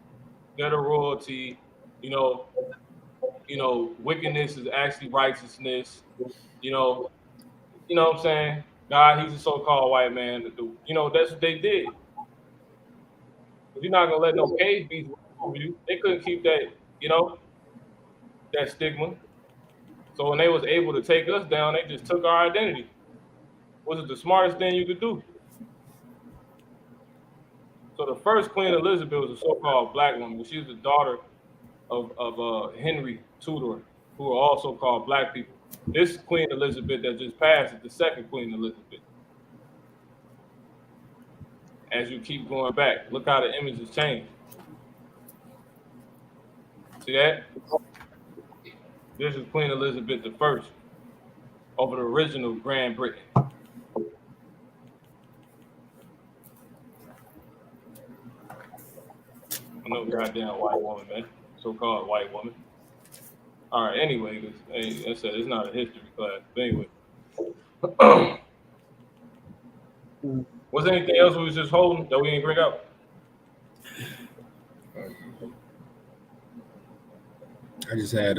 A: They're the royalty. You know. Wickedness is actually righteousness. You know. You know what I'm saying? God, he's a so-called white man. That's what they did. You're not gonna let no cave beasts over you. They couldn't keep that. That stigma. So when they was able to take us down, they just took our identity. Was it the smartest thing you could do? So the first Queen Elizabeth was a so-called black woman. She was the daughter of Henry Tudor, who are also called black people. This Queen Elizabeth that just passed is the second Queen Elizabeth. As you keep going back, look how the images change. See that? This is Queen Elizabeth I over the original Grand Britain. No goddamn white woman, man. So-called white woman. All right. Anyway, I said it's not a history class. But anyway, was there anything else we was just holding that we didn't bring up?
G: I just had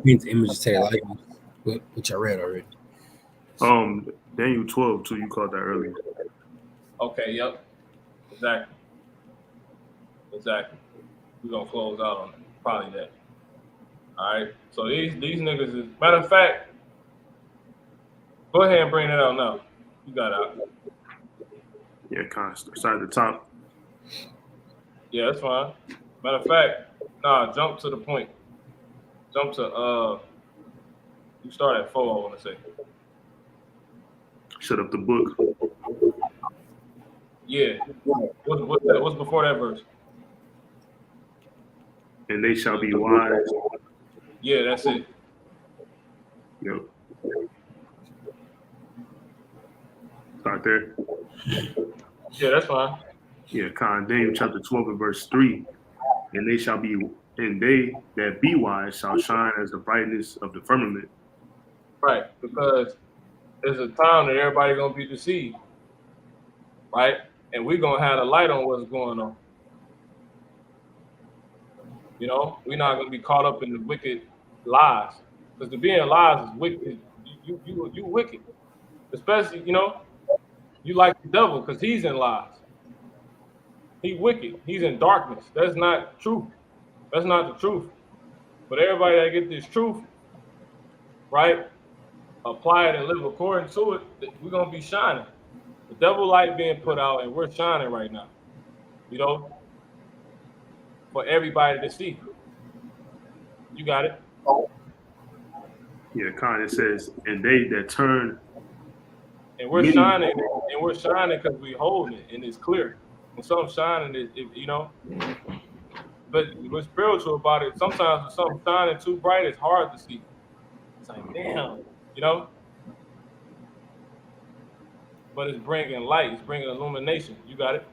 G: paint the image to like which I read already.
B: Daniel 12 too. You called that earlier.
A: Okay. Yep. Exactly. We're gonna close out on probably that. All right. So these niggas is, matter of fact, go ahead and bring it out now. You got it out.
B: Yeah, kind of start at the top.
A: Yeah, that's fine. Matter of fact, jump to the point. Jump to you start at 4, I want to say.
B: Shut up the book.
A: Yeah. What's before that verse?
B: And they shall be wise.
A: Yeah, that's it.
B: Yep. Start there.
A: Yeah, that's fine.
B: Yeah, Daniel chapter 12 and verse 3. And they that be wise shall shine as the brightness of the firmament.
A: Right, because there's a time that everybody gonna be deceived, right? And we're gonna have a light on what's going on. We're not gonna be caught up in the wicked lies, because to be in lies is wicked. You wicked, especially you like the devil because he's in lies. He wicked. He's in darkness. That's not truth. That's not the truth. But everybody that get this truth, right, apply it and live according to it, we're gonna be shining. The devil light being put out, and we're shining right now. For everybody to see. You got it.
B: Yeah, it says, and they that turn.
A: And we're shining, because we holding it, and it's clear. When something's shining, But what's spiritual about it, sometimes when something's shining too bright, it's hard to see. It's like, damn, But it's bringing light. It's bringing illumination. You got it?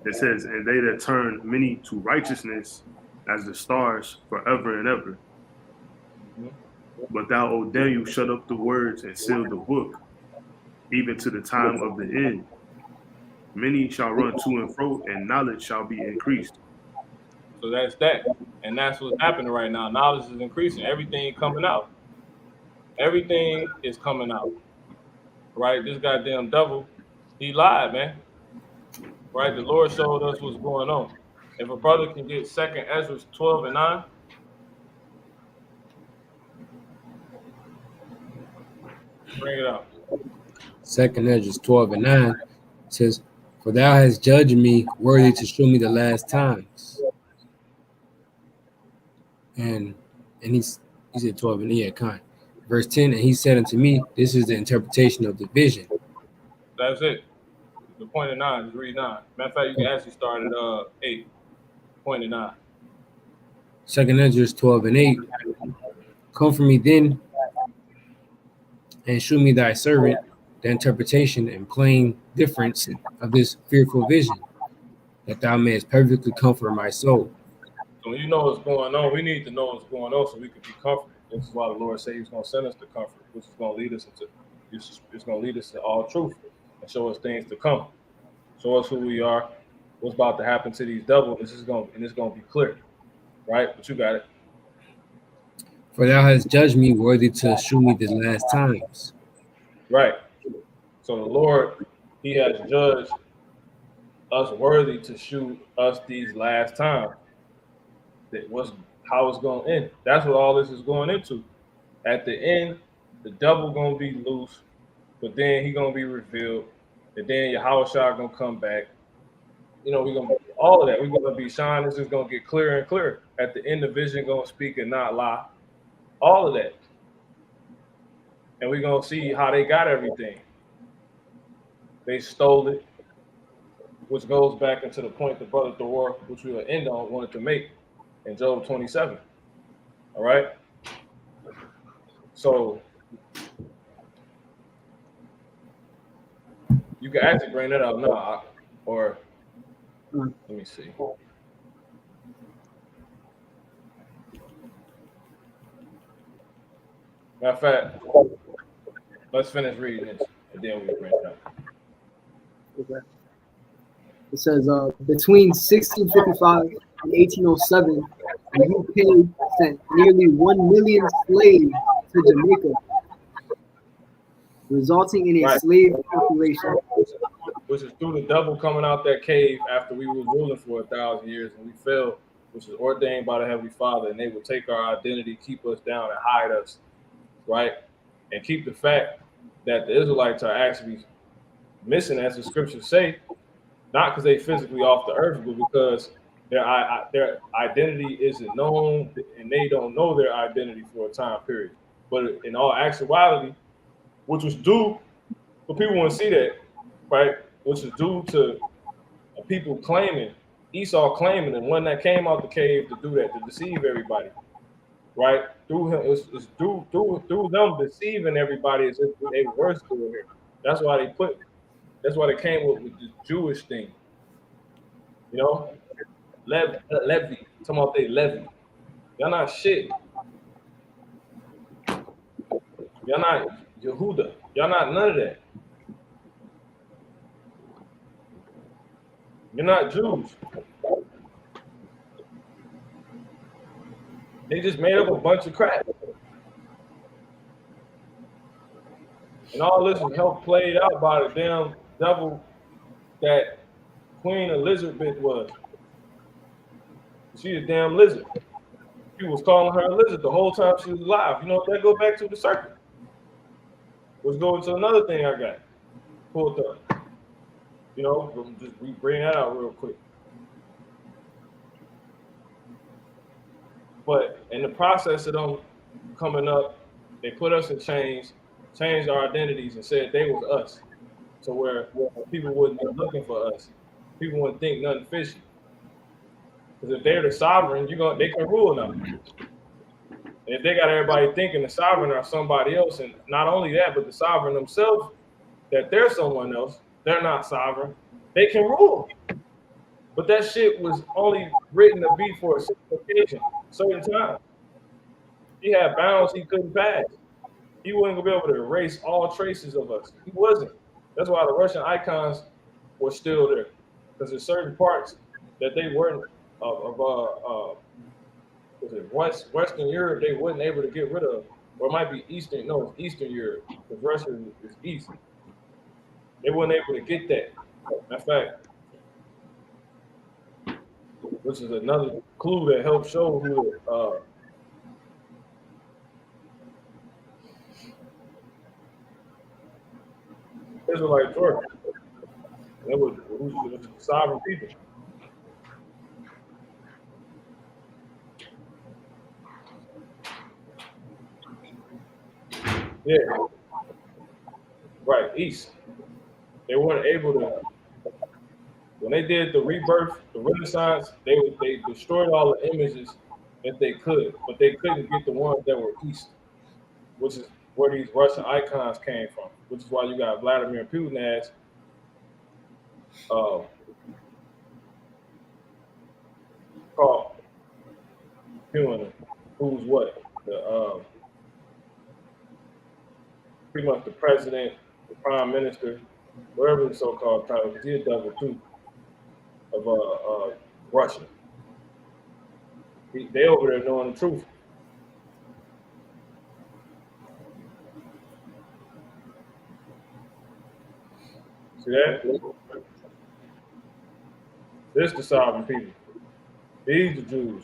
B: It says, and they that turn many to righteousness as the stars forever and ever. Mm-hmm. But thou, O Daniel, shut up the words and seal the book, even to the time of the end. Many shall run to and fro, and knowledge shall be increased.
A: So that's that. And that's what's happening right now. Knowledge is increasing. Everything coming out. Everything is coming out. Right? This goddamn devil, he lied, man. Right? The Lord showed us what's going on. If a brother can get 2nd Ezra 12 and 9. Bring it out.
G: 2nd Ezra 12 and 9 says, For thou hast judged me worthy to show me the last times. And he said 12, and yeah, kind. Verse 10, and he said unto me, this is the interpretation of the vision.
A: That's it. The point of 9, just read 9. Matter of fact, you can actually start at 8. Point of 9.
G: 2 Ezra 12 and 8. Come from me then, and shew me thy servant the interpretation and plain difference of this fearful vision, that thou mayest perfectly comfort my soul.
A: So when you know what's going on, we need to know what's going on so we can be comforted. This is why the Lord said He's going to send us the comfort, which is going to lead us into it's going to lead us to all truth and show us things to come. Show us who we are, what's about to happen to these devils. It's going to be clear, right? But you got it.
G: For thou hast judged me worthy to shew me the last times.
A: Right. So the Lord, He has judged us worthy to shoot us these last times. That was how it's going to end. That's what all this is going into. At the end, the devil going to be loose, but then he going to be revealed. And then Yahushua going to come back. You know, we're going to all of that. We're going to be shining. This is going to get clearer and clearer. At the end, the vision going to speak and not lie. All of that. And we're going to see how they got everything. They stole it, which goes back into the point the brother Thor, which we will end on, wanted to make in Job 27. All right? So you can actually bring that up now, or let me see. Matter of fact, let's finish reading this, and then we bring it up.
F: Okay. It says, between 1655 and 1807, the UK sent nearly 1 million slaves to Jamaica, resulting in a
A: Right.
F: slave population.
A: Which is through the devil coming out that cave after we were ruling for 1,000 years and we fell, which is ordained by the Heavenly Father, and they will take our identity, keep us down, and hide us, right? And keep the fact that the Israelites are actually missing, as the scriptures say, not because they physically off the earth, but because their identity isn't known and they don't know their identity for a time period. But in all actuality, which was due, but people want to see that, right? Which is due to people claiming, Esau claiming, and one that came out the cave to do that, to deceive everybody, right? Through him, it's through them deceiving everybody as if they were still here. That's why they came with the Jewish thing, you know? Levy, talking about they levy. Y'all not shit. Y'all not Yehuda. Y'all not none of that. You're not Jews. They just made up a bunch of crap. And all this is helped played out by the damn devil that Queen Elizabeth was. She's a damn lizard. She was calling her a lizard the whole time she was alive. You know what that go back to? The serpent. Let's go into another thing I got pulled up. You know, just bring that out real quick. But in the process of them coming up, they put us in chains, changed our identities, and said they was us. So where people wouldn't be looking for us, people wouldn't think nothing fishy. Because if they're the sovereign, they can rule now. And if they got everybody thinking the sovereign are somebody else, and not only that, but the sovereign themselves, that they're someone else, they're not sovereign, they can rule. But that shit was only written to be for a certain occasion, certain time. He had bounds he couldn't pass. He wasn't gonna be able to erase all traces of us. He wasn't. That's why the Russian icons were still there, because there's certain parts that they weren't was it Western Europe they wasn't able to get rid of, or it might be Eastern. No, it's Eastern Europe, because Russia is East. They weren't able to get that. In fact, which is another clue that helps show who Israelites were. It was the sovereign people. Yeah, right. East. They weren't able to. When they did the rebirth, the Renaissance, they destroyed all the images that they could, but they couldn't get the ones that were East, which is where these Russian icons came from. Which is why you got Vladimir Putin as called Putin, who's what pretty much the president, the prime minister, whatever the so-called title, because he a devil too of Russia. They over there knowing the truth. See that? This the sovereign people. These the Jews.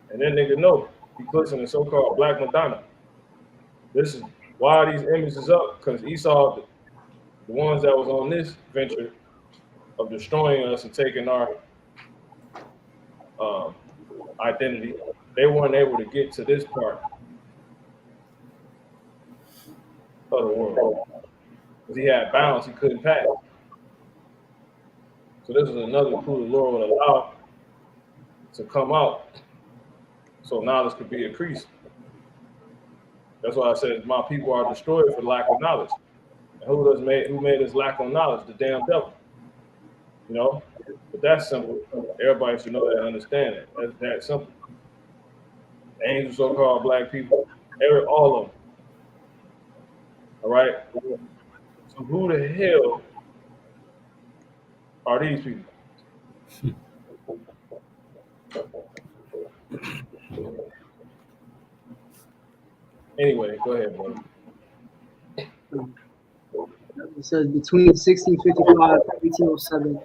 A: And then nigga know he pushing the so-called Black Madonna. This is why these images up, because Esau, the ones that was on this venture of destroying us and taking our identity, they weren't able to get to this part of the world. Because he had bounds he couldn't pass. So this is another clue the Lord would allow to come out so knowledge could be increased. That's why I said my people are destroyed for lack of knowledge. And who made us lack of knowledge? The damn devil. You know? But that's simple. Everybody should know that and understand it. That's that simple. Angels, so-called black people, all of them. All right? So who the hell are these people? Anyway, go ahead, brother.
F: It says between 1655 and 1807,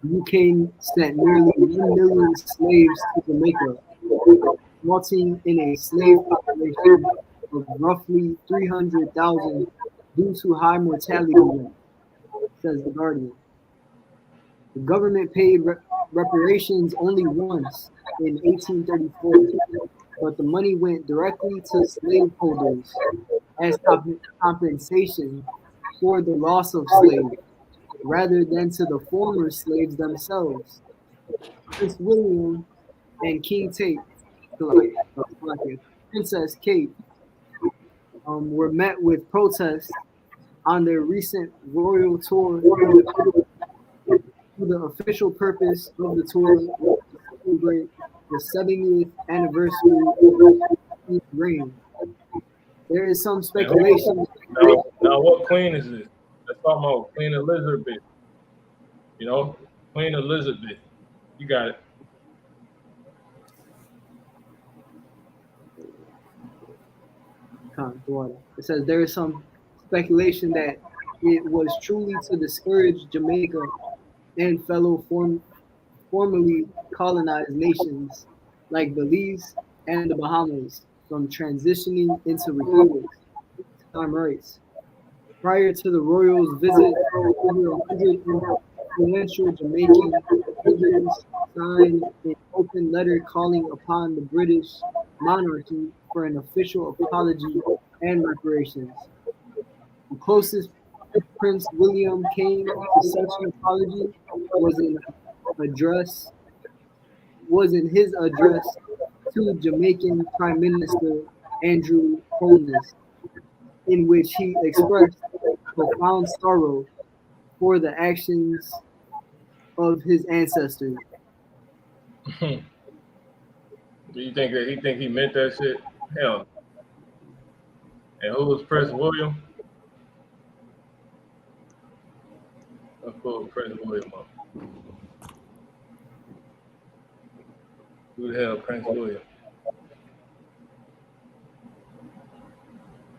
F: the UK sent nearly 1 million slaves to Jamaica, resulting in a slave population of roughly 300,000 due to high mortality rate, says The Guardian. The government paid reparations only once in 1834, but the money went directly to slaveholders as compensation for the loss of slaves, rather than to the former slaves themselves. Prince William and King Tate, Princess Kate, were met with protests on their recent royal tour. The official purpose of the tour was to celebrate the 70th anniversary of his reign. There is some speculation.
A: Now what queen is this? Let's talk about Queen Elizabeth. You know, Queen Elizabeth. You got it.
F: It says there is some speculation that it was truly to discourage Jamaica and fellow formerly colonized nations like Belize and the Bahamas from transitioning into republics. Time rights. Prior to the royals' visit, over 100 influential Jamaican leaders signed an open letter calling upon the British monarchy for an official apology and reparations. The closest Prince William came to such an apology was in his address to Jamaican Prime Minister Andrew Holness, in which he expressed profound sorrow for the actions of his ancestors.
A: Do you think that he meant that shit? Hell. And who was Prince William? Let's pull Prince William up. Who the hell Prince William?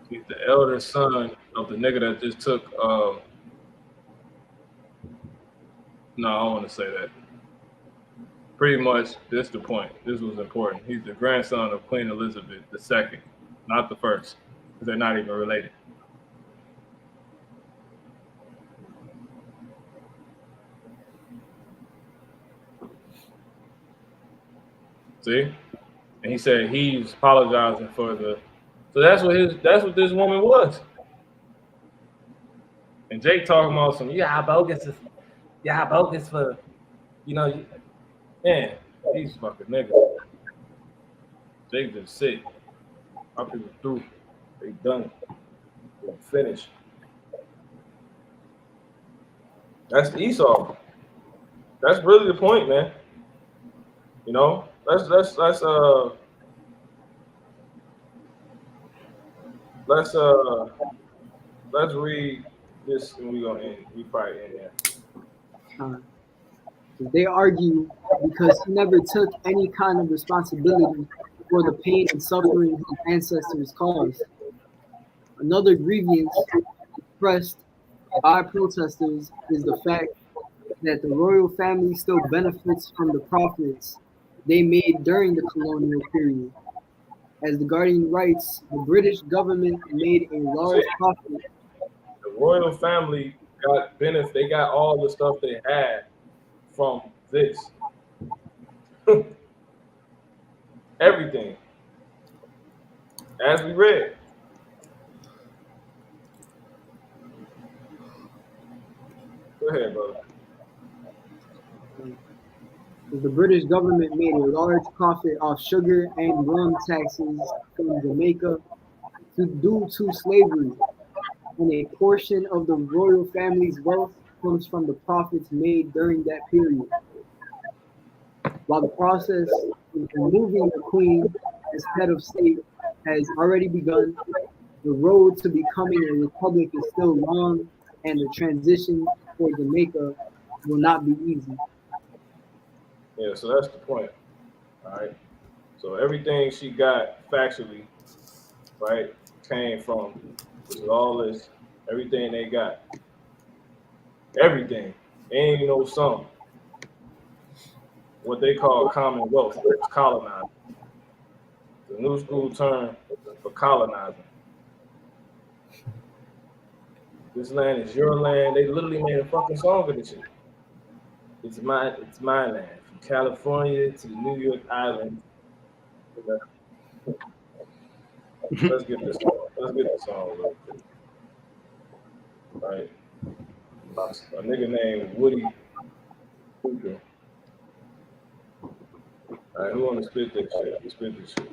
A: He's the eldest son of the nigga that just took no, I don't want to say that. Pretty much, this is the point. This was important. He's the grandson of Queen Elizabeth II, not the first, because they're not even related. See, and he said he's apologizing for the. So that's what this woman was. And Jake talking about some bogus for man, these fucking niggas. Jake just sick. Our people through. They done. They finished. That's Esau. That's really the point, man. You know, let's read this and we gonna end. We probably end there.
F: They argue because he never took any kind of responsibility for the pain and suffering his ancestors caused. Another grievance expressed by protesters is the fact that the royal family still benefits from the profits they made during the colonial period. As the Guardian writes, the British government made a large profit.
A: The royal family got benefit. They got all the stuff they had from this. Everything. As we read. Go ahead, brother.
F: The British government made a large profit off sugar and rum taxes from Jamaica due to slavery, and a portion of the royal family's wealth comes from the profits made during that period. While the process of removing the Queen as head of state has already begun, the road to becoming a republic is still long, and the transition for Jamaica will not be easy.
A: Yeah, so that's the point. All right. So everything she got factually, right, came from this is all this, everything they got. Everything. Ain't even no some. What they call commonwealth, colonizing. The new school term for colonizing. This land is your land. They literally made a fucking song of this shit. It's my land. From California to the New York Island. Let's get this song. Let's get this song real quick. All right. A nigga named Woody Hooker. All right, who wanna spit this shit? Spit this shit.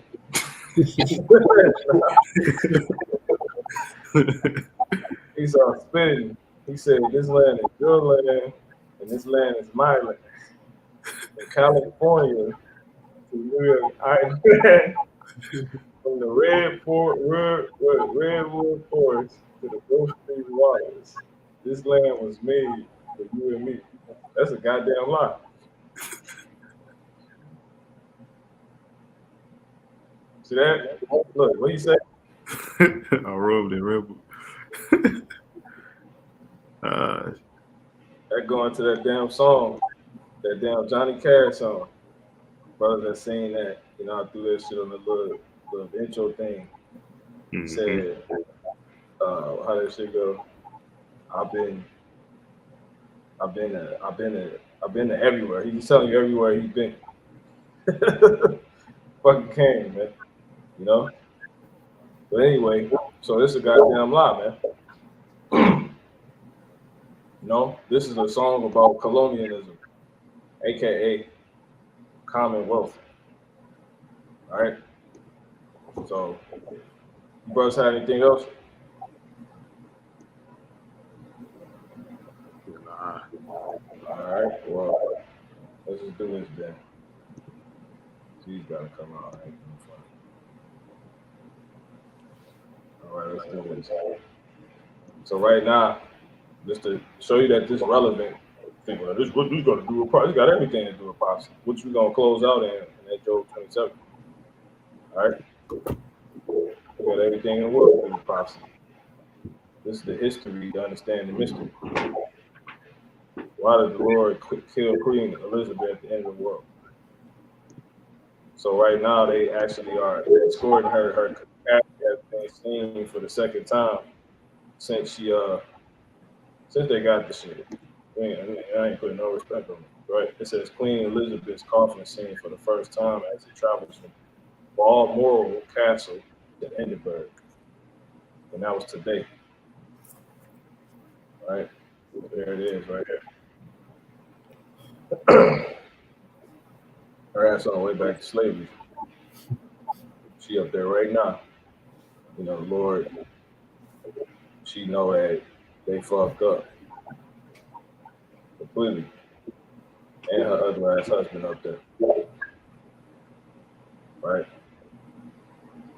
A: He started spitting. He said, "This land is your land, and this land is my land. In California to New York Island, from the redwood forest to the Gulf Stream waters, this land was made for you and me." That's a goddamn lie. See that? Look, what you say?
B: I rubbed it, rebel.
A: That going to that damn song, that damn Johnny Cash song. Brothers that saying that, you know, I threw that shit on the little intro thing.
B: Mm-hmm.
A: Said, how that shit go? I've been to everywhere. He's telling you everywhere he's been. Fucking came, man. You know? But anyway, so this is a goddamn lie, man. You know, this is a song about colonialism, aka Commonwealth. All right. So, you brothers have anything else?
B: Nah.
A: All right. Well, let's just do this then. She's gotta come out. Right? All right, let's do this. So right now, just to show you that this is relevant, think, well, this what we gonna do with prophecy. It's got everything to do with prophecy, which we're gonna close out in that Job 27. All right, we got everything in the world to do with prophecy. This is the history to understand the mystery. Why did the Lord kill Queen Elizabeth at the end of the world? So right now they actually are escorting her. Her capacity has been seen for the second time since they got the shit. I ain't putting no respect on it. right? It says Queen Elizabeth's coffin seen for the first time as it travels from Balmoral Castle to Edinburgh. And that was today, right? There it is, right here. Her ass on the way back to slavery. She up there right now. You know, Lord, she know that they fucked up completely. And her other ass husband up there. Right?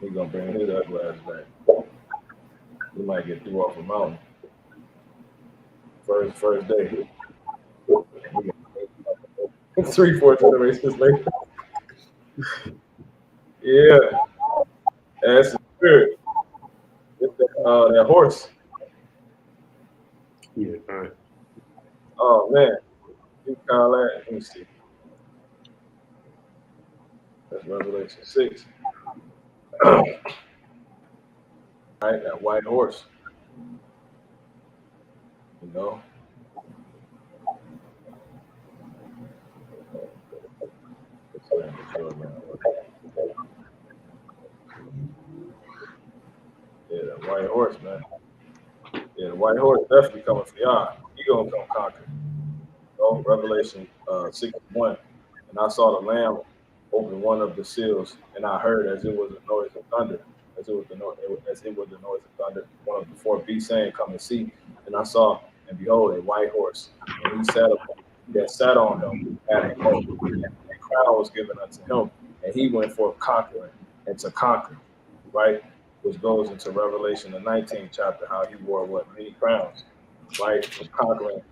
A: He gonna bring his ugly ass back. He might get through off a mountain. First day. 3-4 generations later. Yeah. That's the spirit. Get that horse.
B: Yeah, all right.
A: Oh man. You call that? Let me see. That's Revelation 6. Right, that white horse. You know? Yeah, that white horse, man. Yeah, the white horse definitely coming for y'all. He gonna come conquer. You know, Revelation 6:1. And I saw the Lamb open one of the seals, and I heard as it was a noise of thunder, as it was the noise of thunder, one of the four beasts saying, "Come and see." And I saw, and behold, a white horse, and he sat upon, that sat on him, had a name, and a crown was given unto him, and he went forth conquering and to conquer, right? Which goes into Revelation the 19th chapter, how he wore many crowns, right, for conquering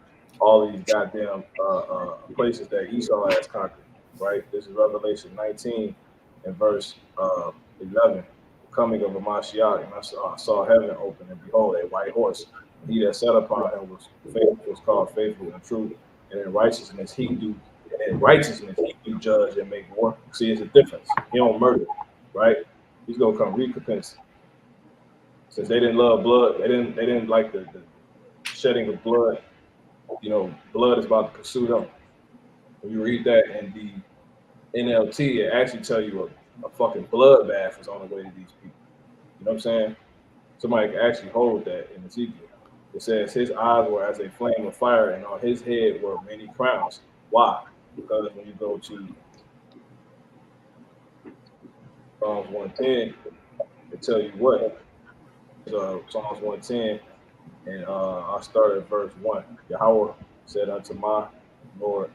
A: all these goddamn places that Esau has conquered, right? This is Revelation 19 and verse 11. The coming of a Mashiach, and I saw heaven open, and behold, a white horse. And he that sat upon him was called faithful and true, and in righteousness he do judge and make war. See, it's a difference. He don't murder, right? He's gonna come recompense. Since they didn't love blood, they didn't like the shedding of blood. You know, blood is about to pursue them. When you read that in the NLT, it actually tell you a fucking bloodbath is on the way to these people. You know what I'm saying? Somebody can actually hold that in Ezekiel. It says his eyes were as a flame of fire, and on his head were many crowns. Why? Because when you go to Psalms 110, it tell you what. Psalms 110, and I started at verse 1. Yahweh said unto my Lord,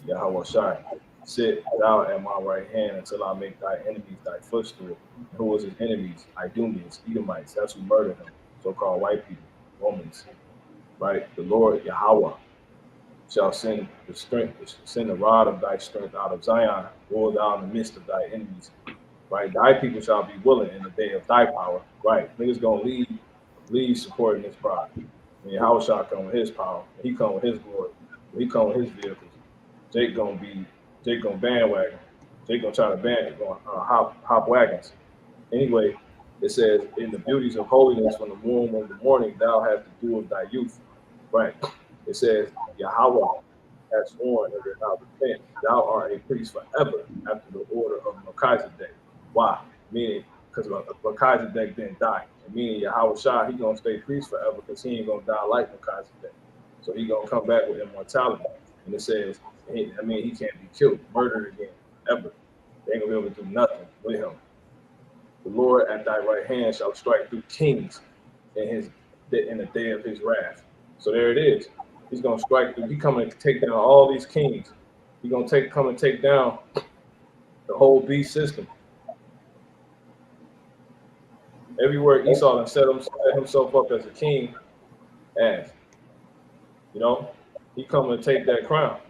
A: Yahweh Shai, sit thou at my right hand until I make thy enemies thy footstool. And who was his enemies? Idumeans, Edomites. That's who murdered him. So-called white people, Romans. Right? The Lord Yahweh shall send the rod of thy strength out of Zion, roll down the midst of thy enemies. Right? Thy people shall be willing in the day of thy power. Right? Niggas gonna lead supporting this pride. And Yahweh shall come with his power. He come with his glory. He come with his vehicles. Jake gonna bandwagon. Jake gonna try to hop wagons. Anyway, it says, in the beauties of holiness from the womb of the morning, thou hast the dew of thy youth. Right. It says, Yahweh has sworn that thou repent. Thou art a priest forever after the order of Melchizedek. Why? Meaning, because Melchizedek didn't die. And meaning Yahweh Shai, he gonna stay priest forever because he ain't gonna die like Melchizedek. So he gonna come back with immortality. And it says, he can't be killed, murdered again, ever. They ain't gonna be able to do nothing with him. The Lord at thy right hand shall strike through kings in the day of his wrath. So there it is. He's gonna strike through. He coming to take down all these kings. He's gonna come and take down the whole beast system. Everywhere Esau done set himself up as a king, as you know, he coming to take that crown.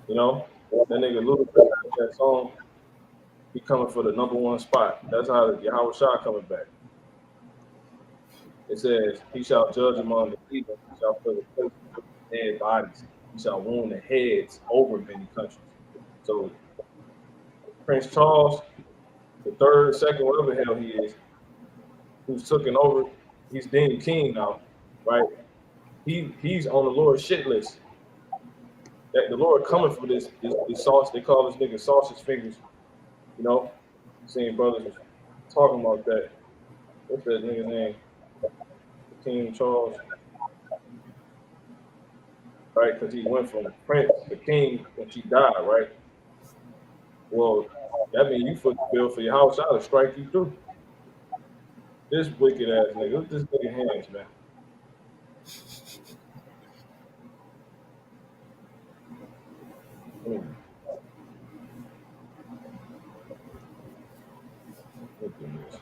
A: You know, that nigga Ludacris has that song. He coming for the #1 spot. That's how Yahweh Shai coming back. It says, he shall judge among the people. He shall fill the places with dead bodies. He shall wound the heads over many countries. So Prince Charles, the third, second, whatever the hell he is, who's taking over, he's deemed king now, right? He's on the Lord's shit list. that the Lord coming for this sauce. They call this nigga sausage fingers. You know, seeing brothers was talking about that. What's that nigga's name? King Charles, right? Because he went from prince to king when she died, right? Well, that means you foot the bill for your house. I'll strike you through. This wicked ass nigga. Look at this nigga hands, man. Look at this.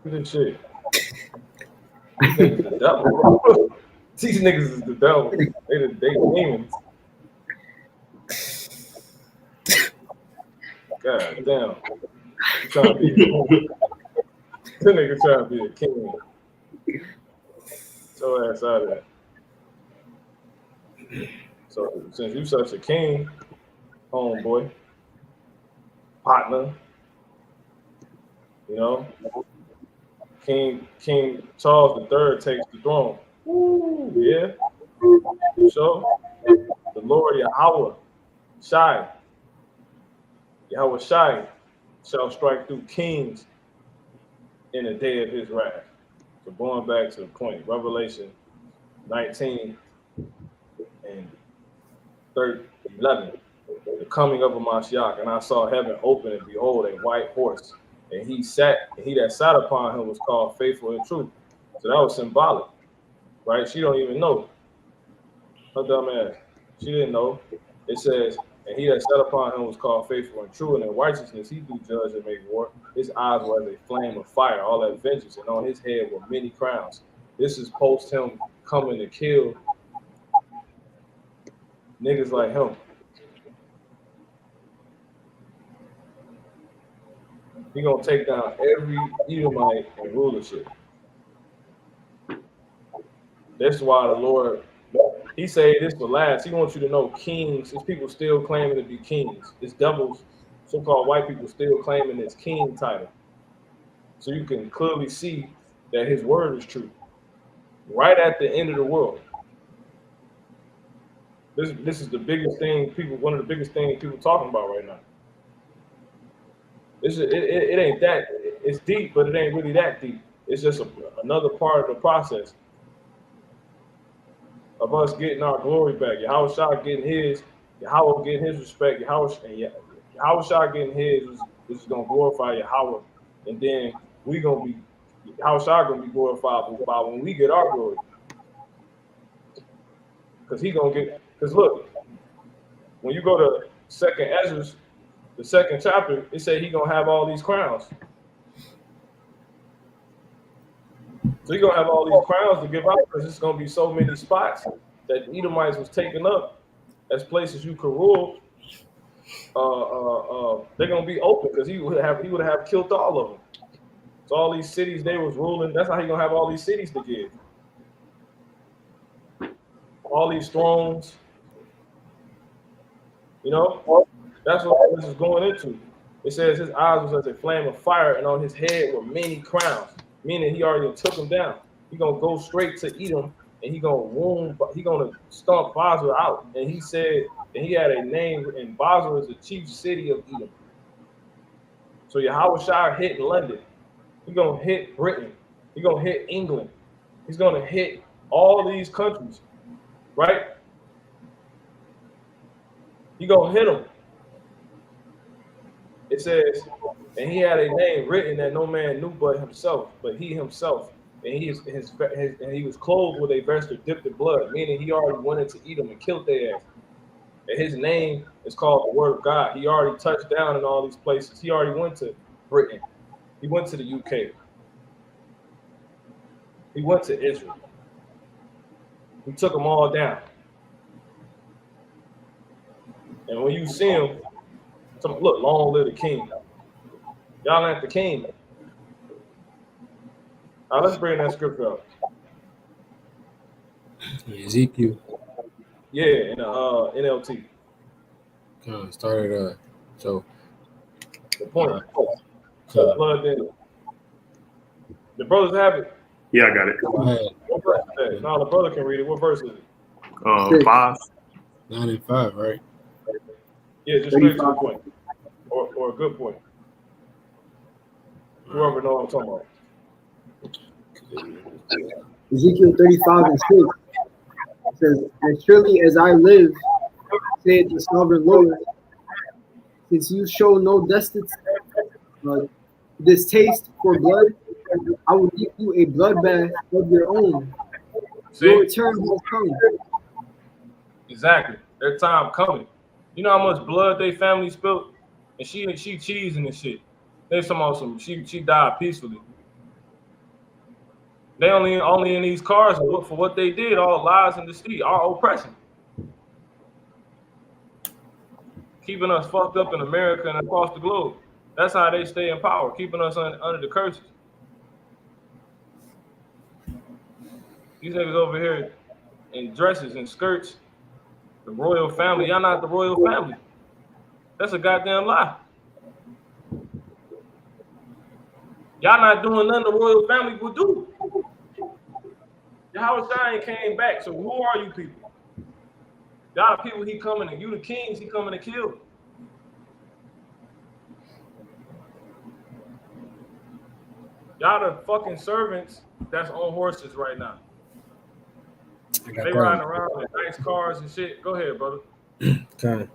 A: Look at this shit. These niggas the devil. These niggas is the devil. They demons. God damn. You trying to be a king. This nigga trying to be a king. So ass out of that. So since you such a king, homeboy, partner, you know, King Charles III takes the throne. Ooh, yeah. So the Lord Yahweh Shai shall strike through kings in the day of his wrath. So going back to the point, Revelation 19 and 11, the coming of a Mashiach, and I saw heaven open, and behold, a white horse, and he that sat upon him was called Faithful and True. So that was symbolic, right? She don't even know. Her dumb ass. She didn't know. It says, and he that sat upon him was called Faithful and True, and in righteousness he do judge and make war. His eyes were as a flame of fire, all that vengeance, and on his head were many crowns. This is post him coming to kill niggas like him. He gonna take down every Edomite in rulership. That's why the Lord, he say this for last. He wants you to know kings, his people still claiming to be kings. It's devils, so-called white people still claiming this king title. So you can clearly see that his word is true. Right at the end of the world. This is the biggest thing one of the biggest things people talking about right now. It ain't that, it's deep, but it ain't really that deep. It's just another part of the process of us getting our glory back. Yahweh Shah getting his, Yahweh getting his respect, Yahweh Shah getting his, which is gonna glorify Yahweh, and then Yahweh Shah gonna be glorified by when we get our glory. Because look, when you go to 2nd Ezra, the 2nd chapter, it say he gonna have all these crowns. So he gonna have all these crowns to give out because it's gonna be so many spots that the Edomites was taking up as places you could rule. They're gonna be open because he would have killed all of them. So all these cities they was ruling, that's how he gonna have all these cities to give. All these thrones. You know, that's what this is going into. It says his eyes was as a flame of fire, and on his head were many crowns, meaning he already took them down. He gonna go straight to Edom, and he gonna stomp Basra out. And he said, and he had a name, and Basra is the chief city of Edom. So Yahweh Shah hit London. He gonna hit Britain. He gonna hit England. He's gonna hit all these countries, right? He gonna hit them. It says, and he had a name written that no man knew but himself, but he himself. And he was clothed with a vesture dipped in blood, meaning he already went into Edom and killed their ass. And his name is called the Word of God. He already touched down in all these places. He already went to Britain. He went to the UK. He went to Israel. He took them all down. And when you see him, look, long live the king. Y'all ain't the king. Now let's bring that scripture up.
G: Ezekiel.
A: Yeah, in NLT.
G: Started. So
A: the point. Blood then. The brothers have it.
B: Yeah, I got it.
G: Go ahead.
A: What verse is that? No, the brother can read it. What verse is it?
B: 5.
G: 9 and 5, right?
A: Yeah, just straight to the point. Or a good point. Whoever knows what I'm talking about.
F: Ezekiel 35 and 6 says, "As surely as I live, saith the sovereign Lord, since you show no distaste for blood, I will give you a bloodbath of your own.
A: See?
F: Your return has come."
A: Exactly. Their time coming. You know how much blood they family spilled? And she cheesing and shit. They talking about some she died peacefully. They only in these cars for what they did, all lies and deceit, all oppression. Keeping us fucked up in America and across the globe. That's how they stay in power, keeping us under the curses. These niggas over here in dresses and skirts, the royal family. Y'all not the royal family. That's a goddamn lie. Y'all not doing nothing the royal family would do. Yahushua ain't came back, so who are you people? Y'all the people he coming to, you the kings he coming to kill. Y'all the fucking servants that's on horses right now. They riding around in nice cars and shit. Go ahead, brother.
G: Okay.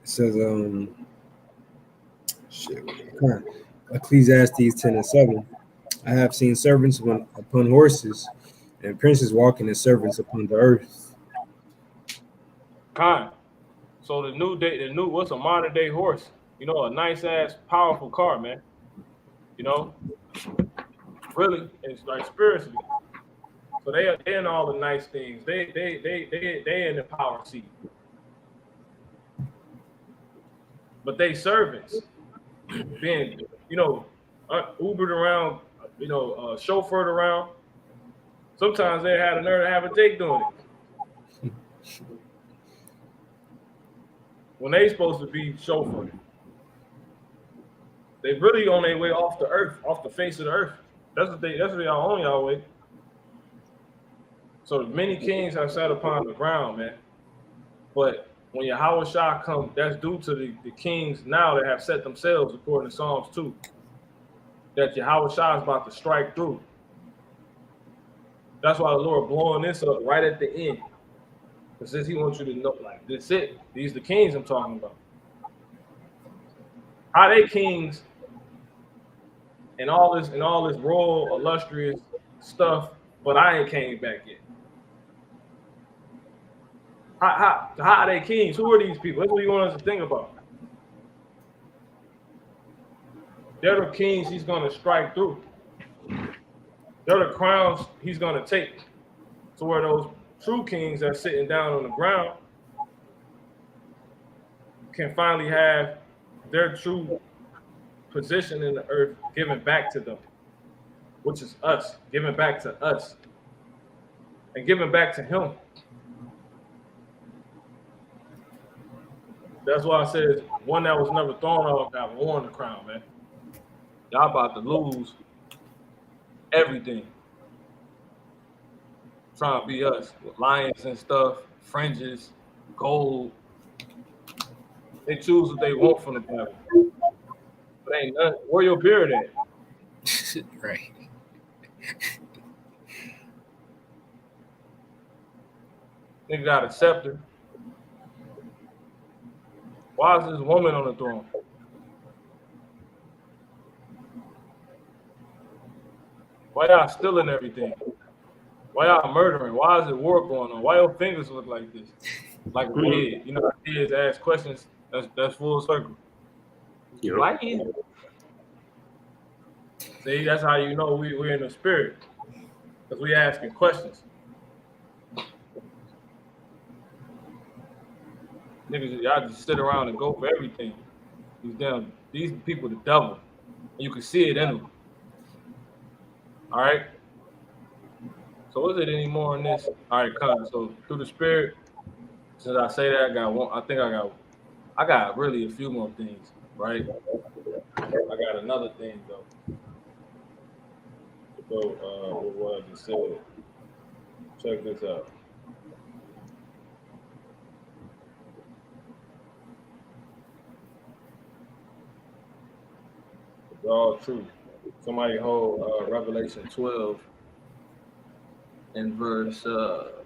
G: It says, Ecclesiastes 10 and 7. I have seen servants upon horses, and princes walking as servants upon the earth.
A: Kind. So the new what's a modern day horse? You know, a nice ass, powerful car, man. You know, really, it's like spiritually. So they in all the nice things. They in the power seat. But they servants being, you know, Ubered around, you know, chauffeured around. Sometimes they had a nerve to have a dick doing it. When they supposed to be chauffeured. They really on their way off the earth, off the face of the earth. That's what y'all on y'all way. So many kings have sat upon the ground, man. But when Yahushua comes, that's due to the kings now that have set themselves, according to Psalms 2, that Yahushua is about to strike through. That's why the Lord blowing this up right at the end. Because since he wants you to know, like, that's it. These are the kings I'm talking about. How they kings and all this royal illustrious stuff, but I ain't came back yet. How are they kings? Who are these people? That's what you want us to think about. They're the kings he's going to strike through. They're the crowns he's going to take. So where those true kings that are sitting down on the ground can finally have their true position in the earth given back to them, which is us, given back to us, and given back to him. That's why I said one that was never thrown off got worn the crown, man. Y'all about to lose everything. Trying to be us with lions and stuff, fringes, gold. They choose what they want from the Bible. But ain't nothing. Where your beard at?
G: Right.
A: Nigga got a scepter. Why is this woman on the throne? Why y'all stealing everything? Why y'all murdering? Why is it war going on? Why your fingers look like this? Like a kid. You know, kids ask questions. That's full circle.
B: Yep.
A: Why is it? See, that's how you know we're in the spirit. Because we asking questions. Niggas, y'all just sit around and go for everything. These people the devil. And you can see it in them. All right? So is it any more in this? All right, come. So through the spirit, since I say that, I got really a few more things. right? I got another thing though. To go with what I just said. Check this out. It's all true. Somebody hold Revelation 12 and verse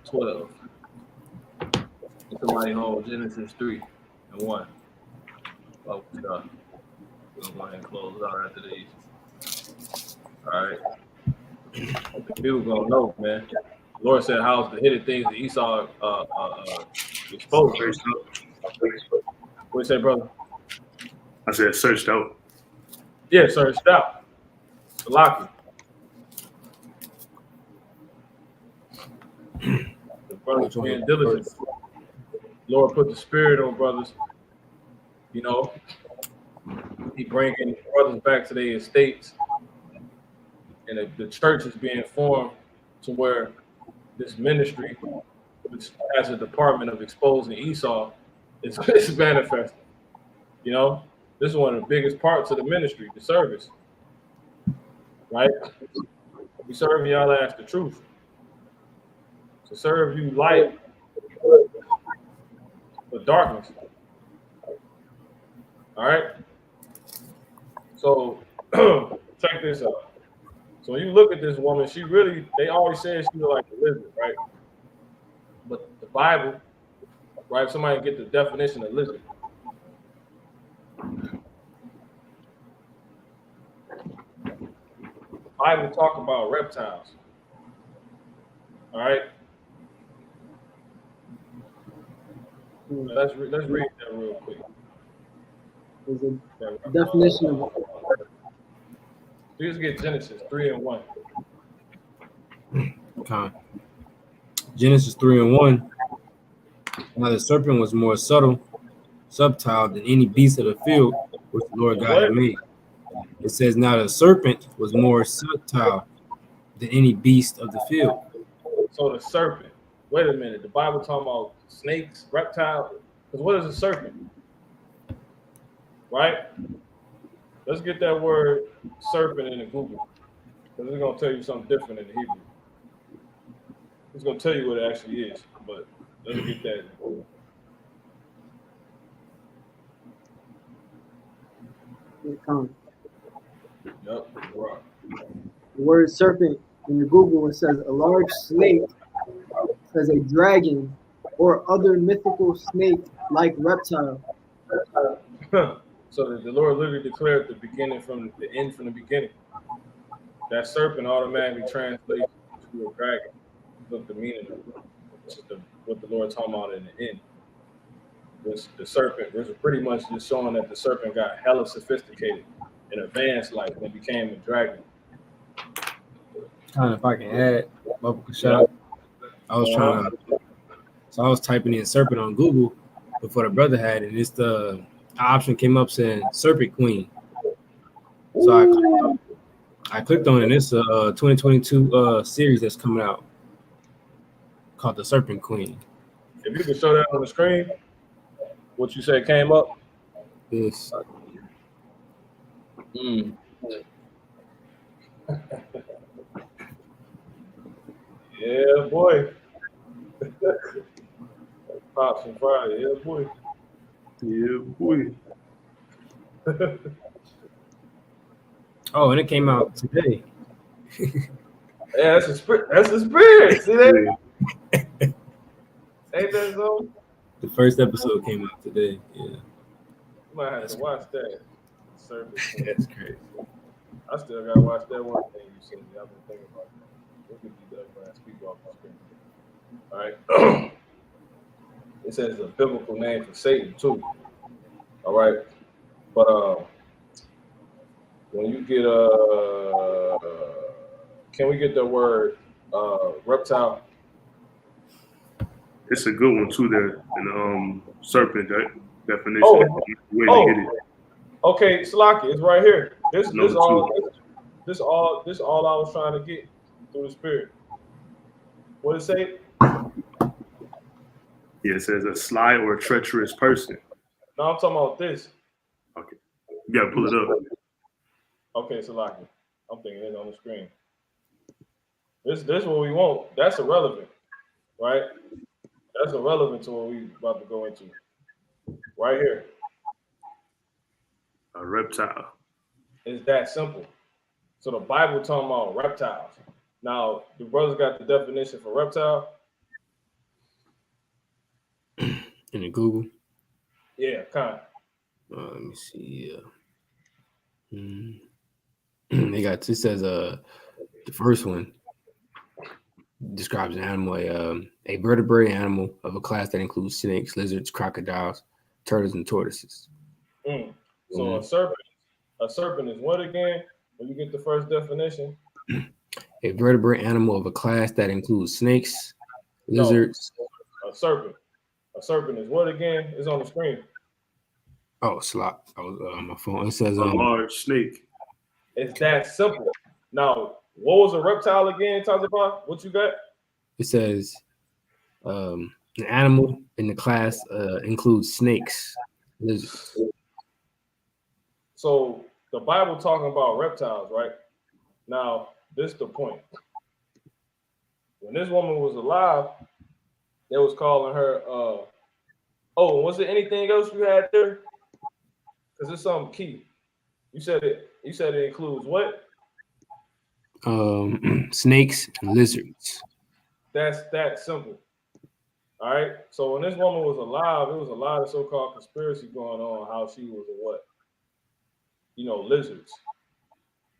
A: 12. And somebody hold Genesis 3 and 1. Oh, God. We're going to go ahead and close it out after these. All right. People going to know, man. The Lord said, how's the hidden things that Esau exposed?
B: Searched out.
A: What you say, brother?
B: I said searched out.
A: Yeah, sir. Stop. Salaki. The brothers being diligent. Lord put the spirit on brothers. You know, he bringing brothers back to their estates. And the church is being formed to where this ministry, which has a department of exposing Esau, is manifesting. You know, this is one of the biggest parts of the ministry, the service. Right? We serve y'all as the truth. To serve you light for darkness. All right? So check this out. So when you look at this woman, she really, they always say she was like a lizard, right? But the Bible, right? Somebody get the definition of lizard. The Bible talk about reptiles. All right? Let's read that real quick.
F: There's a definition of
A: Please get Genesis 3 and 1.
G: Okay. Genesis 3 and 1. Now the serpent was more subtle than any beast of the field which the Lord God had made. It says, now the serpent was more subtle than any beast of the field.
A: So the serpent. Wait a minute. The Bible talking about snakes, reptiles. Because what is a serpent? Right? Let's get that word serpent into Google. Because it's going to tell you something different in the Hebrew. It's going to tell you what it actually is. But let's get that. Yep. Right.
F: The word serpent in the Google, it says a large snake, says a dragon or other mythical snake like reptile.
A: So the Lord literally declared the beginning from the end from the beginning. That serpent automatically translates to a dragon. Look the meaning of it. Which is what the Lord talking about in the end. The serpent was pretty much just showing that the serpent got hella sophisticated and advanced, like when it became a dragon.
G: If I can add, shout, I was trying to, so I was typing in serpent on Google before the brother had it. And it's the option came up saying serpent queen. So I clicked on it. It's a 2022 series that's coming out called the Serpent Queen.
A: If you could show that on the screen, what you said came up.
G: Yes.
A: Yeah, boy. Pops and Friday. Yeah, boy.
B: Yeah, boy.
G: Oh, and it came out today.
A: Yeah, that's a spirit. That's a spirit. See that? Ain't that so?
G: The first episode came out today. Yeah.
A: You might have to watch that. Serpent.
G: That's crazy.
A: I still gotta watch that one thing you sent me. I've been thinking about that. We could do that when I speak off the screen. All right. It says it's a biblical name for Satan too. All right. But when you get can we get the word reptile?
B: It's a good one too there in serpent definition.
A: Okay, Slaki, it's right here. This all I was trying to get through the spirit. What it say?
B: Yeah, it says a sly or treacherous person.
A: No, I'm talking about this.
B: Okay. You gotta pull it up.
A: Okay, so like, I'm thinking it's on the screen. This is what we want. That's irrelevant, right? That's irrelevant to what we about to go into. Right here.
B: A reptile.
A: It's that simple. So the Bible talking about reptiles. Now, the brothers got the definition for reptile.
G: In the Google.
A: Yeah, kind of.
G: Let me see. They got, it says the first one describes an animal, a vertebrate animal of a class that includes snakes, lizards, crocodiles, turtles, and tortoises.
A: So a serpent is what again? When you get the first definition?
G: A vertebrate animal of a class that includes snakes, lizards.
A: No, a serpent. A serpent is what again? It's on the screen.
G: Oh, slop. I was on my phone. It says
B: a large snake.
A: It's that simple. Now, what was a reptile again, Tazaba? What you got?
G: It says an animal in the class includes snakes, lizards.
A: So the Bible talking about reptiles, right? Now, this is the point. When this woman was alive, they was calling her. Oh, was there anything else you had there? Because it's something key. You said it. You said it includes what?
G: Snakes and lizards.
A: That's that simple. All right. So when this woman was alive, there was a lot of so-called conspiracy going on how she was a what? Lizards.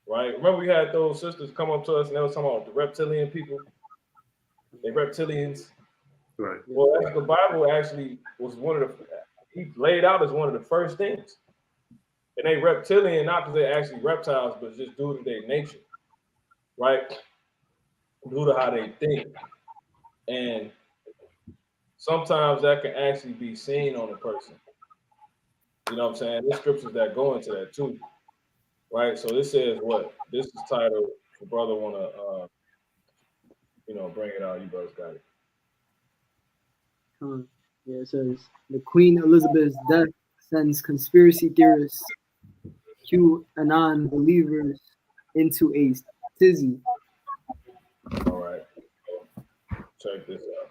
A: Right. Remember we had those sisters come up to us and they was talking about the reptilian people. They reptilians.
B: Right.
A: Well, the Bible actually was one of the. He laid out as one of the first things. And they reptilian not because they're actually reptiles, but just due to their nature, right? Due to how they think. And sometimes that can actually be seen on a person. You know what I'm saying? There's scriptures that go into that too, right? So this says what? This is titled, if your brother want to, bring it out. You brothers got it.
F: Yeah, it says the Queen Elizabeth's death sends conspiracy theorists, QAnon believers into a tizzy.
A: All right. Check this out.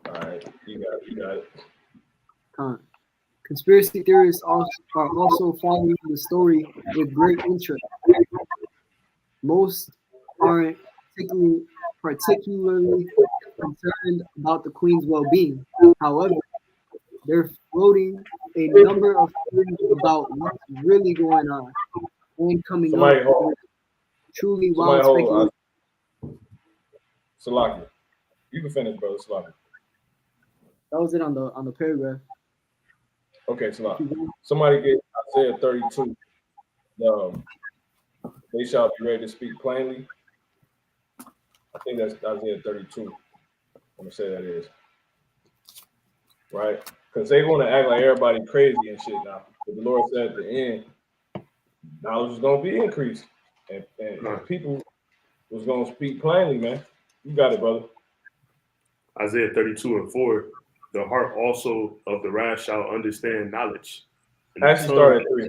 A: All right, you got it.
F: Conspiracy theorists are also following the story with great interest. Most aren't particularly concerned about the Queen's well-being. However, they're floating a number of theories about what's really going on and coming up with truly wild speculation.
A: Salaki. You can finish, brother. Salaki.
F: That was it on the paragraph.
A: Okay, Salaki. Somebody get Isaiah 32. They shall be ready to speak plainly. I think that's Isaiah 32. I'm gonna say that is. Right? Because they want to act like everybody crazy and shit now. But the Lord said at the end, knowledge is gonna be increased. And people was gonna speak plainly, man. You got it, brother.
B: Isaiah 32:4. The heart also of the rash shall understand knowledge.
A: Actually start at 3.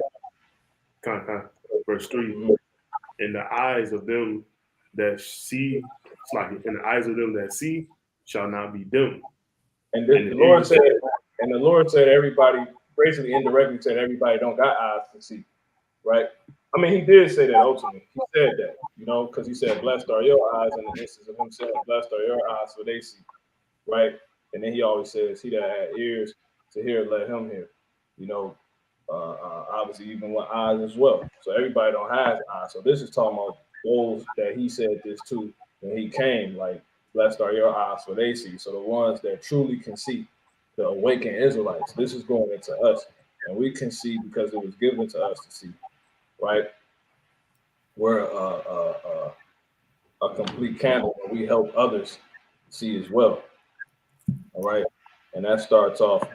B: Verse 3.
A: Mm-hmm.
B: In the eyes of them that see, it's like in the eyes of them that see shall not be dim.
A: And the Lord said everybody, basically indirectly said everybody don't got eyes to see, right? I mean, he did say that ultimately. He said that, because he said, blessed are your eyes, in the instance of him saying, blessed are your eyes, so they see, right? And then he always says, he that had ears to hear, let him hear, obviously even with eyes as well. So everybody don't have eyes. So this is talking about those that he said this to when he came, like, blessed are your eyes, so they see. So the ones that truly can see, the awakened Israelites, this is going into us. And we can see because it was given to us to see, right? We're a complete candle and we help others see as well. All right. And that starts off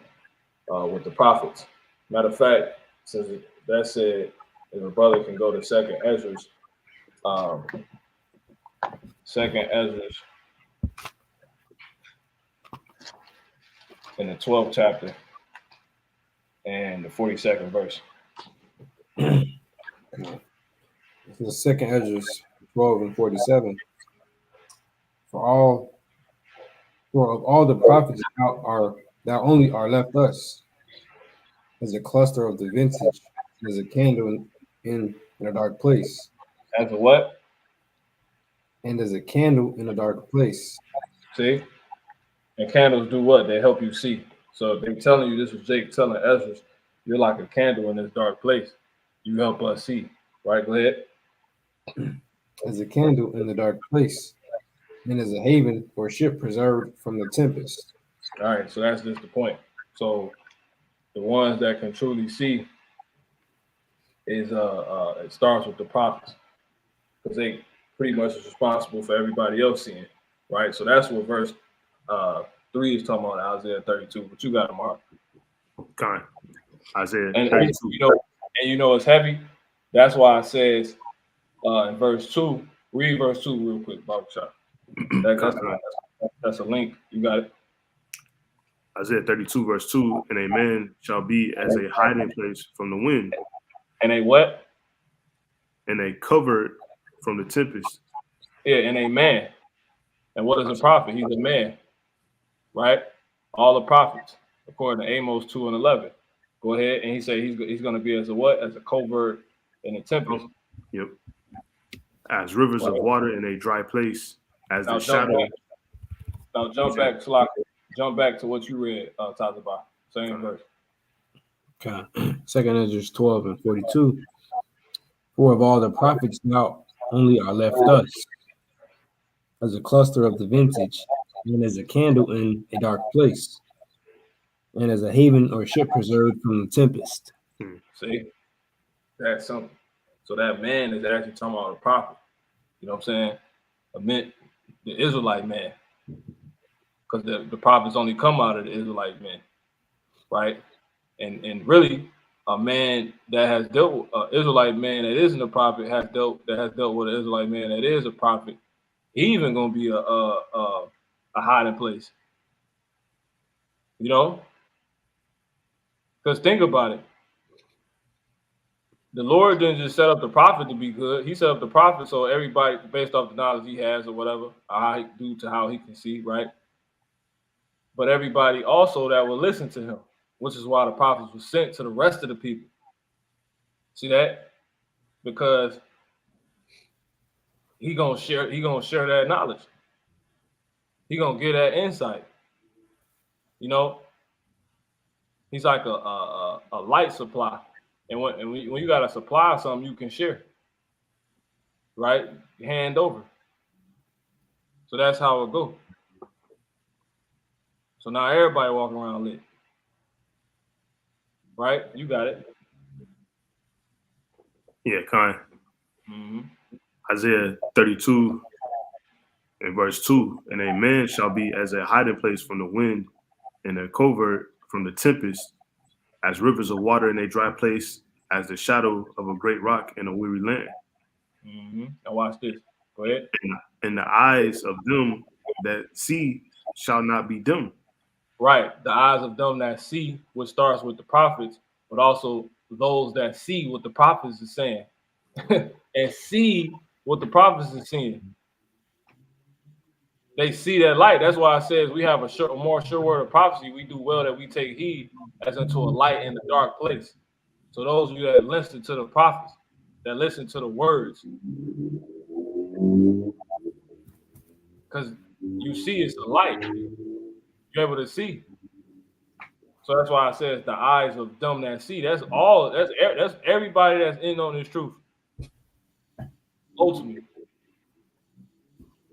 A: with the prophets. Matter of fact, since that said, if a brother can go to Second Ezra's, in the 12th chapter and the 42nd verse.
G: The second Esdras 12 and 47. For of all the prophets thou only are left us, as a cluster of the vintage, as a candle in a dark place,
A: As a what?
G: and as a candle in a dark place.
A: See? And candles do what? They help you see. So if they're telling you, this was Jake telling Ezra, you're like a candle in this dark place. You help us see. Right? Go ahead.
G: As a candle in the dark place, and as a haven or ship preserved from the tempest.
A: All right. So that's just the point. So the ones that can truly see is it starts with the prophets, because they pretty much is responsible for everybody else seeing. Right? So that's what verse 3 is talking about, Isaiah 32. But you got it, Mark.
B: Con. Isaiah
A: And
B: 32.
A: you know it's heavy. That's why it says in verse 2, read verse 2 real quick, Bible shot. That's a link. You got it.
B: Isaiah 32, verse 2, and a man shall be as a hiding place from the wind,
A: And a what?
B: and a covert from the tempest.
A: Yeah, and a man. And what is a prophet? He's a man, right? All the prophets, according to Amos 2 and 11. Go ahead. And he said he's going to be as a what? As a covert in the tempest.
B: Yep. As rivers of water in a dry place, as the shadow.
A: Now jump back, Slock. Jump back to what you read, Tazabah. Same verse.
G: Okay. Second Esdras 12 and 42. For of all the prophets now only are left us, as a cluster of the vintage, and as a candle in a dark place, and as a haven or ship preserved from the tempest.
A: See? That's something. So that man is actually talking about a prophet. You know what I'm saying? The Israelite man. Because the prophets only come out of the Israelite men, right? And really, a man that has dealt with an Israelite man that isn't a prophet has dealt with an Israelite man that is a prophet. He even gonna be a hiding place, you know? Because think about it, the Lord didn't just set up the prophet to be good. He set up the prophet so everybody, based off the knowledge he has or whatever, due to how he can see, right? But everybody also that will listen to him, which is why the prophets were sent to the rest of the people. See that? Because he gonna share that knowledge. He gonna get that insight. You know, he's like a light supply, and when you got to supply something, you can share, right? Hand over. So that's how it go. So now everybody walking around lit, right? You got it.
B: Yeah, Con.
A: Mm-hmm.
B: Isaiah 32 and verse 2, and a man shall be as a hiding place from the wind, and a covert from the tempest, as rivers of water in a dry place, as the shadow of a great rock in a weary land.
A: Mm-hmm. Now watch this. Go ahead.
B: And the eyes of them that see shall not be dim.
A: Right. The eyes of them that see, which starts with the prophets, but also those that see what the prophets are saying and see what the prophets are seeing. They see that light. That's why it says we have a more sure word of prophecy. We do well that we take heed as unto a light in the dark place. So those of you that listen to the prophets, that listen to the words, because you see it's a light. You're able to see. So that's why it says the eyes of them that see. That's all. That's everybody that's in on this truth. Ultimately,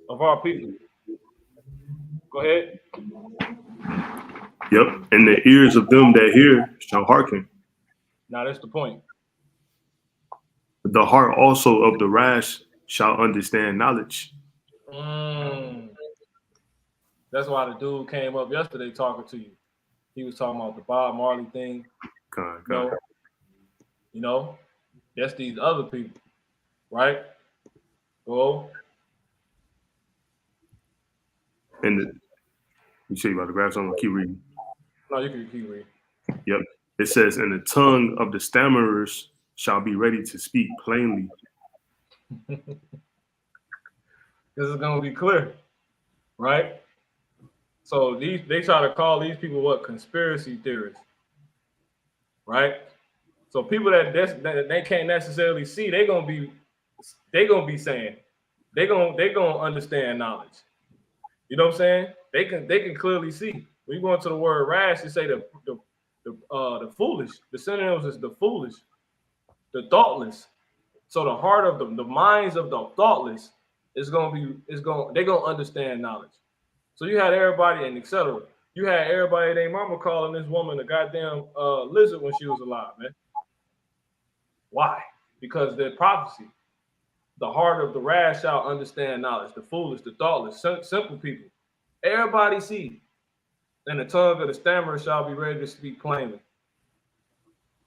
A: of our people. Go ahead.
B: Yep. And the ears of them that hear shall hearken.
A: Now that's the point.
B: The heart also of the rash shall understand knowledge.
A: That's why the dude came up yesterday talking to you. He was talking about the Bob Marley thing. You know, that's these other people, right? Go.
B: And you say you about to grab something? Keep reading.
A: No, you can keep reading.
B: Yep. It says, and the tongue of the stammerers shall be ready to speak plainly.
A: This is gonna be clear, right? So they try to call these people what? Conspiracy theorists, right? So people that they can't necessarily see, they gonna be saying they gonna understand knowledge. You know what I'm saying? They can clearly see. When you go into the word rash, you say the foolish. The synonyms is the foolish, the thoughtless. So the heart of the minds of the thoughtless they're gonna understand knowledge. So you had everybody and etc. You had everybody named mama calling this woman a goddamn lizard when she was alive, man. Why? Because the prophecy. The heart of the rash shall understand knowledge. The foolish, the thoughtless, simple people. Everybody see. And the tongue of the stammerer shall be ready to speak plainly.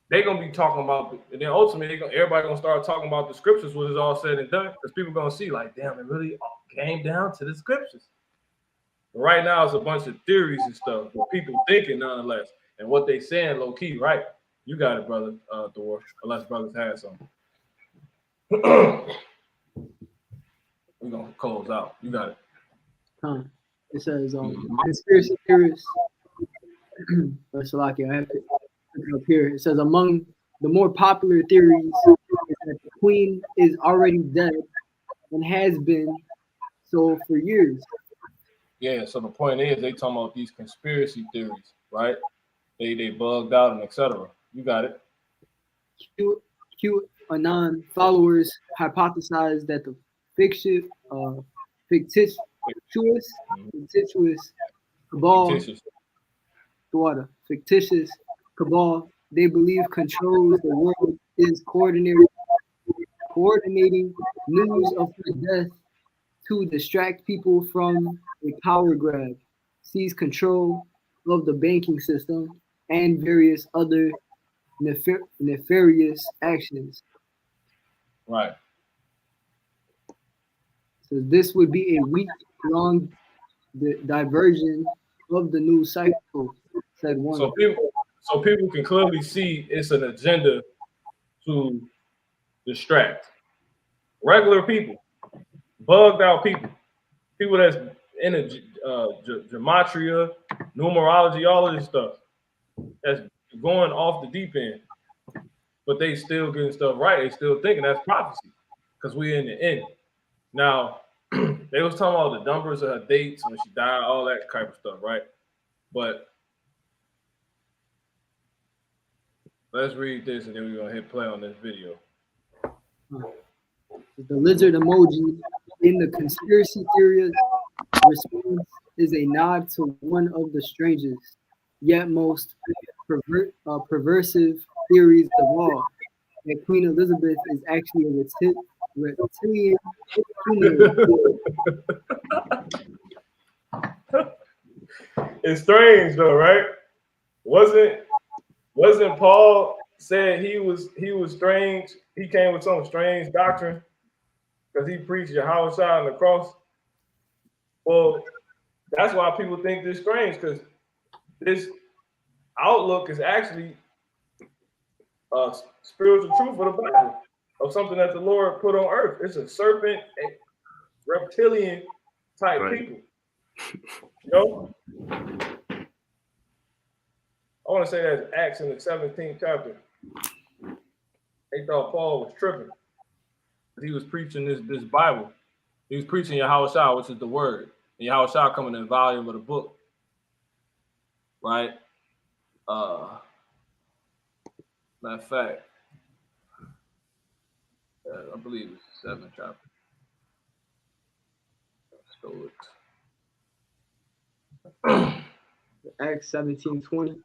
A: They're gonna be talking about, and then ultimately everybody gonna start talking about the scriptures when it's all said and done, because people gonna see like, damn, it really came down to the scriptures. But right now it's a bunch of theories and stuff, but people thinking nonetheless, and what they saying low key, right? You got it, brother, Thor. Unless brothers had something. We're gonna close out. You got it.
F: It says conspiracy theorists. Salaki, I have to look it up here. It says among the more popular theories is that the queen is already dead and has been so for years.
A: Yeah, so the point is they talking about these conspiracy theories, right? They bugged out and etc. You got it.
F: QAnon followers hypothesize that the fictitious cabal they believe controls the world is coordinating news of her death to distract people from a power grab, seize control of the banking system, and various other nefarious actions.
A: Right.
F: So this would be a week-long diversion of the news cycle, said one.
A: So people can clearly see it's an agenda to distract regular people, bugged out people that's in gematria, numerology, all of this stuff that's going off the deep end, but they still getting stuff right. They still thinking that's prophecy because we're in the end. Now, they was talking about the numbers of her dates when she died, all that type of stuff, right? But let's read this and then we're gonna hit play on this video.
F: The lizard emoji in the conspiracy theory response is a nod to one of the strangest, yet most perversive theories of all, that Queen Elizabeth is actually a reptilian humanoid.
A: It's strange though, right? Wasn't Paul said he was strange? He came with some strange doctrine because he preached Yahweh on the cross. Well, that's why people think this strange, because this outlook is actually a spiritual truth of the Bible, of something that the Lord put on earth. It's a serpent, a reptilian type people. You know? I want to say that's Acts in the 17th chapter. They thought Paul was tripping. He was preaching this Bible. He was preaching Yahweh, which is the word. And Yahweh coming in the volume of the book. Right? Matter of fact, I believe it's the 7th chapter. Stole it.
F: Acts 17:20.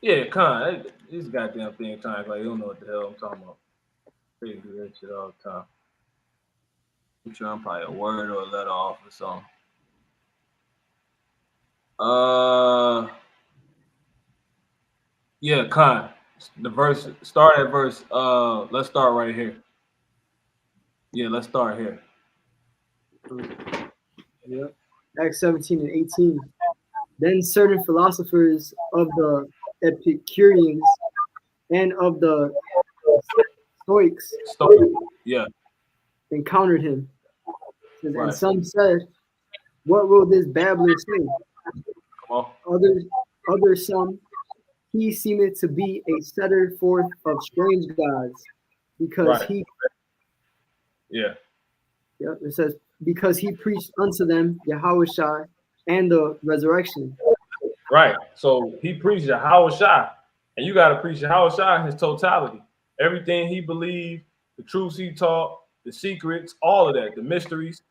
A: Yeah, Con. These goddamn thing times like you don't know what the hell I'm talking about. They do that shit all the time. I'm sure I'm probably a word or a letter off or something. Yeah, Con. The verse, start at verse, let's start right here. Yeah, let's start here.
F: Yep. Acts 17 and 18. Then certain philosophers of the Epicureans and of the Stoics
A: Yeah,
F: encountered him. And
A: right.
F: some said, "What will this babbler say?"
A: Come on.
F: Others some, "He seemeth to be a setter forth of strange gods, because
A: Right.
F: he,"
A: Yeah.
F: yeah, it says, "because he preached unto them Yahushua and the resurrection."
A: Right. So he preached Yahushua, and you got to preach Yahushua in his totality. Everything he believed, the truths he taught, the secrets, all of that, the mysteries.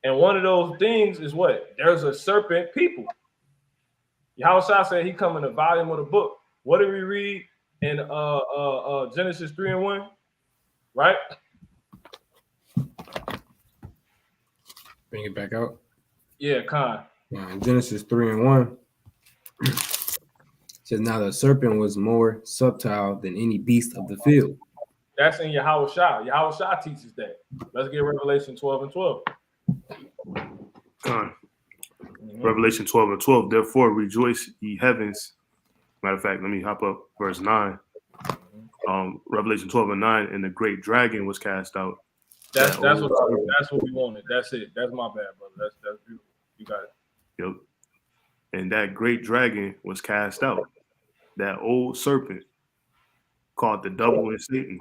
A: And one of those things is what? There's a serpent people. Yahushua said he come in a volume of the book. What did we read in Genesis 3:1? Right?
G: Bring it back out.
A: Yeah, Khan.
G: Genesis 3:1 says, "Now the serpent was more subtle than any beast of the field."
A: That's in Yahushua. Yahushua teaches that. Let's get Revelation 12:12.
B: Revelation 12:12. Therefore, rejoice, ye heavens. Matter of fact, let me hop up verse 9. Revelation 12:9, and the great dragon was cast out.
A: That's what we wanted. That's it. That's my bad, brother. That's beautiful. You got it.
B: Yep. And that great dragon was cast out. That old serpent called the devil and Satan.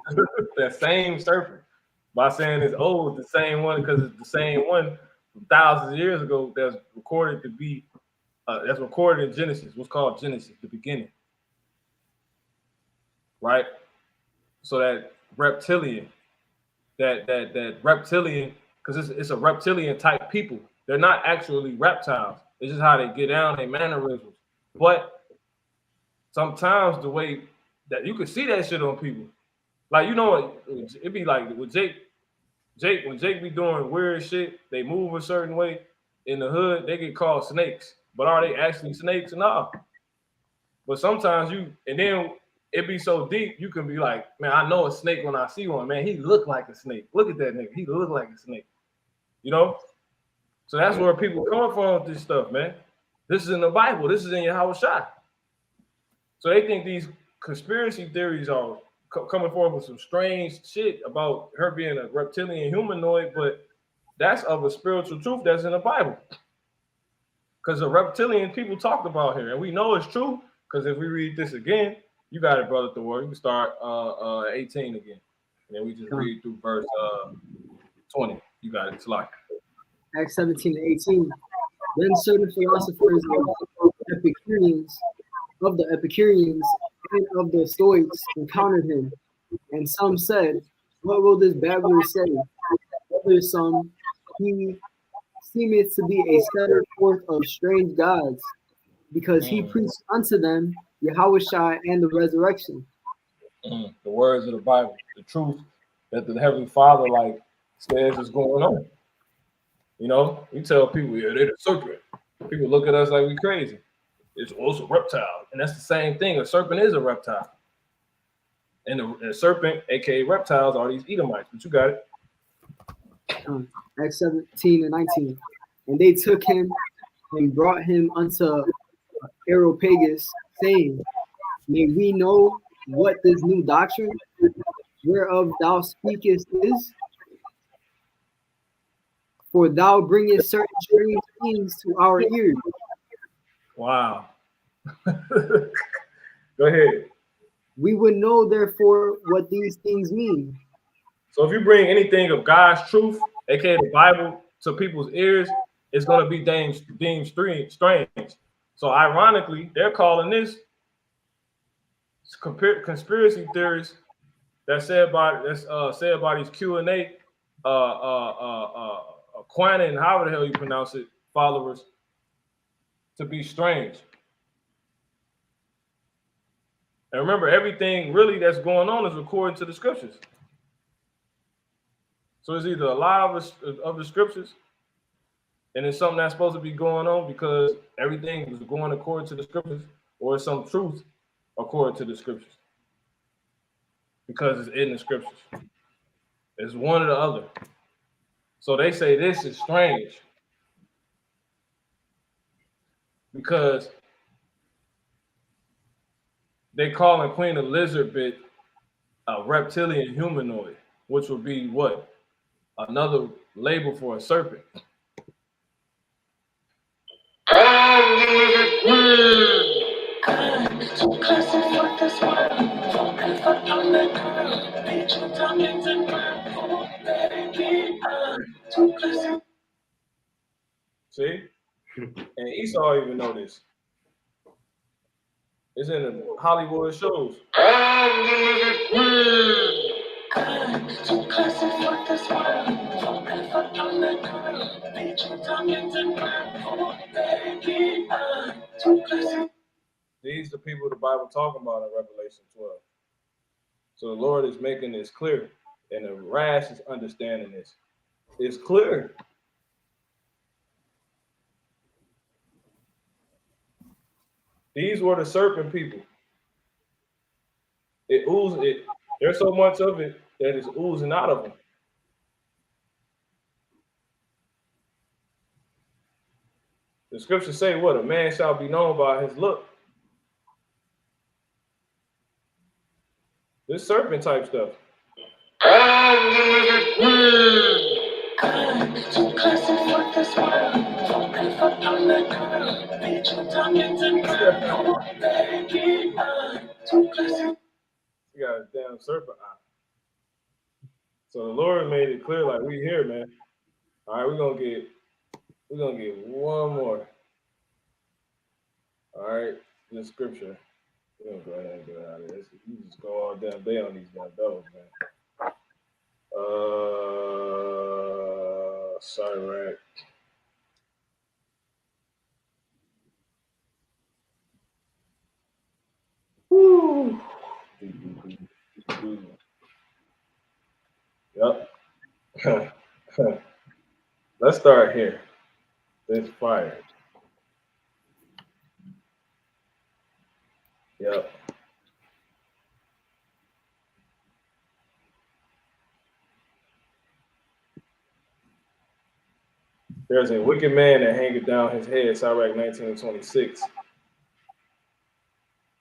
A: That same serpent. By saying it's old, the same one, because it's the same one from thousands of years ago that's recorded to be that's recorded in Genesis. What's called Genesis, the beginning. Right? So that reptilian, that reptilian, because it's a reptilian type people. They're not actually reptiles. It's just how they get down, their mannerisms. But sometimes the way that you can see that shit on people, like, you know, it'd be like with Jake, when Jake be doing weird shit, they move a certain way in the hood, they get called snakes. But are they actually snakes? No. But sometimes and then it be so deep, you can be like, man, I know a snake when I see one, man. He look like a snake. Look at that nigga. He look like a snake. You know? So that's where people come from with this stuff, man. This is in the Bible. This is in Yahushua. So they think these conspiracy theories are coming forward with some strange shit about her being a reptilian humanoid, but that's of a spiritual truth that's in the Bible. Because the reptilian people talked about here, and we know it's true, because if we read this again, you got it, brother Thor. You can start 18 again. And then we just read through verse 20. You got it. It's like
F: Acts 17-18. Then certain philosophers of the Epicureans and of the Stoics encountered him, and some said, "What will this babbler say?" Others some, "He seemeth to be a setter forth of strange gods, because he preached unto them Yahushua and the resurrection."
A: the words of the Bible, the truth that the Heavenly Father says is going on. You know, we tell people, yeah, they're the serpent. People look at us like we crazy. It's also a reptile, and that's the same thing. A serpent is a reptile, and the serpent, aka reptiles, are these Edomites. But you got it.
F: Acts 17-19. And they took him and brought him unto Areopagus, saying, "May we know what this new doctrine whereof thou speakest is? For thou bringest certain strange things to our ears."
A: Wow. Go ahead.
F: "We would know, therefore, what these things mean."
A: So if you bring anything of God's truth, aka the Bible, to people's ears, it's going to be deemed strange. So ironically, they're calling this conspiracy theories that's said by these Q&A, Quanon, however the hell you pronounce it, followers, to be strange. And remember, everything really that's going on is according to the scriptures. So it's either a lie of the scriptures, and it's something that's supposed to be going on because everything is going according to the scriptures, or it's some truth according to the scriptures because it's in the scriptures. It's one or the other. So they say this is strange. because they calling Queen Elizabeth a reptilian humanoid, which would be what? Another label for a serpent. See? And Esau even know this. It's in the Hollywood shows. These are the people the Bible talking about in Revelation 12. So the Lord is making this clear, and the rash is understanding this. It's clear. These were the serpent people. It oozes. There's so much of it that is oozing out of them. The scriptures say, "What a man shall be known by his look." This serpent type stuff. You got a damn serpent eye. So the Lord made it clear, like we here, man. All right, we're gonna get one more. All right, the scripture. We're gonna go ahead and get out of this. You just go all damn day on these damn devils, man. Sorry, Woo. Yep. Let's start here. This fire. Yep. There's a wicked man that hangeth down his head, Sirach 19:26.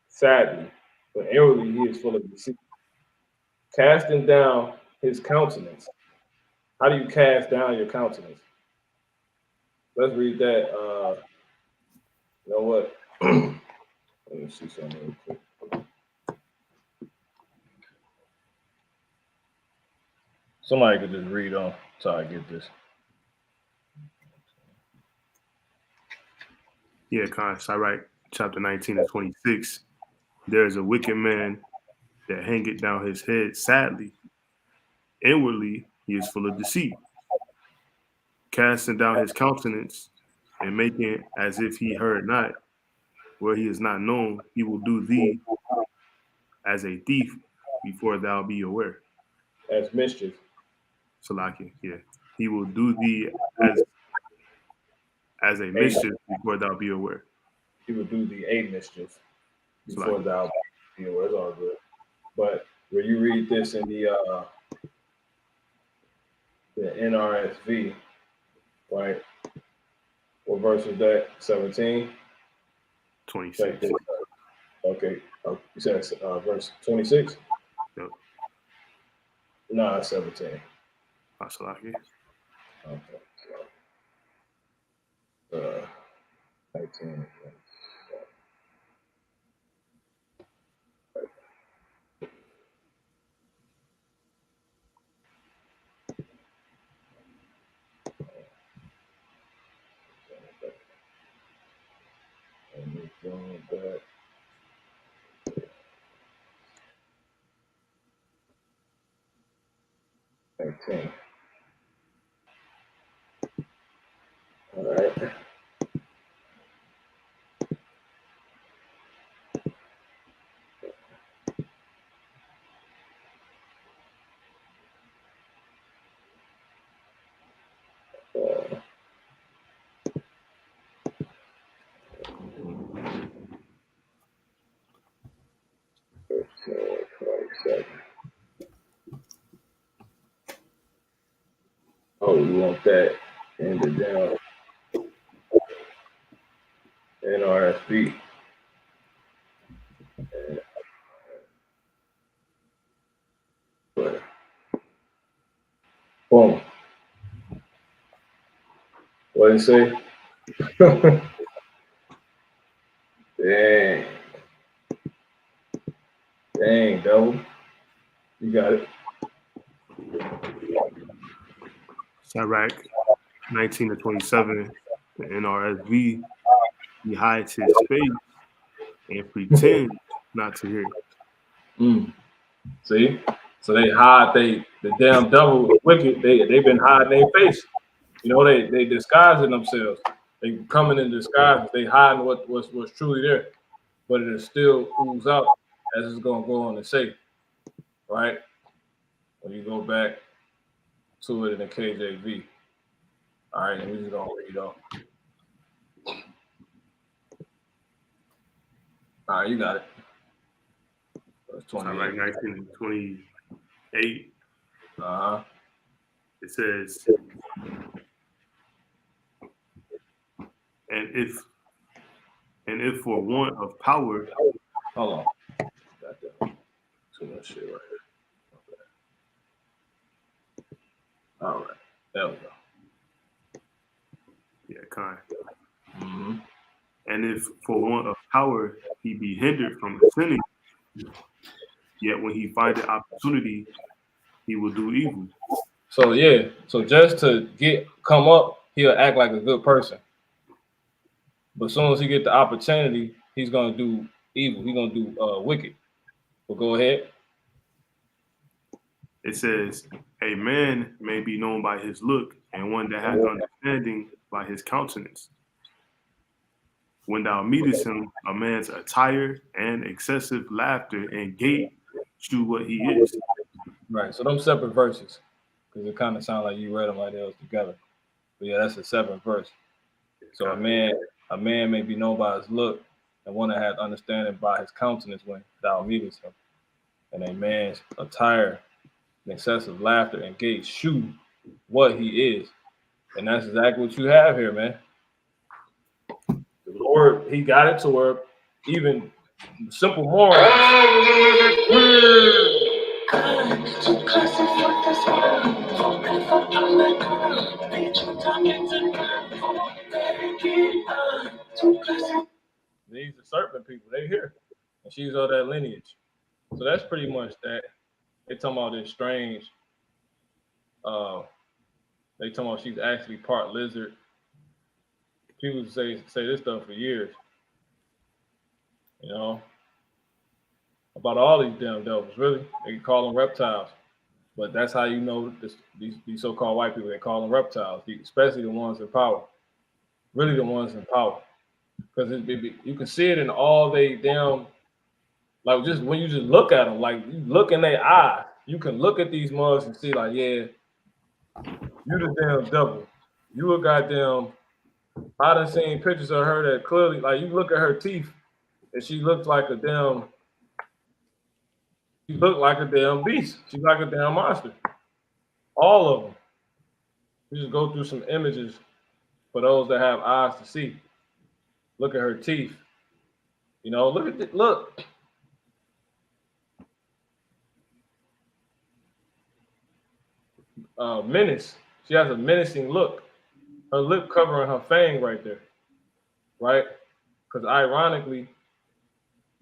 A: Sadly, but inwardly he is full of deceit. Casting down his countenance. How do you cast down your countenance? Let's read that. You know what? Let me see something real quick. Somebody could just read on till I get this.
B: Yeah, Sirach chapter 19 and 26. There is a wicked man that hangeth down his head sadly. Inwardly he is full of deceit. Casting down his countenance and making as if he heard not, where he is not known, he will do thee as a thief before thou be aware.
A: As mischief.
B: Salaki, yeah. He will do thee as a mischief before thou be aware.
A: He will do thee a mischief before
B: Salaki.
A: thou be aware. It's all good. But when you read this in the NRSV, right? What verse is that? 17?
B: 26.
A: Okay. You said verse 26?
B: Yep.
A: No, it's 17.
B: Salaki.
A: Okay. 19. Back. 19. All right. Oh, you want that ended down. Read. Boom. What did it say? Dang. Dang, double. You got it.
B: Sirach 19-27, the NRSV, he hides his face and pretends not to hear.
A: See? So they hide the damn devil wicked. They've been hiding their face. You know, they disguising themselves. They coming in disguise. They hiding what's truly there. But it is still ooze out as it's gonna go on to say. Right? When you go back to it in the KJV. All right, and we just gonna read off. All right, you got it.
B: Sirach 19-28. It says, and if for want of power.
A: Hold on. Got that. Too much shit right here. Okay. All right. There we go.
B: Yeah, kind.
A: Mm-hmm.
B: And if for want of power he be hindered from sinning, yet when he findeth opportunity, he will do evil.
A: So yeah, so just to come up, he'll act like a good person. But as soon as he get the opportunity, he's gonna do evil. He's gonna do wicked. But go ahead.
B: It says, a man may be known by his look, and one that hath understanding by his countenance. When thou meetest him, a man's attire and excessive laughter and gait shew what he is.
A: Right. So them separate verses, because it kind of sounds like you read them like they was together. But yeah, that's a separate verse. So a man may be known by his look, and one that hath understanding by his countenance when thou meetest him. And a man's attire and excessive laughter and gait shew what he is. And that's exactly what you have here, man. The Lord, he got it to where even simple morons. These are serpent people, they here. And she's of that lineage. So that's pretty much that. They talking about this strange, they talking about she's actually part lizard. People say this stuff for years. You know, about all these damn devils, really. They call them reptiles. But that's how you know these so-called white people, they call them reptiles, especially the ones in power. Really the ones in power. Because you can see it in all they damn, like just when you just look at them, like you look in their eyes, you can look at these mugs and see like, yeah, you the damn devil. You a goddamn, I done seen pictures of her that clearly, like you look at her teeth and she looks like a damn, she looked like a damn beast. She's like a damn monster. All of them. You just go through some images for those that have eyes to see. Look at her teeth. You know, look at the, look. Menace. She has a menacing look. Her lip covering her fang right there. Right? Because ironically,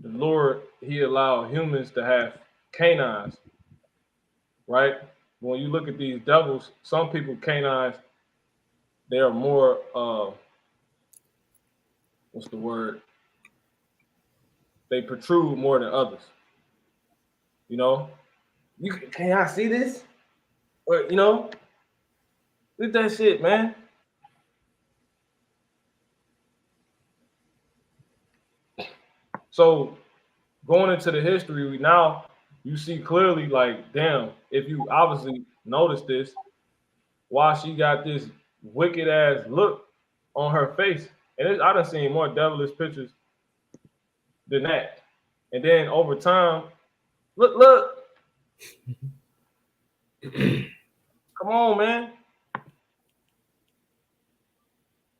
A: the Lord, he allowed humans to have canines. Right? When you look at these devils, some people canines, they are more what's the word? They protrude more than others. You know? Can I see this? Or, you know? Look at that shit, man. So going into the history, now you see clearly, like, damn, if you obviously notice this, why she got this wicked ass look on her face. And I done seen more devilish pictures than that. And then over time, look. Come on, man.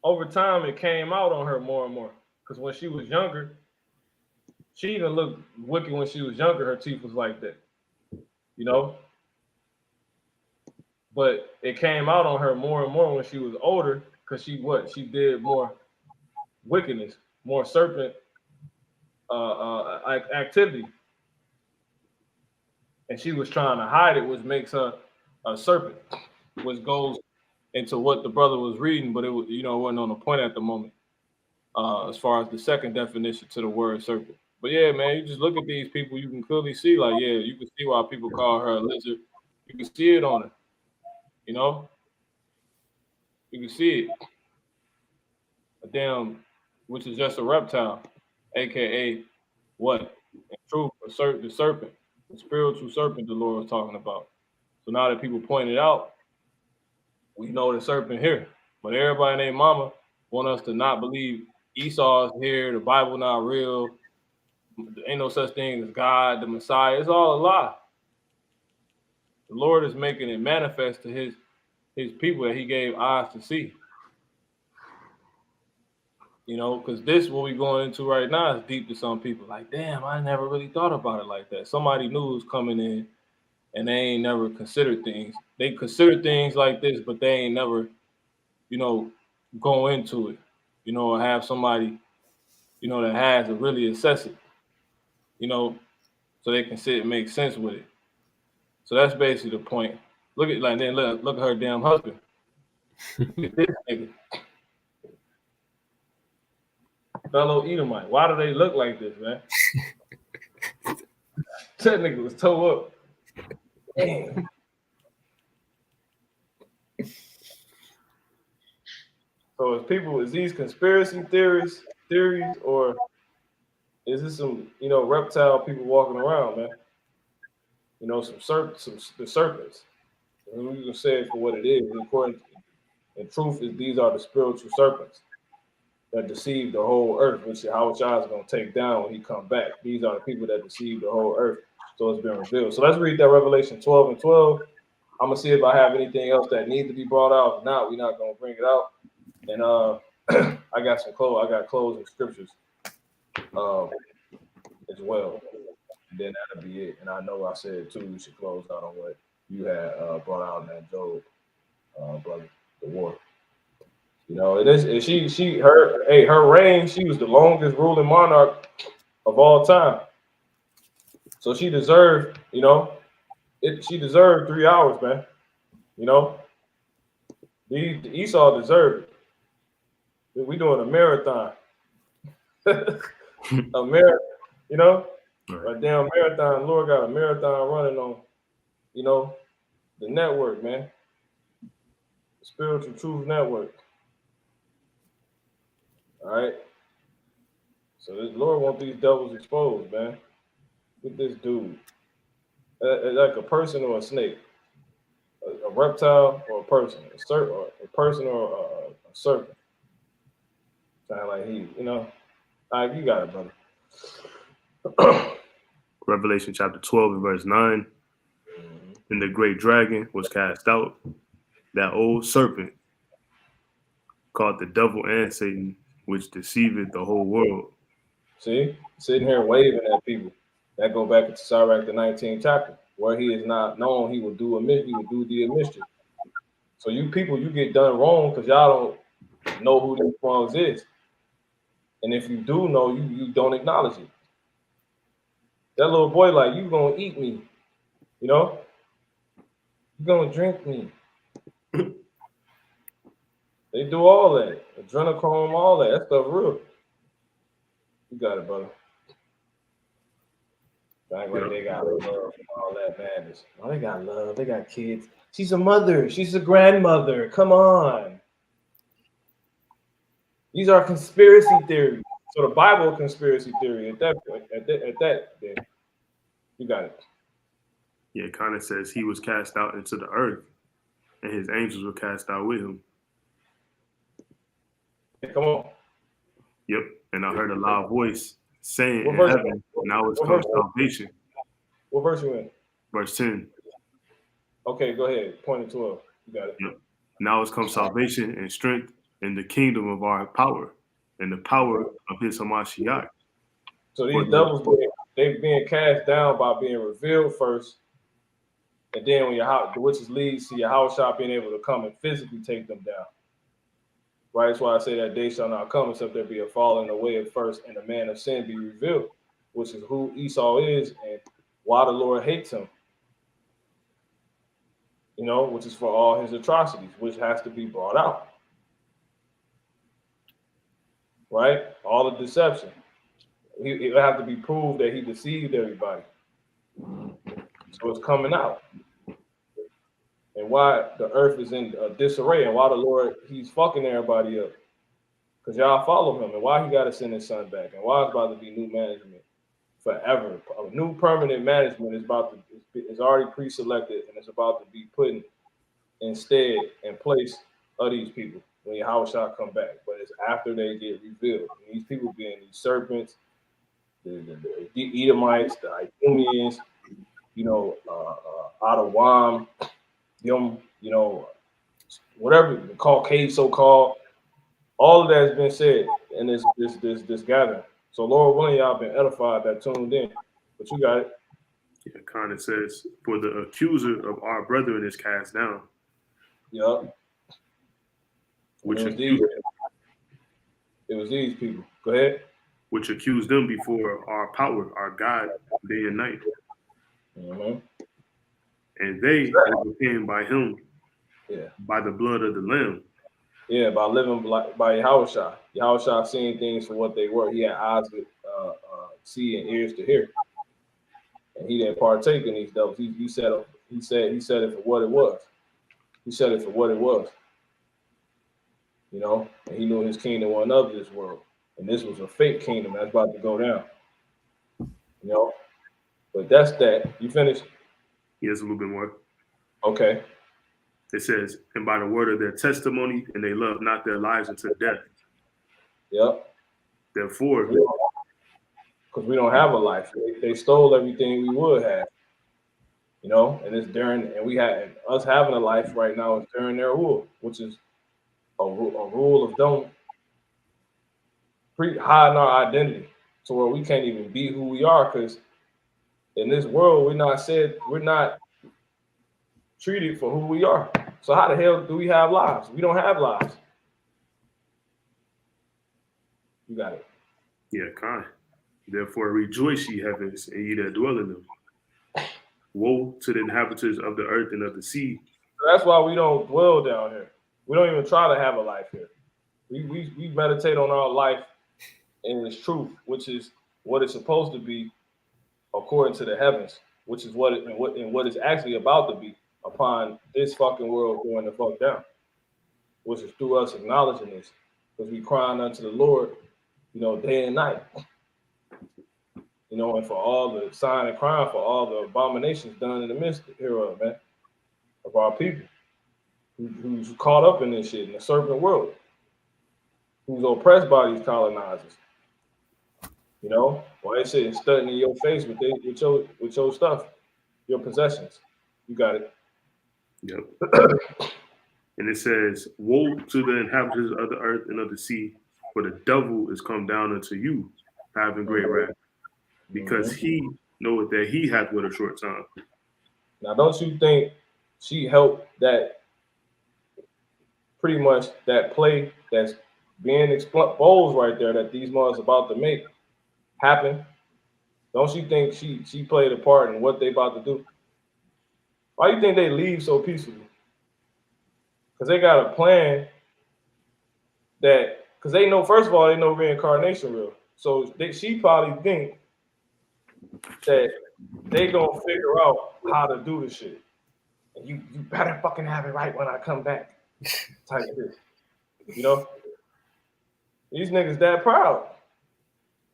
A: Over time, it came out on her more and more. Because when she was younger, she even looked wicked when she was younger. Her teeth was like that, you know. But it came out on her more and more when she was older, because she did more wickedness, more serpent activity, and she was trying to hide it, which makes her a serpent, which goes into what the brother was reading, but it was, it wasn't on the point at the moment. As far as the second definition to the word serpent. But yeah, man, you just look at these people, you can clearly see, like, yeah, you can see why people call her a lizard. You can see it on her, you know? You can see it. A damn, which is just a reptile, aka what? In truth, the serpent, the spiritual serpent the Lord was talking about. So now that people point it out, we know the serpent here. But everybody and their mama want us to not believe Esau's here, the Bible not real, there ain't no such thing as God, the Messiah. It's all a lie. The Lord is making it manifest to his people that he gave eyes to see. Because this what we're going into right now is deep to some people. Like, damn, I never really thought about it like that. Somebody new is coming in and they ain't never considered things. They consider things like this, but they ain't never, go into it, or have somebody, that has to really assess it, so they can sit and make sense with it. So that's basically the point. Look at her damn husband. Look at this nigga. Fellow Edomite. Why do they look like this, man? That nigga was toe up. Damn. So is these conspiracy theories, or is this some, reptile people walking around, man? The serpents. And we can say it for what it is. According in truth, these are the spiritual serpents that deceive the whole earth, which Yahushua is going to take down when he come back. These are the people that deceive the whole earth. So it's been revealed. So let's read that Revelation 12 and 12. I'm going to see if I have anything else that needs to be brought out. If not, we're not going to bring it out. And I got closing scriptures as well. And then that'll be it. And I know I said, too, we should close out on what you had brought out in that Job, brother, the war. It is. Her reign. She was the longest ruling monarch of all time. So she deserved, she deserved 3 hours, man. Esau deserved it. We doing a marathon, a marathon, a damn marathon. Lord got a marathon running on, the network, man, the Spiritual Truth Network. All right. So the Lord want these devils exposed, man. With this dude, like a person or a snake, a reptile or a person, a person or a serpent. Sound like he, all right, you got it, brother.
B: Revelation chapter 12 and verse 9. And the great dragon was cast out, that old serpent called the devil and Satan, which deceiveth the whole world.
A: See, sitting here waving at people. That go back into Sirach the 19th chapter, where he is not known, he will do the mischief. So you people, you get done wrong because y'all don't know who these ones is. And if you do know, you don't acknowledge it. That little boy, like, you gonna eat me, you gonna drink me. They do all that, adrenochrome, all that. That stuff real. You got it, brother. Like they got love and all that madness. Oh, they got love. They got kids. She's a mother. She's a grandmother. Come on. These are conspiracy theories. So the Bible conspiracy theory at that point, at that, then you got it.
B: Yeah, it kind of says he was cast out into the earth, and his angels were cast out with him.
A: Hey, come on.
B: Yep. And I heard a loud voice saying in heaven, now it's come salvation.
A: What verse you in?
B: Verse 10.
A: Okay, go ahead. Point to 12. You got it.
B: Yep. Now it's come salvation and strength in the kingdom of our power and the power of his Hamashiach.
A: So
B: For
A: these
B: the-
A: devils, they being cast down by being revealed first, and then when the witches leads to your house shop being able to come and physically take them down. Right, that's why I say that day shall not come except there be a falling away at first, and the man of sin be revealed, which is who Esau is and why the Lord hates him. You know, which is for all his atrocities, which has to be brought out. Right, all the deception. It would have to be proved that he deceived everybody. So it's coming out. And why the earth is in disarray, and why the Lord, he's fucking everybody up. Because y'all follow him, and why he got to send his son back, and why it's about to be new management forever. A new permanent management is already pre-selected, and it's about to be put instead in place of these people when Yahweh shall come back. But it's after they get revealed. And these people being these serpents, the Edomites, the Idumeans, you know, Adawam, them, you know, whatever the Caucasian so-called, all of that has been said in this gathering. So Lord willing, y'all been edified that tuned in. But you got it.
B: Yeah, kind of says, for the accuser of our brethren is cast down.
A: Yup.
B: Which
A: it was these people. Go ahead.
B: Which accused them before our power, our God, day and night.
A: Mm-hmm.
B: And they overcame by him, by the blood of the Lamb.
A: Yeah, by living by Yahushua. Yahushua seeing things for what they were. He had eyes to see and ears to hear, and he didn't partake in these devils. He said it for what it was. He said it for what it was. You know, and he knew his kingdom wasn't of this world, and this was a fake kingdom that's about to go down. You know, but that's that. You finished?
B: Yes, a little bit more.
A: Okay.
B: It says, and by the word of their testimony, and they love not their lives unto death.
A: Yep.
B: Therefore,
A: because we don't have a life. They stole everything we would have. You know, and it's during, and we had us having a life right now is during their rule, which is a rule of don't hide our identity to where we can't even be who we are, because in this world we're not treated for who we are. So how the hell do we have lives? We don't have lives. You got it.
B: Yeah, kind. Therefore rejoice, ye heavens, and ye that dwell in them. Woe to the inhabitants of the earth and of the sea.
A: So that's why we don't dwell down here. We don't even try to have a life here. We meditate on our life in its truth, which is what it's supposed to be according to the heavens, which is what it's actually about to be upon this fucking world going the fuck down, which is through us acknowledging this, because we crying unto the Lord, you know, day and night, you know, and for all the sign and crying for all the abominations done in the midst hereof, man, of our people who's caught up in this shit in the serpent world, who's oppressed by these colonizers. You know, why they sitting studying in your face with your stuff, your possessions. You got it.
B: Yep. And it says, woe to the inhabitants of the earth and of the sea, for the devil is come down unto you, having great wrath, because he knoweth that he hath but a short time.
A: Now, don't you think she helped that pretty much that play that's being exposed right there that these mothers about to make happen? Don't you think she played a part in what they about to do? Why do you think they leave so peacefully? Because they got a plan that, because they know, first of all, they know reincarnation real. So she probably think that they gonna figure out how to do this shit. And you better fucking have it right when I come back. Type of this. You know? These niggas that proud.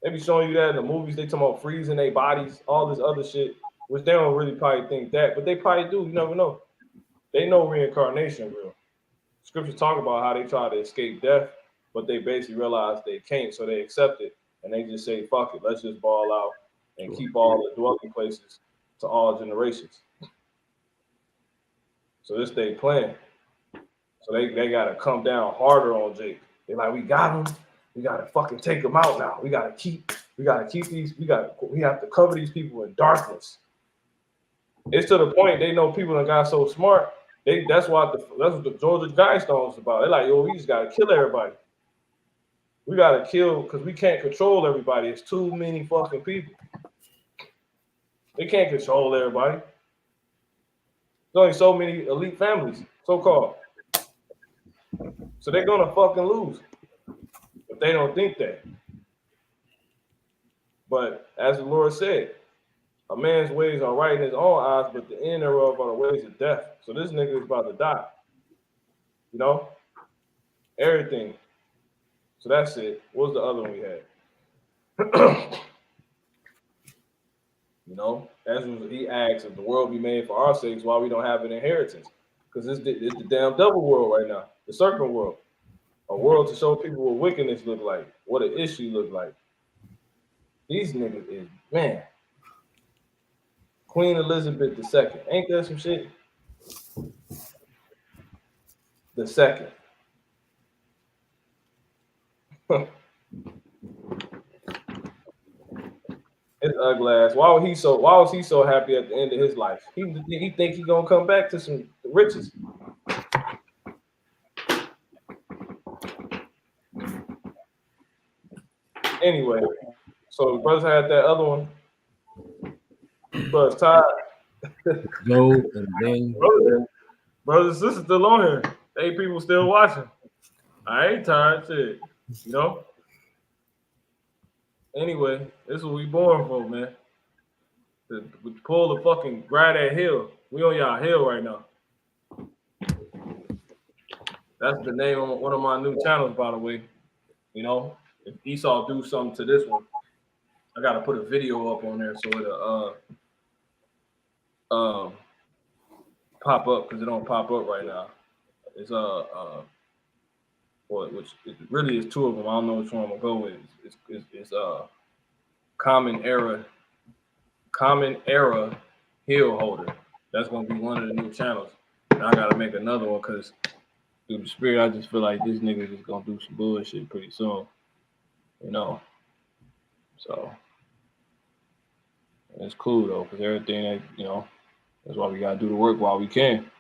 A: They be showing you that in the movies. They talking about freezing their bodies, all this other shit, which they don't really probably think that, but they probably do. You never know. They know reincarnation real. Scriptures talk about how they try to escape death, but they basically realize they can't, so they accept it, and they just say, fuck it, let's just ball out and keep all the dwelling places to all generations. So this they plan. So they got to come down harder on Jake. They're like, we got him. we gotta fucking take them out now. We gotta keep these. We have to cover these people in darkness. It's to the point they know people that got so smart. That's what the Georgia Guidestones is about. They're like, yo, we just gotta kill everybody. We gotta kill because we can't control everybody. It's too many fucking people. They can't control everybody. There's only so many elite families, so-called. So they're gonna fucking lose. But they don't think that. But as the Lord said, a man's ways are right in his own eyes, but the end thereof are the ways of death. So this nigga is about to die. You know? Everything. So that's it. What was the other one we had? You know, as he asks, if the world be made for our sakes, why we don't have an inheritance? Because it's the damn devil world right now, the serpent world. A world to show people what wickedness look like, what an issue look like. These niggas is, man. Queen Elizabeth II. Ain't that some shit? The second. It's ugly ass. Why was he so happy at the end of his life? He think he gonna come back to some riches. Anyway, so the brothers had that other one. But it's tired.
G: Gold and then
A: Brothers and sisters still on here. 8 people still watching. I ain't tired, shit. You know? Anyway, this is what we born for, man. To pull the fucking grab that hill. We on y'all hill right now. That's the name of one of my new channels, by the way. You know, if Esau do something to this one, I gotta put a video up on there so it'll pop up because it don't pop up right now. It's which it really is 2 of them. I don't know which one I'm gonna go with. It's common era hill holder. That's gonna be one of the new channels. And I gotta make another one because through the spirit, I just feel like this nigga is gonna do some bullshit pretty soon. You know. So it's cool though, because everything that, you know, that's why we gotta do the work while we can.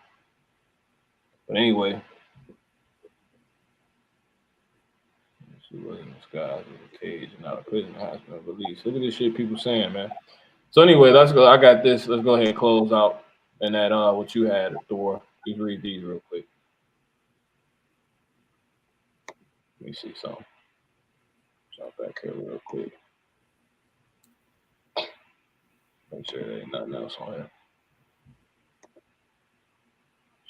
A: But anyway. Let's see what this guy's in a cage and out of prison has been released. Look at this shit people saying, man. So anyway, let's go. I got this. Let's go ahead and close out. And that what you had, Thor. Just read these real quick. Let me see something. Jump back here real quick. Make sure there ain't nothing else on here.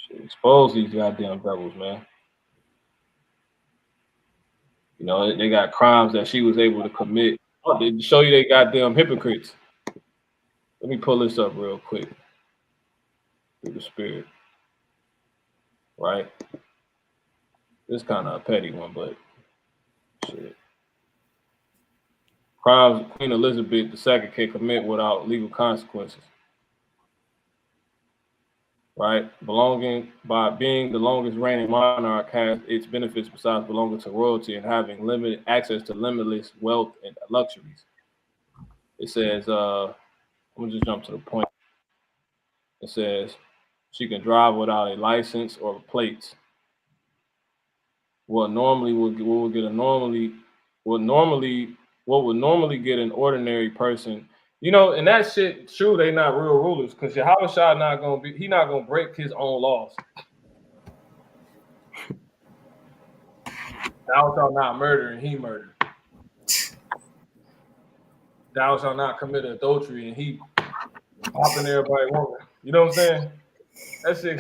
A: Shit, expose these goddamn devils, man. You know, they got crimes that she was able to commit. They show you they goddamn hypocrites. Let me pull this up real quick. Through the spirit. Right? This kind of a petty one, but shit. Crimes Queen Elizabeth II can commit without legal consequences. Right? By being the longest reigning monarch has its benefits besides belonging to royalty and having limited access to limitless wealth and luxuries. It says, I'm gonna just jump to the point. It says she can drive without a license or plates. What would normally get an ordinary person, you know, and that shit, true, they not real rulers, because Yahweh Shah not gonna break his own laws. Thou shalt not murder and he murdered. Thou shalt not commit adultery and he popping everybody woman. You know what I'm saying? That shit,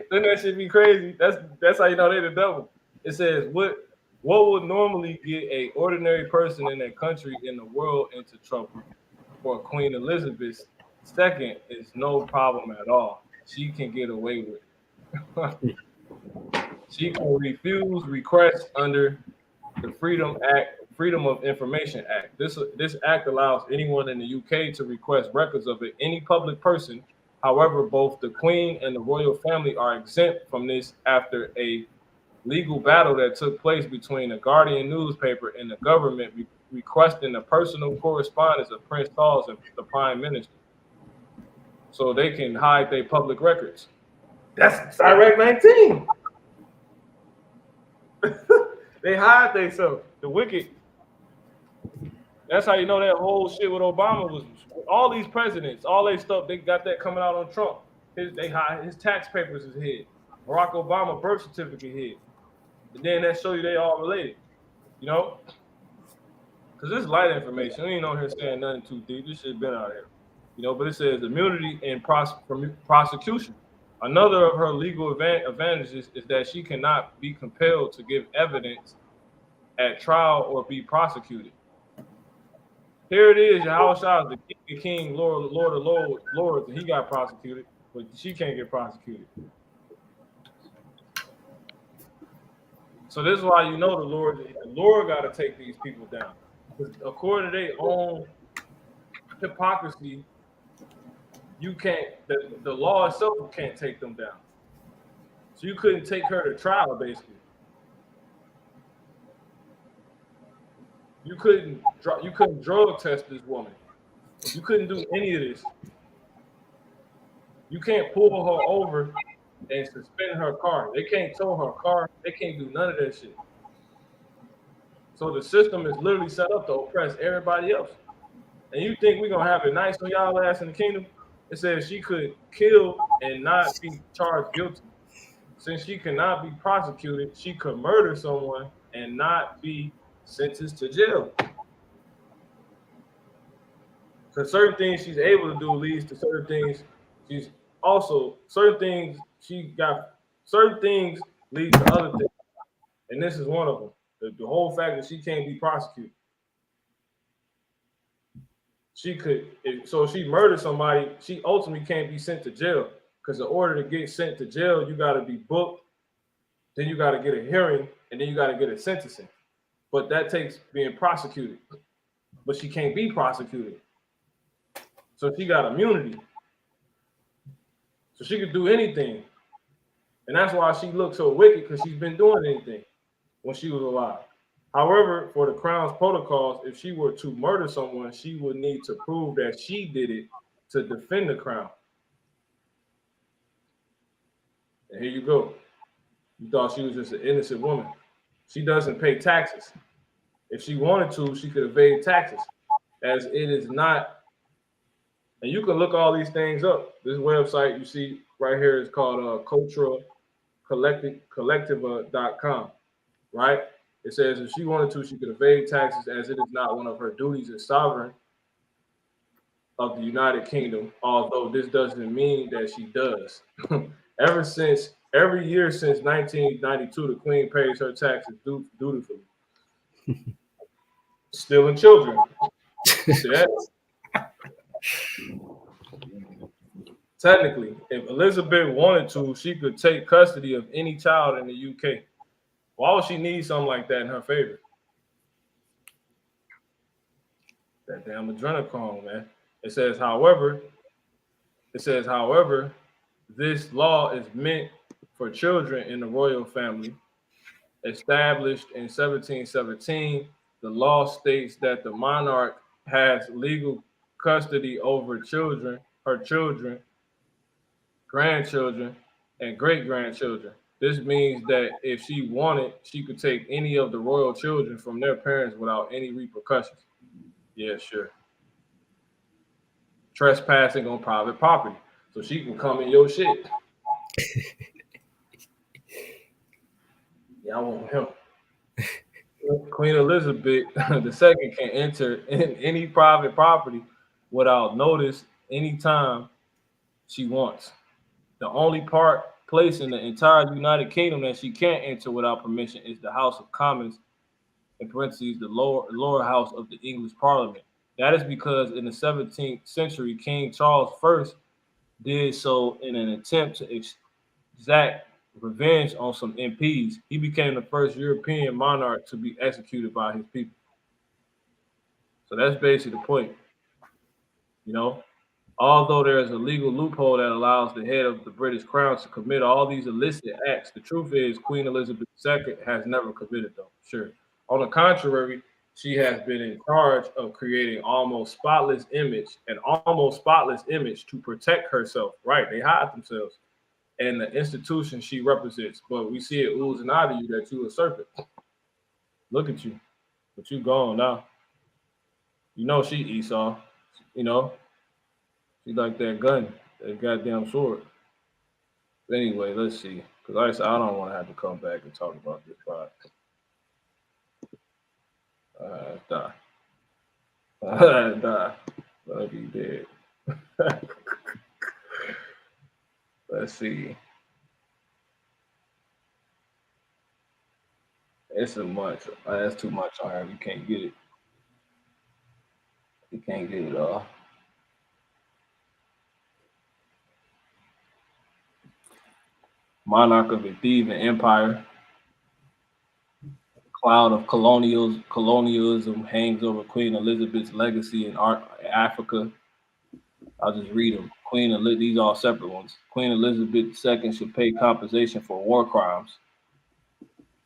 A: doesn't that shit be crazy? That's how you know they the devil. It says what would normally get a ordinary person in that country in the world into trouble for Queen Elizabeth II is no problem at all. She can get away with it. She can refuse requests under the Freedom of Information Act. This act allows anyone in the UK to request records of any public person. However, both the Queen and the royal family are exempt from this after a legal battle that took place between the Guardian newspaper and the government requesting the personal correspondence of Prince Charles and the Prime Minister so they can hide their public records. That's Direct 19. They hide themselves. The wicked. That's how you know that whole shit with Obama was all these presidents, all they stuff, they got that coming out on Trump. They hide his tax papers is hid. Barack Obama birth certificate hid. And then that show you they all related. You know? Because this is light information. We ain't on here saying nothing too deep. This shit been out here. You know, but it says immunity and from prosecution. Another of her legal advantages is that she cannot be compelled to give evidence at trial or be prosecuted. Here it is, Yahushua is the king, Lord of lords, and he got prosecuted, but she can't get prosecuted. So this is why you know the Lord got to take these people down. Because according to their own hypocrisy, you can't, the law itself can't take them down. So you couldn't take her to trial, basically. You couldn't drug test this woman. You couldn't do any of this. You can't pull her over and suspend her car. They can't tow her car. They can't do none of that shit. So the system is literally set up to oppress everybody else. And you think we're gonna have it nice on y'all ass in the kingdom? It says she could kill and not be charged guilty. Since she cannot be prosecuted, she could murder someone and not be sentenced to jail. Because certain things she's able to do leads to certain things. Certain things lead to other things. And this is one of them. The whole fact that she can't be prosecuted. If she murdered somebody, she ultimately can't be sent to jail. Because in order to get sent to jail, you got to be booked, then you got to get a hearing, and then you got to get a sentencing. But that takes being prosecuted. But she can't be prosecuted. So she got immunity. So she could do anything. And that's why she looks so wicked, because she's been doing anything when she was alive. However, for the crown's protocols, if she were to murder someone, she would need to prove that she did it to defend the crown. And here you go. You thought she was just an innocent woman. She doesn't pay taxes. If she wanted to, she could evade taxes, as it is not. And you can look all these things up. This website you see right here is called culturalcollective.com, right? It says if she wanted to, she could evade taxes, as it is not one of her duties as sovereign of the United Kingdom, although this doesn't mean that she does. Every year since 1992, the Queen pays her taxes dutifully. Stealing children. See that? Technically, if Elizabeth wanted to, she could take custody of any child in the UK. Why would she need something like that in her favor? That damn adrenochrome, man. It says, however, this law is meant for children in the royal family. Established in 1717, the law states that the monarch has legal custody over children, her children, grandchildren, and great-grandchildren. This means that if she wanted, she could take any of the royal children from their parents without any repercussions. Yeah, sure. Trespassing on private property. So she can come in your shit. Yeah, I want him. Queen Elizabeth II can enter in any private property without notice anytime she wants. The only place in the entire United Kingdom that she can't enter without permission is the House of Commons, in parentheses, the lower house of the English Parliament. That is because in the 17th century, King Charles I did so in an attempt to exact revenge on some MPs. He became the first European monarch to be executed by his people. So that's basically the point, you know? Although there is a legal loophole that allows the head of the British Crown to commit all these illicit acts, the truth is Queen Elizabeth II has never committed them. Sure. On the contrary, she has been in charge of creating an almost spotless image to protect herself. Right? They hide themselves and the institution she represents. But we see it oozing out of you that you a serpent. Look at you, but you gone now. You know she Esau. You know she like that gun, that goddamn sword. But anyway, let's see. Because like I said, I don't want to have to come back and talk about this fight. Die. Die. Let be dead. Let's see. It's too much. That's too much on her. You can't get it. You can't get it all. Monarch of the Theban Empire. Cloud of colonialism hangs over Queen Elizabeth's legacy in Africa. I'll just read them. These are all separate ones. Queen Elizabeth II should pay compensation for war crimes.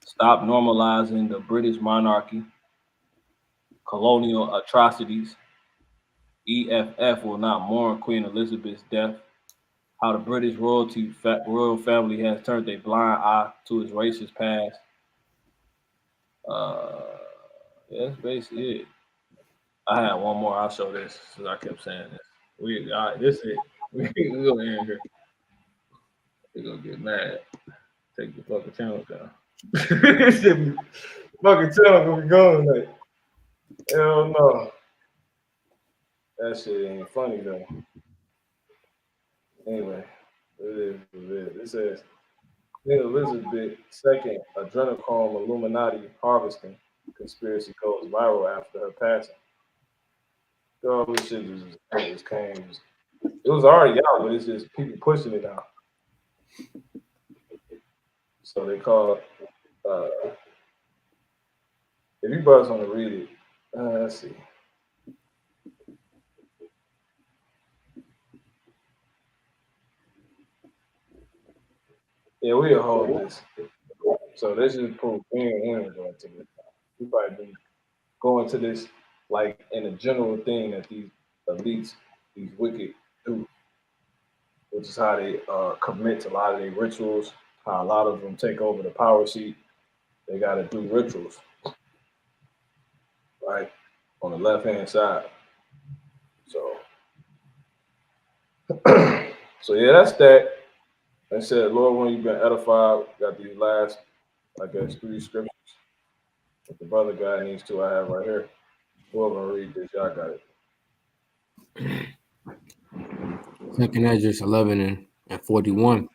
A: Stop normalizing the British monarchy. Colonial atrocities. EFF will not mourn Queen Elizabeth's death. How the British royal family has turned a blind eye to its racist past. Yeah, that's basically it. I had one more. I'll show this since I kept saying this. All right, this is it. We gonna end here. They gonna get mad. Take the fucking channel down. This shit be, fucking channel gonna be gone tonight. Hell no. That shit ain't funny though. Anyway, it is what it is. It says Queen Elizabeth II adrenochrome Illuminati harvesting conspiracy goes viral after her passing. Girl, this shit just came. It was already out, but it's just people pushing it out. So they call it, if you brothers want to read it, let's see. Yeah, we'll hold this. So this is proof we ain't going to this. We probably be going to this like in a general thing that these elites, these wicked do, which is how they commit to a lot of their rituals, how a lot of them take over the power seat. They got to do rituals, right, on the left-hand side. So, so yeah, that's that. They said, Lord, when you've been edified, got these last, I guess, 3 scriptures. If the brother guy needs to, I have right here. Whoever read this, y'all got it.
G: 2nd Ezra 11 and 41.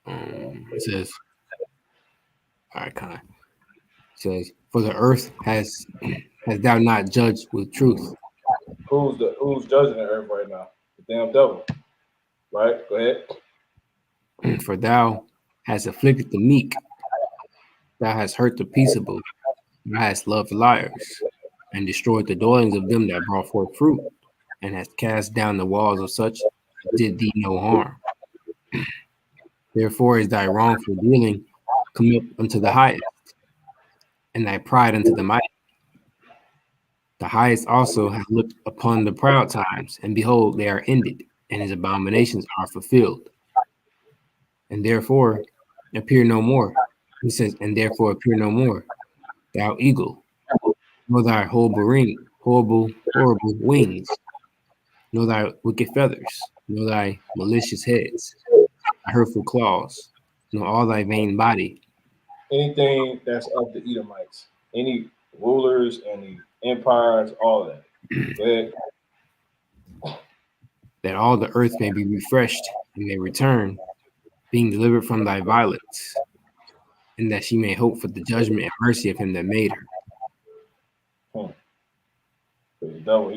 G: It says, all right, kind. It says, for the earth has thou not judged with truth.
A: Who's judging the earth right now? The damn devil. Right? Go ahead.
G: For thou hast afflicted the meek, thou hast hurt the peaceable, thou hast loved liars, and destroyed the dwellings of them that brought forth fruit, and hast cast down the walls of such that did thee no harm. Therefore is thy wrongful dealing come up unto the highest, and thy pride unto the mighty. The highest also hath looked upon the proud times, and behold, they are ended, and his abominations are fulfilled. And therefore appear no more. He says, and therefore appear no more, thou eagle, nor thy horrible wings, nor thy wicked feathers, nor thy malicious heads, thy hurtful claws, nor all thy vain body.
A: Anything that's of the Edomites, any rulers, any empires, all that. Go ahead.
G: That all the earth may be refreshed and may return, being delivered from thy violence, and that she may hope for the judgment and mercy of him that made her.
A: The devil,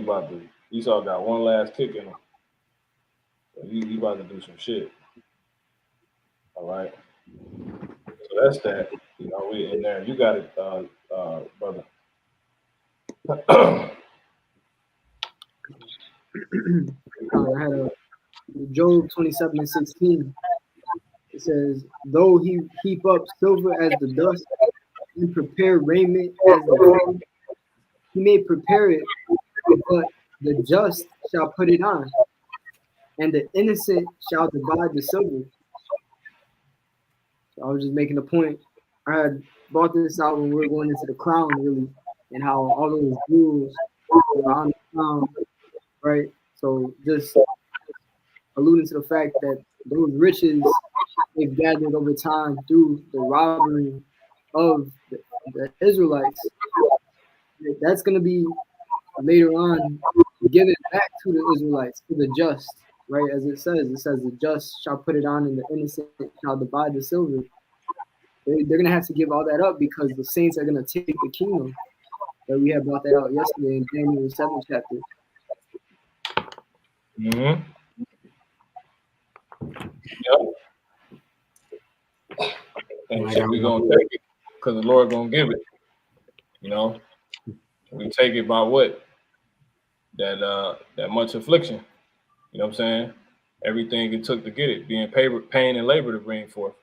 A: Esau got one last kick in him. So he about to do some shit. All right. So that's that. You know, we in there. You got it, brother.
F: I had a Job 27:16. It says, though he heap up silver as the dust and prepare raiment as the hay, he may prepare it, but the just shall put it on, and the innocent shall divide the silver. So I was just making a point. I had brought this out when we were going into the crown, really, and how all those jewels were on the crown, right? So just alluding to the fact that those riches they've gathered over time through the robbery of the Israelites, that's going to be later on given back to the Israelites, to the just, right? As it says, the just shall put it on and the innocent shall divide the silver. They're going to have to give all that up because the saints are going to take the kingdom. That we had brought that out yesterday in Daniel 7th chapter.
A: Mm-hmm. Yep. And so we're going to take it because the Lord going to give it. You know, we take it by what? That much affliction. You know what I'm saying? Everything it took to get it, being pain and labor to bring forth.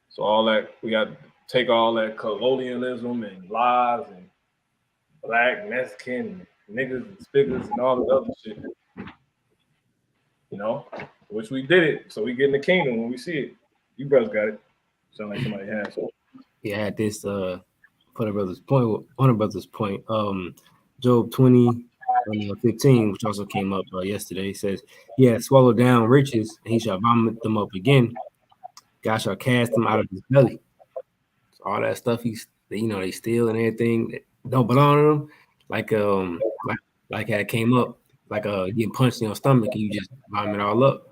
A: So all that, we got to take all that colonialism and lies and black, Mexican, niggas and spiggers and all the other shit. You know, which we did it. So we get in the kingdom when we see it. You brothers got it. Sound like somebody has.
G: Yeah, I had this for the brother's point. On the brother's point, Job 20:15, which also came up yesterday, says, "He has swallowed down riches, and he shall vomit them up again. God shall cast them out of his belly." So all that stuff they steal and everything that don't belong to them, like how it came up, like getting punched in your stomach and you just vomit it all up,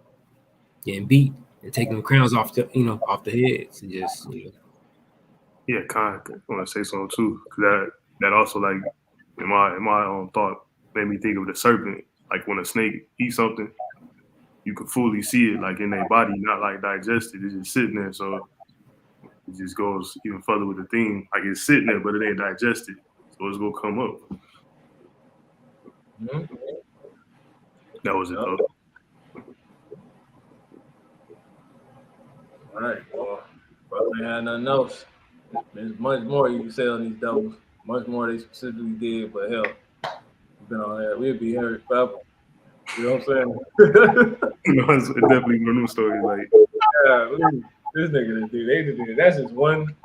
G: getting beat and taking the crowns off the heads and just
B: Yeah, kind of want to say something too, because that also, like, in my thought, made me think of the serpent. Like when a snake eats something, you can fully see it like in their body, not like digested. It's just sitting there, so it just goes even further with the theme. Like it's sitting there, but it ain't digested, so it's gonna come up.
A: Mm-hmm.
B: That was it though.
A: All right, well, brother ain't had nothing else. There's much more you can say on these devils. Much more they specifically did, but hell, we've been on that. We'll be here forever. You know what I'm saying?
B: It's definitely one of them stories. Like,
A: Yeah, this nigga did. That's just one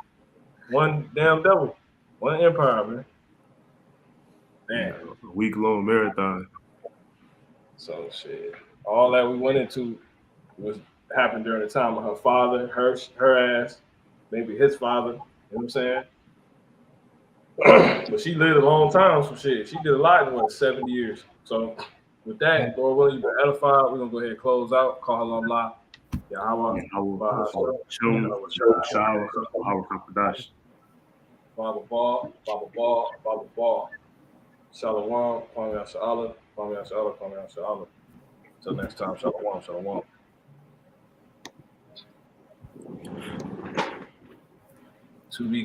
A: damn devil, one empire, man. Man.
B: A week-long marathon.
A: So shit, all that we went into was happened during the time of her father, her ass, maybe his father. You know what I'm saying? But she lived a long time, so shit. She did a lot in 70 years. So with that, Lord willing, you've been edified. We're gonna go ahead and close out. Call her Allah. Yahweh. Baba Ball. Shalom. Kwame Yasha'Allah. Until next time, Shalom. To be